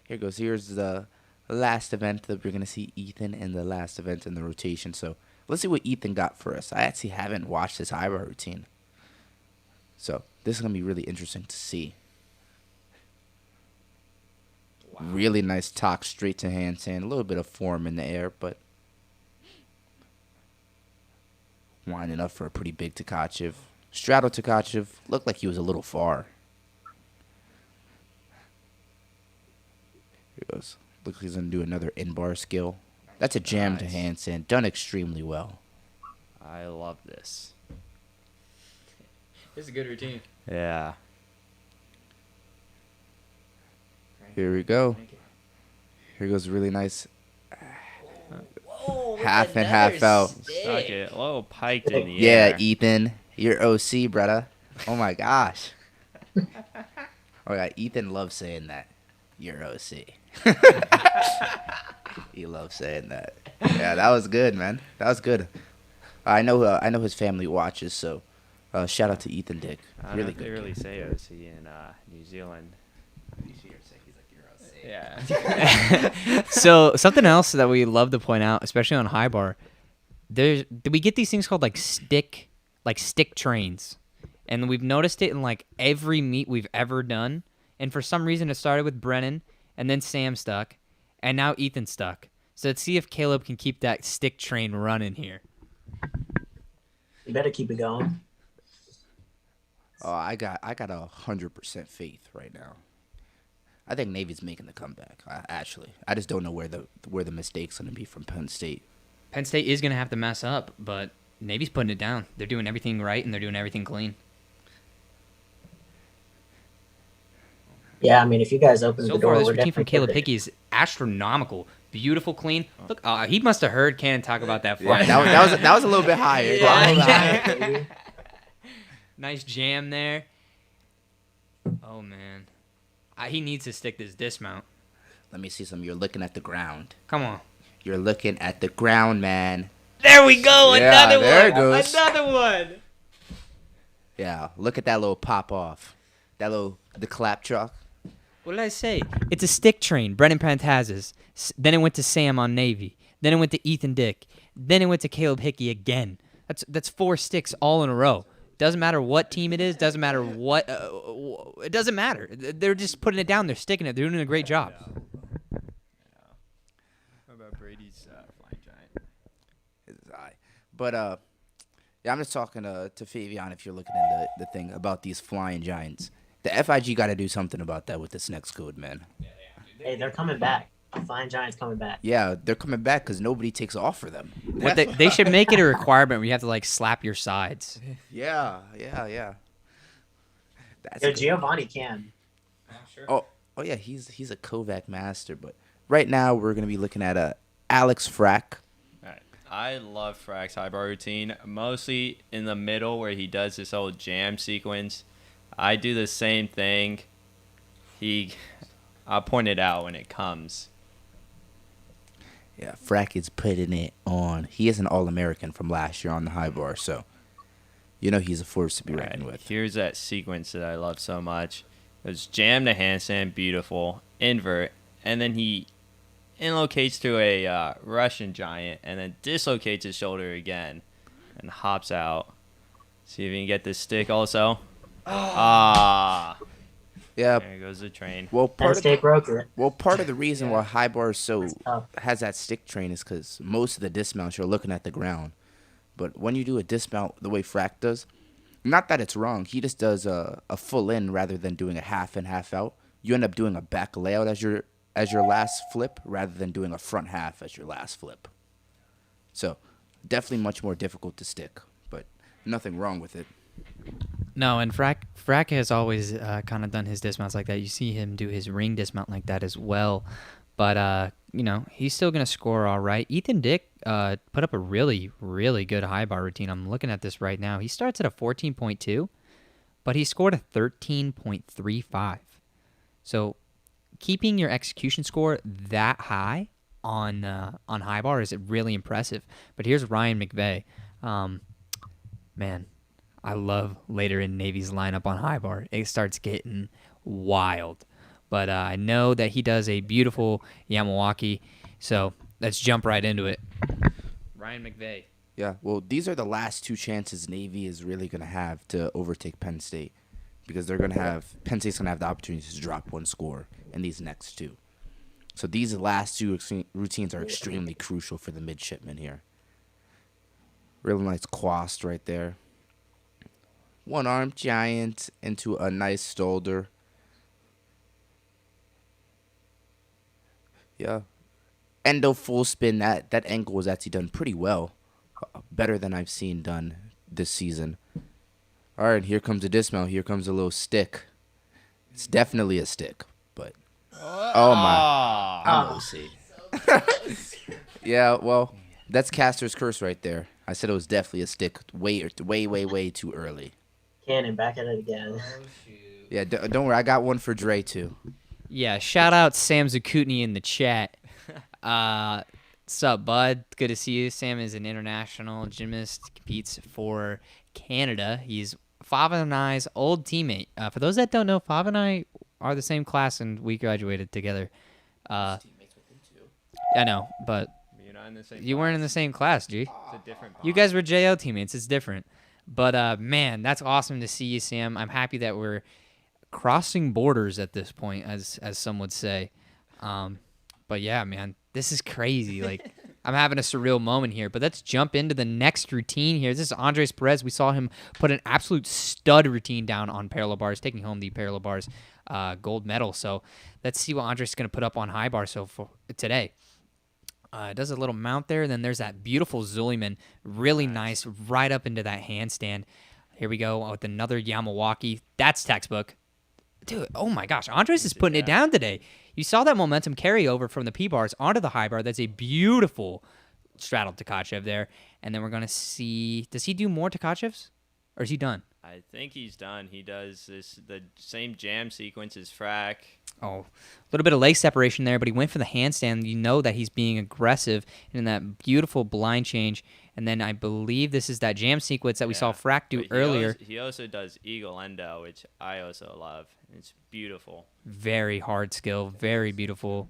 Here goes. Here's the last event that we're gonna see Ethan in the last event in the rotation. So let's see what Ethan got for us. I actually haven't watched his high bar routine, so this is gonna be really interesting to see. Wow. Really nice talk straight to handstand. A little bit of form in the air, but winding up for a pretty big Tkachev. Straddle Tkachev looked like he was a little far. Here goes. Looks like he's going to do another in-bar skill. That's a jam to handstand. Done extremely well. I love this. This is a good routine. Yeah. Here we go. Here goes really nice. Whoa, half and half out. Stuck it. A little piked in the Yeah, air. Ethan. You're OC, brother. Oh, my gosh. Oh, yeah, Ethan loves saying that. You're OC. He loves saying that. Yeah, that was good, man. That was good. I know his family watches, so shout out to Ethan Dick. I don't know Really if they good. really say OC in New Zealand. Yeah. So something else that we love to point out, especially on high bar, we get these things called like stick trains, and we've noticed it in like every meet we've ever done. And for some reason, it started with Brennan, and then Sam stuck, and now Ethan stuck. So let's see if Caleb can keep that stick train running here. You better keep it going. Oh, I got 100% faith right now. I think Navy's making the comeback. Actually, I just don't know where the mistake's gonna be from Penn State. Penn State is going to have to mess up, but Navy's putting it down. They're doing everything right, and they're doing everything clean. Yeah, I mean, if you guys open So the door, far, this we're routine from definitely Caleb Hickey is astronomical. Beautiful, clean. Look, he must have heard Cannon talk about that Yeah, fly. that was a little bit higher. Yeah. Nice jam there. Oh, man. He needs to stick this dismount. Let me see some. You're looking at the ground. Come on. You're looking at the ground, man. There we go. Yeah, Another there one. it goes. Another one. Yeah, look at that little pop off. The clap truck. What did I say? It's a stick train. Brennan Pantasis. Then it went to Sam on Navy. Then it went to Ethan Dick. Then it went to Caleb Hickey again. That's 4 sticks all in a row. Doesn't matter what team it is. Doesn't matter what. It doesn't matter. They're just putting it down. They're sticking it. They're doing a great job. What about Brady's flying giant? His eye. But yeah, I'm just talking to Fabian. If you're looking at the thing about these flying giants, the FIG got to do something about that with this next code, man. Hey, they're coming back. Flying Giants coming back. Yeah, they're coming back because nobody takes off for them. What they should make it a requirement where you have to like slap your sides. Yeah. That's Yo, Giovanni can. Oh yeah, he's a Kovac master. But right now we're gonna be looking at Alex Frack. All right. I love Frack's high bar routine, mostly in the middle where he does this whole jam sequence. I do the same thing. I'll point it out when it comes. Yeah, Frack is putting it on. He is an All-American from last year on the high bar, so he's a force to be reckoned with. Here's that sequence that I love so much. It was jam to handstand, beautiful, invert, and then he inlocates to a Russian giant and then dislocates his shoulder again and hops out. See if you can get this stick also. Yeah. There goes the train. Well, Penn part State broke it. of the reason why high bar has that stick train is because most of the dismounts you're looking at the ground, but when you do a dismount the way Frack does, Not that it's wrong. He just does a full in rather than doing a half in, half out. You end up doing a back layout as your last flip rather than doing a front half as your last flip. So definitely much more difficult to stick, but nothing wrong with it. No, and Frack has always kind of done his dismounts like that. You see him do his ring dismount like that as well. But, he's still going to score all right. Ethan Dick put up a really, really good high bar routine. I'm looking at this right now. He starts at a 14.2, but he scored a 13.35. So keeping your execution score that high on high bar is really impressive. But here's Ryan McVay. Man, I love later in Navy's lineup on high bar. It starts getting wild. But I know that he does a beautiful Yamawaki, so let's jump right into it. Ryan McVay. Yeah, well, these are the last two chances Navy is really going to have to overtake Penn State, because Penn State's going to have the opportunity to drop one score in these next two. So these last two routines are extremely crucial for the midshipmen here. Real nice quast right there. One arm giant into a nice shoulder. Yeah. Endo full spin, that ankle was actually done pretty well. Better than I've seen done this season. All right, here comes a dismount. Here comes a little stick. It's definitely a stick, but oh my. I'm OC. Yeah, well, that's Caster's curse right there. I said it was definitely a stick way too early. Cannon, back at it again. Yeah, don't worry. I got one for Dre, too. Yeah, shout out Sam Zakutny in the chat. What's up, bud? Good to see you. Sam is an international gymnast, competes for Canada. He's Fav and I's old teammate. For those that don't know, Fav and I are the same class, and we graduated together. I know, but You're not in the same you weren't in the same class, G. It's a different You guys were JO teammates. It's different. But, man, that's awesome to see you, Sam. I'm happy that we're crossing borders at this point, as some would say. But, yeah, man, this is crazy. Like, I'm having a surreal moment here. But let's jump into the next routine here. This is Andres Perez. We saw him put an absolute stud routine down on parallel bars, taking home the parallel bars gold medal. So let's see what Andres is going to put up on high bar for today. Does a little mount there. Then there's that beautiful Zuliman. Really nice. Right up into that handstand. Here we go with another Yamawaki. That's textbook. Dude, oh my gosh. Andres is putting it down today. You saw that momentum carry over from the P-bars onto the high bar. That's a beautiful straddle Tkachev there. And then we're going to see, does he do more Tkachevs? Or is he done? I think he's done. He does the same jam sequence as Frack. Oh, a little bit of leg separation there, but he went for the handstand. You know that he's being aggressive in that beautiful blind change. And then I believe this is that jam sequence that we saw Frack do earlier. He also does Eagle Endo, which I also love. It's beautiful. Very hard skill, very beautiful.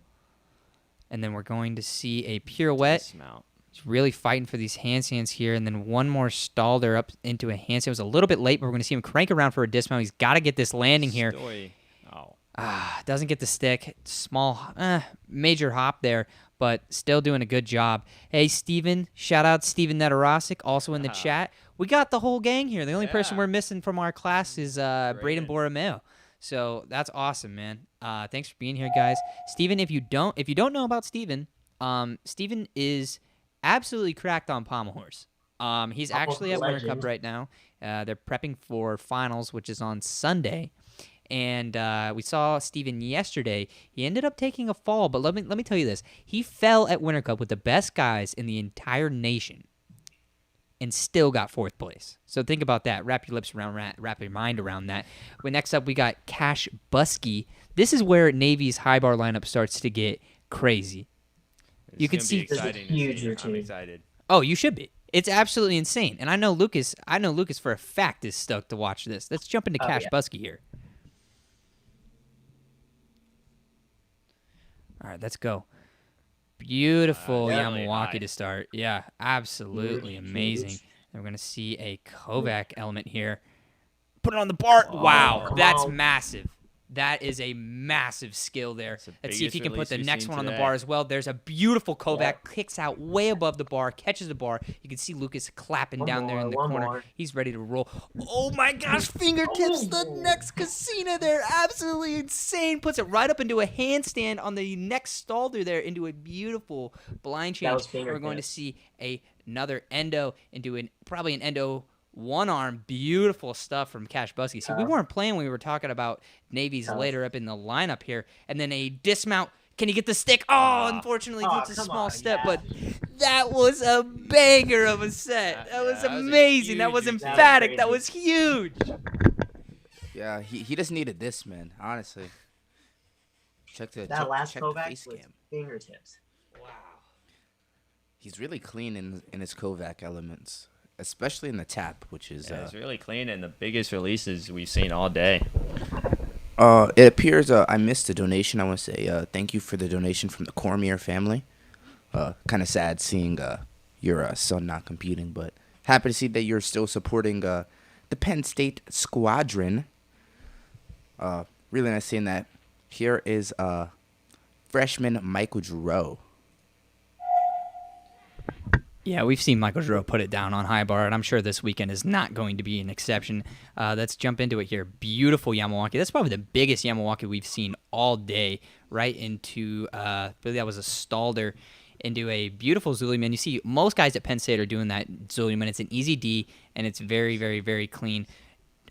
And then we're going to see a pirouette. Dismount. He's really fighting for these handstands here. And then one more stalder up into a handstand. It was a little bit late, but we're going to see him crank around for a dismount. He's got to get this landing here. Doesn't get the stick. Small, major hop there, but still doing a good job. Hey, Steven. Shout out Steven Netarosic, also in the chat. We got the whole gang here. The only person we're missing from our class is Braden Borromeo. So that's awesome, man. Thanks for being here, guys. Steven, if you don't know about Steven, Steven is absolutely cracked on pommel horse. He's actually at Winter Cup right now. They're prepping for finals, which is on Sunday. And we saw Steven yesterday. He ended up taking a fall, but let me tell you this. He fell at Winter Cup with the best guys in the entire nation and still got fourth place. So think about that. Wrap your lips around that. Wrap your mind around that. But next up, we got Cash Buskie. This is where Navy's high bar lineup starts to get crazy. You can see huge routine. I'm excited. Oh, you should be. It's absolutely insane. And I know Lucas for a fact is stoked to watch this. Let's jump into Cash Buskie here. All right, let's go. Beautiful Yamawaki to start. Yeah, absolutely amazing. And we're going to see a Kovac element here. Put it on the bar. Wow, that's massive. That is a massive skill there. the Let's see if biggest he can put release the we've next seen one on the today. bar as well. There's a beautiful Kovac, Yep. kicks out way above the bar, catches the bar. You can see Lucas clapping One down there in the more, one corner. more. He's ready to roll. Oh my gosh, fingertips the Oh. next casino there. Absolutely insane. Puts it right up into a handstand on the next stalder there into a beautiful blind That change. was We're going to fingertips. see another endo into probably an endo one arm. Beautiful stuff from Cash Buskie. See, we weren't playing when we were talking about Navy's Tough. later up in the lineup here. And then a dismount. Can he get the stick? Oh, unfortunately, Oh, takes a come small on, step, yeah. but that was a banger of a set. That was that was a amazing. That huge was routine. emphatic. That That was was huge. Yeah, he just needed this, man. Honestly. Check That the last face Kovac was cam. fingertips. He's really clean in his Kovac elements, especially in the tap, which is Yeah, it's really clean and the biggest releases we've seen all day. It appears I missed a donation. I want to say thank you for the donation from the Cormier family. Kind of sad seeing your son not competing, but happy to see that you're still supporting the Penn State squadron. Really nice seeing that. Here is freshman Michael Jarrow. Yeah, we've seen Michael Jarrow put it down on high bar, and I'm sure this weekend is not going to be an exception. Let's jump into it here. Beautiful Yamawaki. That's probably the biggest Yamawaki we've seen all day. Right into, I believe that was a Stalder, into a beautiful Zuliman. You see, most guys at Penn State are doing that Zuliman. It's an easy D, and it's very, very, very clean.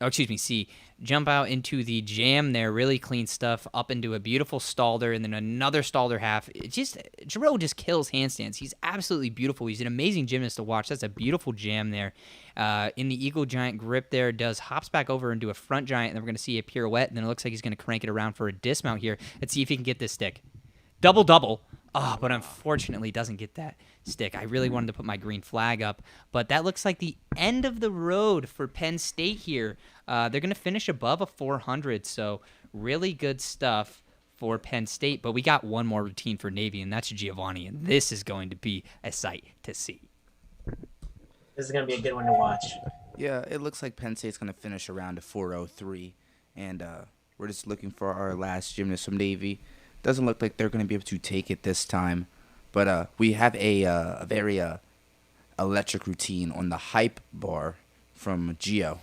Oh, excuse me, C. Jump out into the jam there, really clean stuff, up into a beautiful Stalder, and then another Stalder half. It just, Jarrow just kills handstands. He's absolutely beautiful. He's an amazing gymnast to watch. That's a beautiful jam there. In the Eagle Giant grip there, hops back over into a front giant, and then we're going to see a pirouette, and then it looks like he's going to crank it around for a dismount here. Let's see if he can get this stick. Double. Oh, but unfortunately doesn't get that stick. I really wanted to put my green flag up, but that looks like the end of the road for Penn State here. They're going to finish above a 400, so really good stuff for Penn State. But we got one more routine for Navy, and that's Giovanni, and this is going to be a sight to see. This is going to be a good one to watch. Yeah, it looks like Penn State's going to finish around a 403, and we're just looking for our last gymnast from Navy. Doesn't look like they're going to be able to take it this time, but we have a very electric routine on the hype bar from Geo.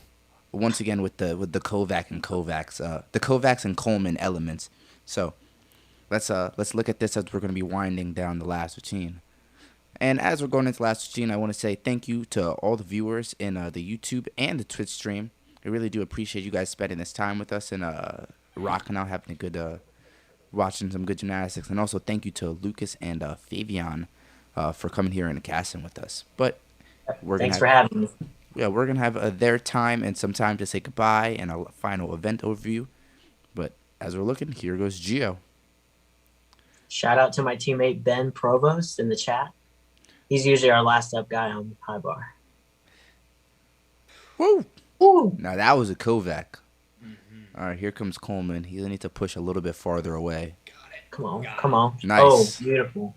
Once again with the Kovac and Kovacs, the Kovacs and Coleman elements. So let's look at this as we're going to be winding down the last routine. And as we're going into the last routine, I want to say thank you to all the viewers in the YouTube and the Twitch stream. I really do appreciate you guys spending this time with us and rocking out, having a good. Watching some good gymnastics, and also thank you to Lucas and Fabian for coming here and casting with us. But Thanks for having me. Yeah, we're gonna have their time and some time to say goodbye and a final event overview. But as we're looking, here goes Gio. Shout out to my teammate Ben Provost in the chat. He's usually our last up guy on high bar. Woo! Woo! Now that was a Kovac. All right, here comes Coleman. He's gonna need to push a little bit farther away. Come on. Nice. Oh, beautiful.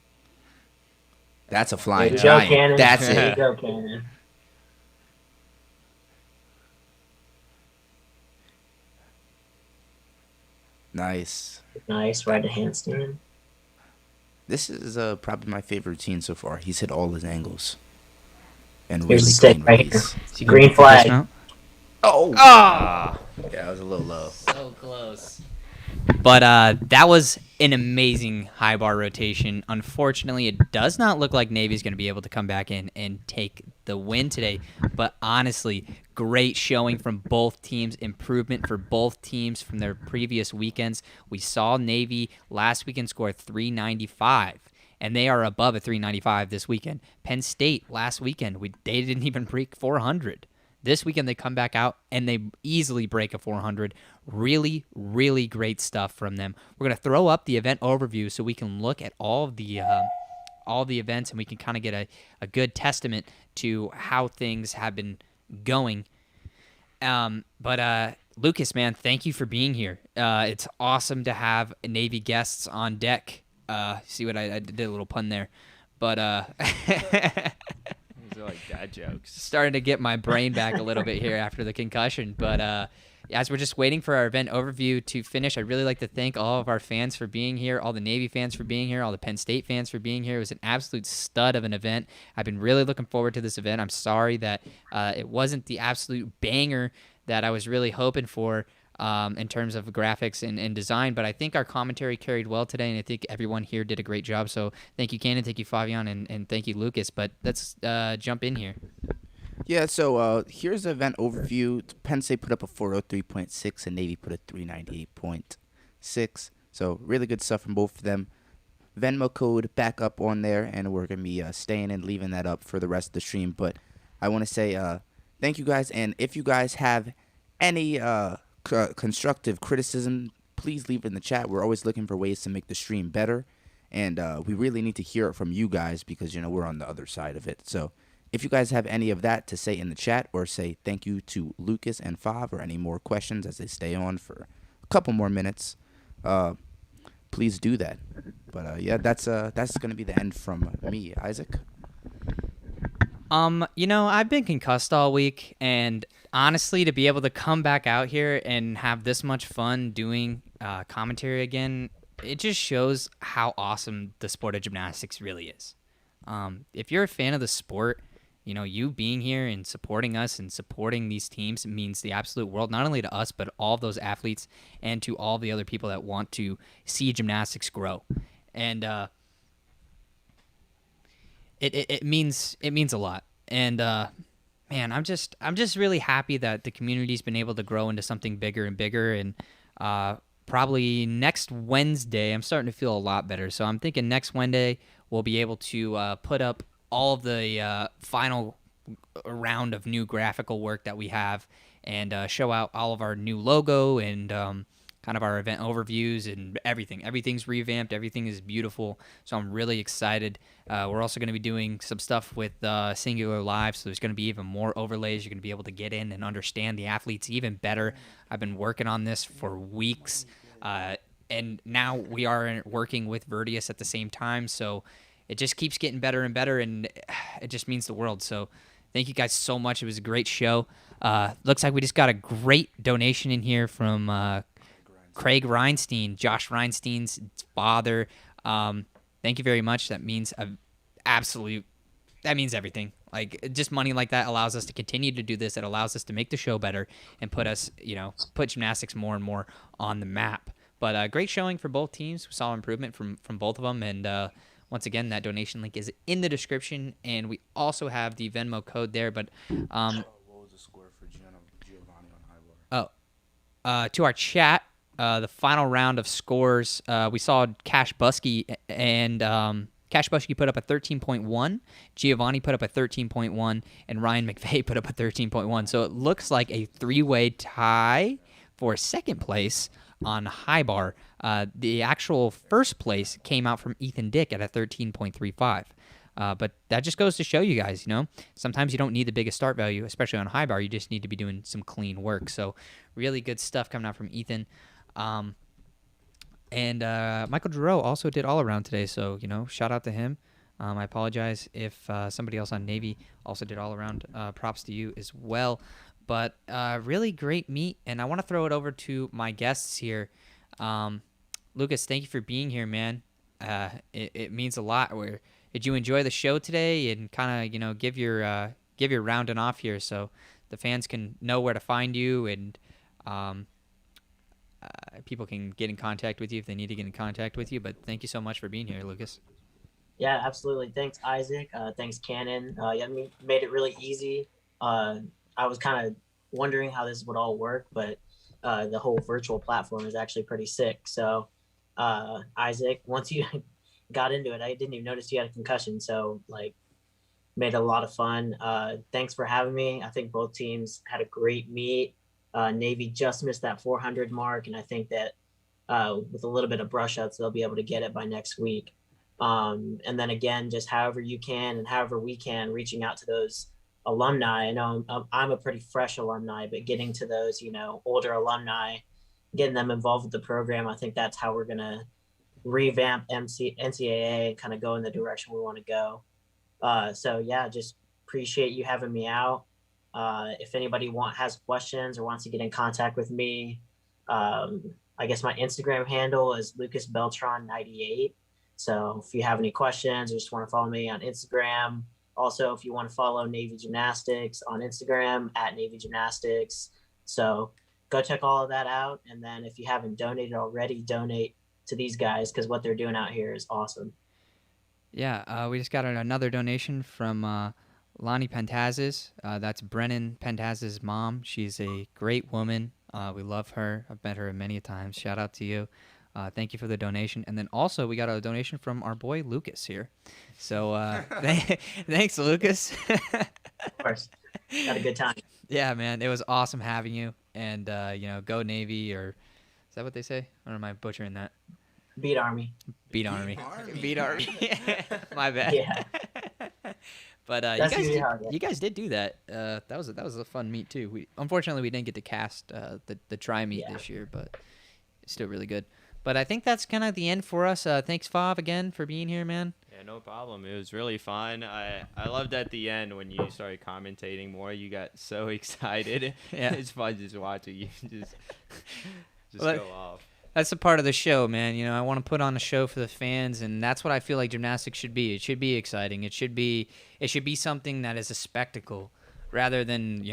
That's a There flying you go, giant. Cannon. That's There it. you go, Cannon. Nice. Nice, right to handstand. This is probably my favorite routine so far. He's hit all his angles. And Here's really the stick clean right release. Is he Green gonna get the flag. dismount? Oh! Ah! Yeah, it was a little low. So close. But that was an amazing high bar rotation. Unfortunately, it does not look like Navy's going to be able to come back in and take the win today. But honestly, great showing from both teams. Improvement for both teams from their previous weekends. We saw Navy last weekend score 395. And they are above a 395 this weekend. Penn State last weekend, they didn't even break 400. This weekend they come back out and they easily break a 400. Really, really great stuff from them. We're going to throw up the event overview so we can look at all of the events and we can kind of get a good testament to how things have been going. But Lucas, man, thank you for being here. It's awesome to have Navy guests on deck. See what I did a little pun there. But These are like dad jokes. starting to get my brain back a little bit here after the concussion. But as we're just waiting for our event overview to finish, I'd really like to thank all of our fans for being here, all the Navy fans for being here, all the Penn State fans for being here. It was an absolute stud of an event. I've been really looking forward to this event. I'm sorry that it wasn't the absolute banger that I was really hoping for in terms of graphics and design, but I think our commentary carried well today, and I think everyone here did a great job. So thank you, Cannon, thank you, Fabian, and thank you, Lucas. But let's jump in here. Yeah, so here's the event overview. Penn State put up a 403.6 and Navy put a 398.6. So really good stuff from both of them. Venmo code back up on there, and we're going to be staying and leaving that up for the rest of the stream. But I want to say thank you guys, and if you guys have any constructive criticism, please leave it in the chat. We're always looking for ways to make the stream better, and we really need to hear it from you guys because, we're on the other side of it. So if you guys have any of that to say in the chat, or say thank you to Lucas and Fav, or any more questions as they stay on for a couple more minutes, please do that. But yeah, that's gonna be the end from me, Isaac. I've been concussed all week, and honestly, to be able to come back out here and have this much fun doing commentary again, it just shows how awesome the sport of gymnastics really is. If you're a fan of the sport, you being here and supporting us and supporting these teams means the absolute world, not only to us, but all of those athletes and to all the other people that want to see gymnastics grow. And it means a lot. And man, I'm just really happy that the community's been able to grow into something bigger and bigger. And probably next Wednesday, I'm starting to feel a lot better. So I'm thinking next Wednesday we'll be able to put up all of the final round of new graphical work that we have, and show out all of our new logo and kind of our event overviews and everything. Everything's revamped. Everything is beautiful. So I'm really excited. We're also going to be doing some stuff with Singular Live, so there's going to be even more overlays. You're going to be able to get in and understand the athletes even better. I've been working on this for weeks, and now we are working with Verdius at the same time, so it just keeps getting better and better, and it just means the world. So thank you guys so much. It was a great show. Looks like we just got a great donation in here from Craig Reinstein, Josh Reinstein's father. Thank you very much. That means that means everything. Like, just money like that allows us to continue to do this. It allows us to make the show better and put us, put gymnastics more and more on the map. But great showing for both teams. We saw improvement from both of them, and once again, that donation link is in the description, and we also have the Venmo code there. But what was the score for Giovanni on high bar? To our chat, the final round of scores, we saw Cash Buskie and Cash Buskie put up a 13.1, Giovanni put up a 13.1, and Ryan McVay put up a 13.1. So it looks like a three-way tie for second place on high bar. The actual first place came out from Ethan Dick at a 13.35. But that just goes to show you guys, sometimes you don't need the biggest start value, especially on high bar. You just need to be doing some clean work. So really good stuff coming out from Ethan. And Michael Jarrow also did all around today. So, shout out to him. I apologize if somebody else on Navy also did all around. Props to you as well. But really great meet, and I want to throw it over to my guests here. Lucas, thank you for being here, man. It means a lot. Did you enjoy the show today, and kind of give your rounding off here so the fans can know where to find you, and people can get in contact with you if they need to get in contact with you. But thank you so much for being here, Lucas. Yeah, absolutely. Thanks, Isaac. Thanks, Cannon. You made it really easy. I was kind of wondering how this would all work, but the whole virtual platform is actually pretty sick. So, Isaac, once you got into it, I didn't even notice you had a concussion. So, made it a lot of fun. Thanks for having me. I think both teams had a great meet. Navy just missed that 400 mark, and I think that with a little bit of brush ups, they'll be able to get it by next week. And then again, just however you can and however we can, reaching out to those alumni. I know I'm a pretty fresh alumni, but getting to those, older alumni, getting them involved with the program, I think that's how we're going to revamp NCAA and kind of go in the direction we want to go. So yeah, just appreciate you having me out. If anybody has questions or wants to get in contact with me, I guess my Instagram handle is lucasbeltron98. So if you have any questions or just want to follow me on Instagram, also if you want to follow Navy Gymnastics on Instagram at Navy Gymnastics. So go check all of that out. And then if you haven't donated already, donate to these guys because what they're doing out here is awesome. Yeah, we just got another donation from Lonnie Pantasis. That's Brennan Pantasis' mom. She's a great woman. We love her. I've met her many times. Shout out to you. Thank you for the donation. And then also we got a donation from our boy Lucas here. So thanks, Lucas. Of course. Had a good time. Yeah, man. It was awesome having you. And, go Navy, or is that what they say? Or am I butchering that? Beat Army. Beat Army. Beat Army. My bad. Yeah. But you guys did do that. That was a fun meet too. Unfortunately we didn't get to cast the try meet this year, but it's still really good. But I think that's kind of the end for us. Thanks, Fav, again for being here, man. Yeah, no problem. It was really fun. I loved at the end when you started commentating more. You got so excited. Yeah, it's fun just watching you just go off. That's a part of the show, man. I want to put on a show for the fans, and that's what I feel like gymnastics should be. It should be exciting. It should be something that is a spectacle, rather than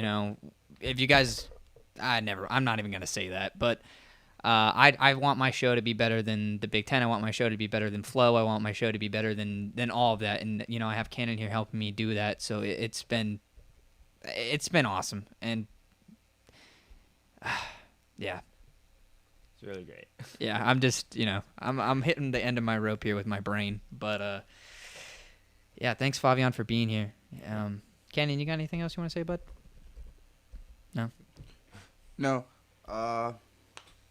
if you guys, I'm not even gonna say that, but I want my show to be better than the Big Ten. I want my show to be better than Flow. I want my show to be better than all of that, and I have Cannon here helping me do that. So it's been awesome, and yeah. It's really great. Yeah, I'm just, I'm hitting the end of my rope here with my brain. But, yeah, thanks, Fabian, for being here. Canyon, you got anything else you want to say, bud? No?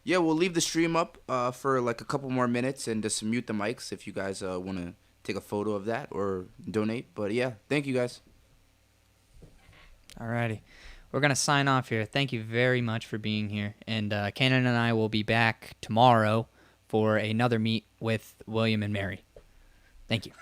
Yeah, we'll leave the stream up for like a couple more minutes and just mute the mics if you guys want to take a photo of that or donate. But, yeah, thank you, guys. All righty. We're going to sign off here. Thank you very much for being here. And Cannon and I will be back tomorrow for another meet with William and Mary. Thank you.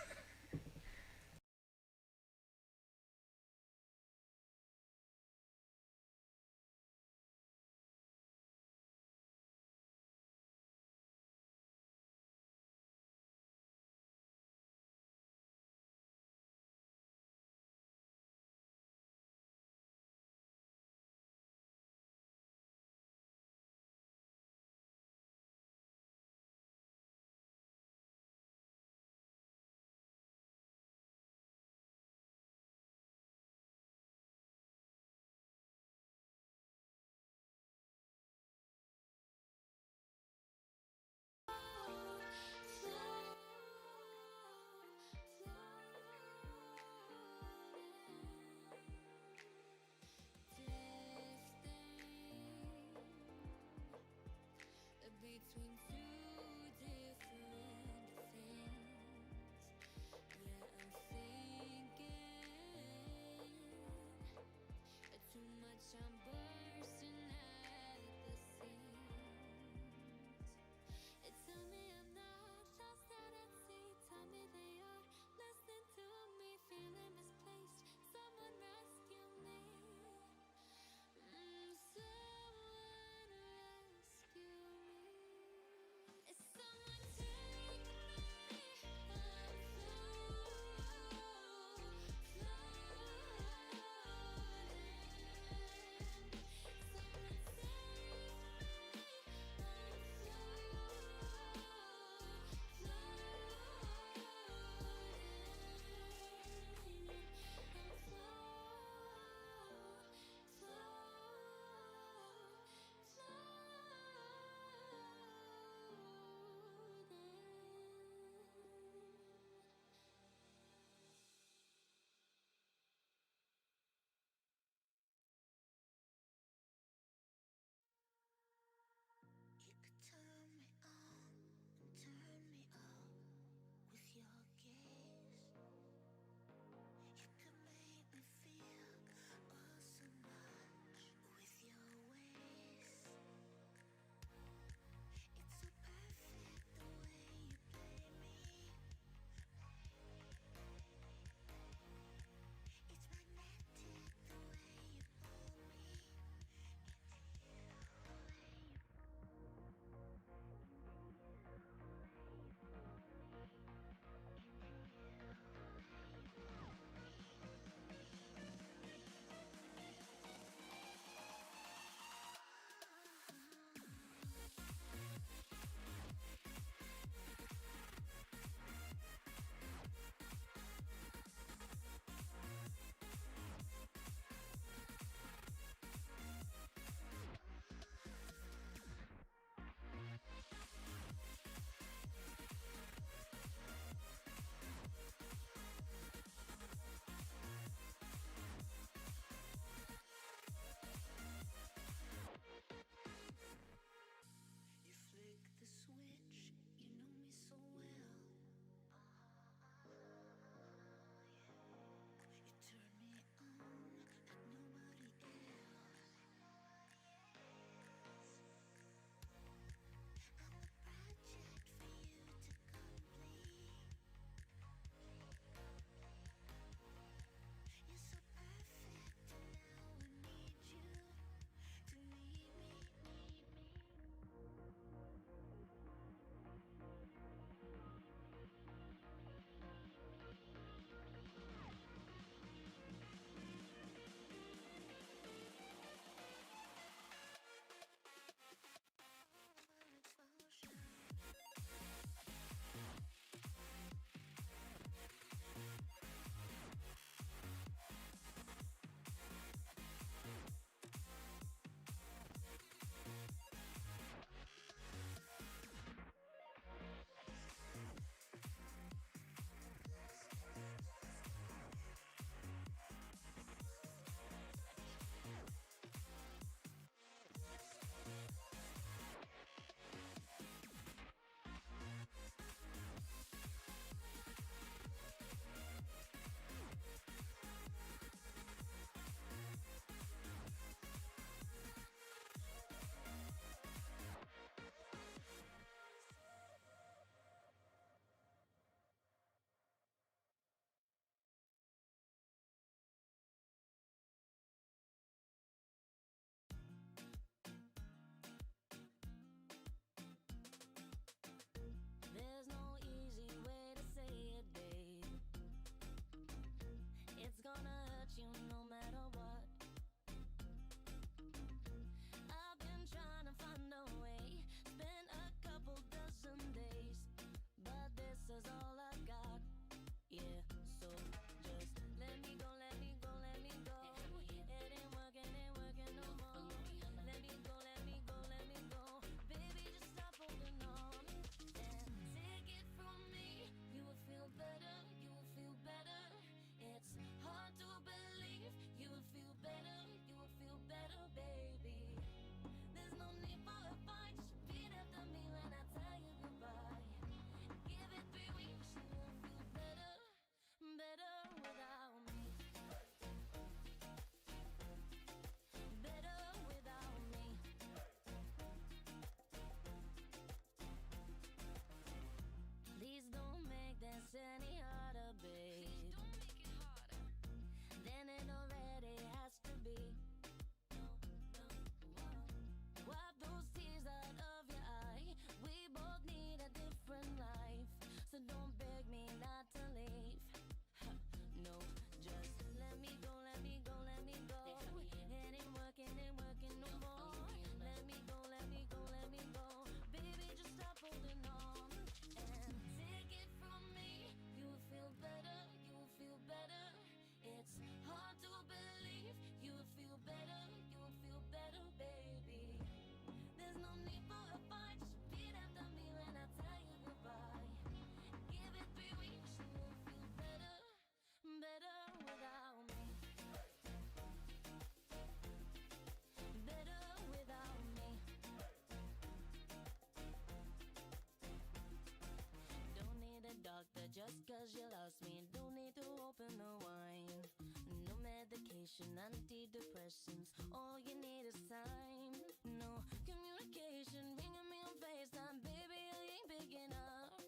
medication, antidepressants. All you need is time. No communication, ringing me on FaceTime. Baby, I ain't picking up.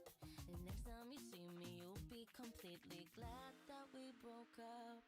And next time you see me, you'll be completely glad that we broke up.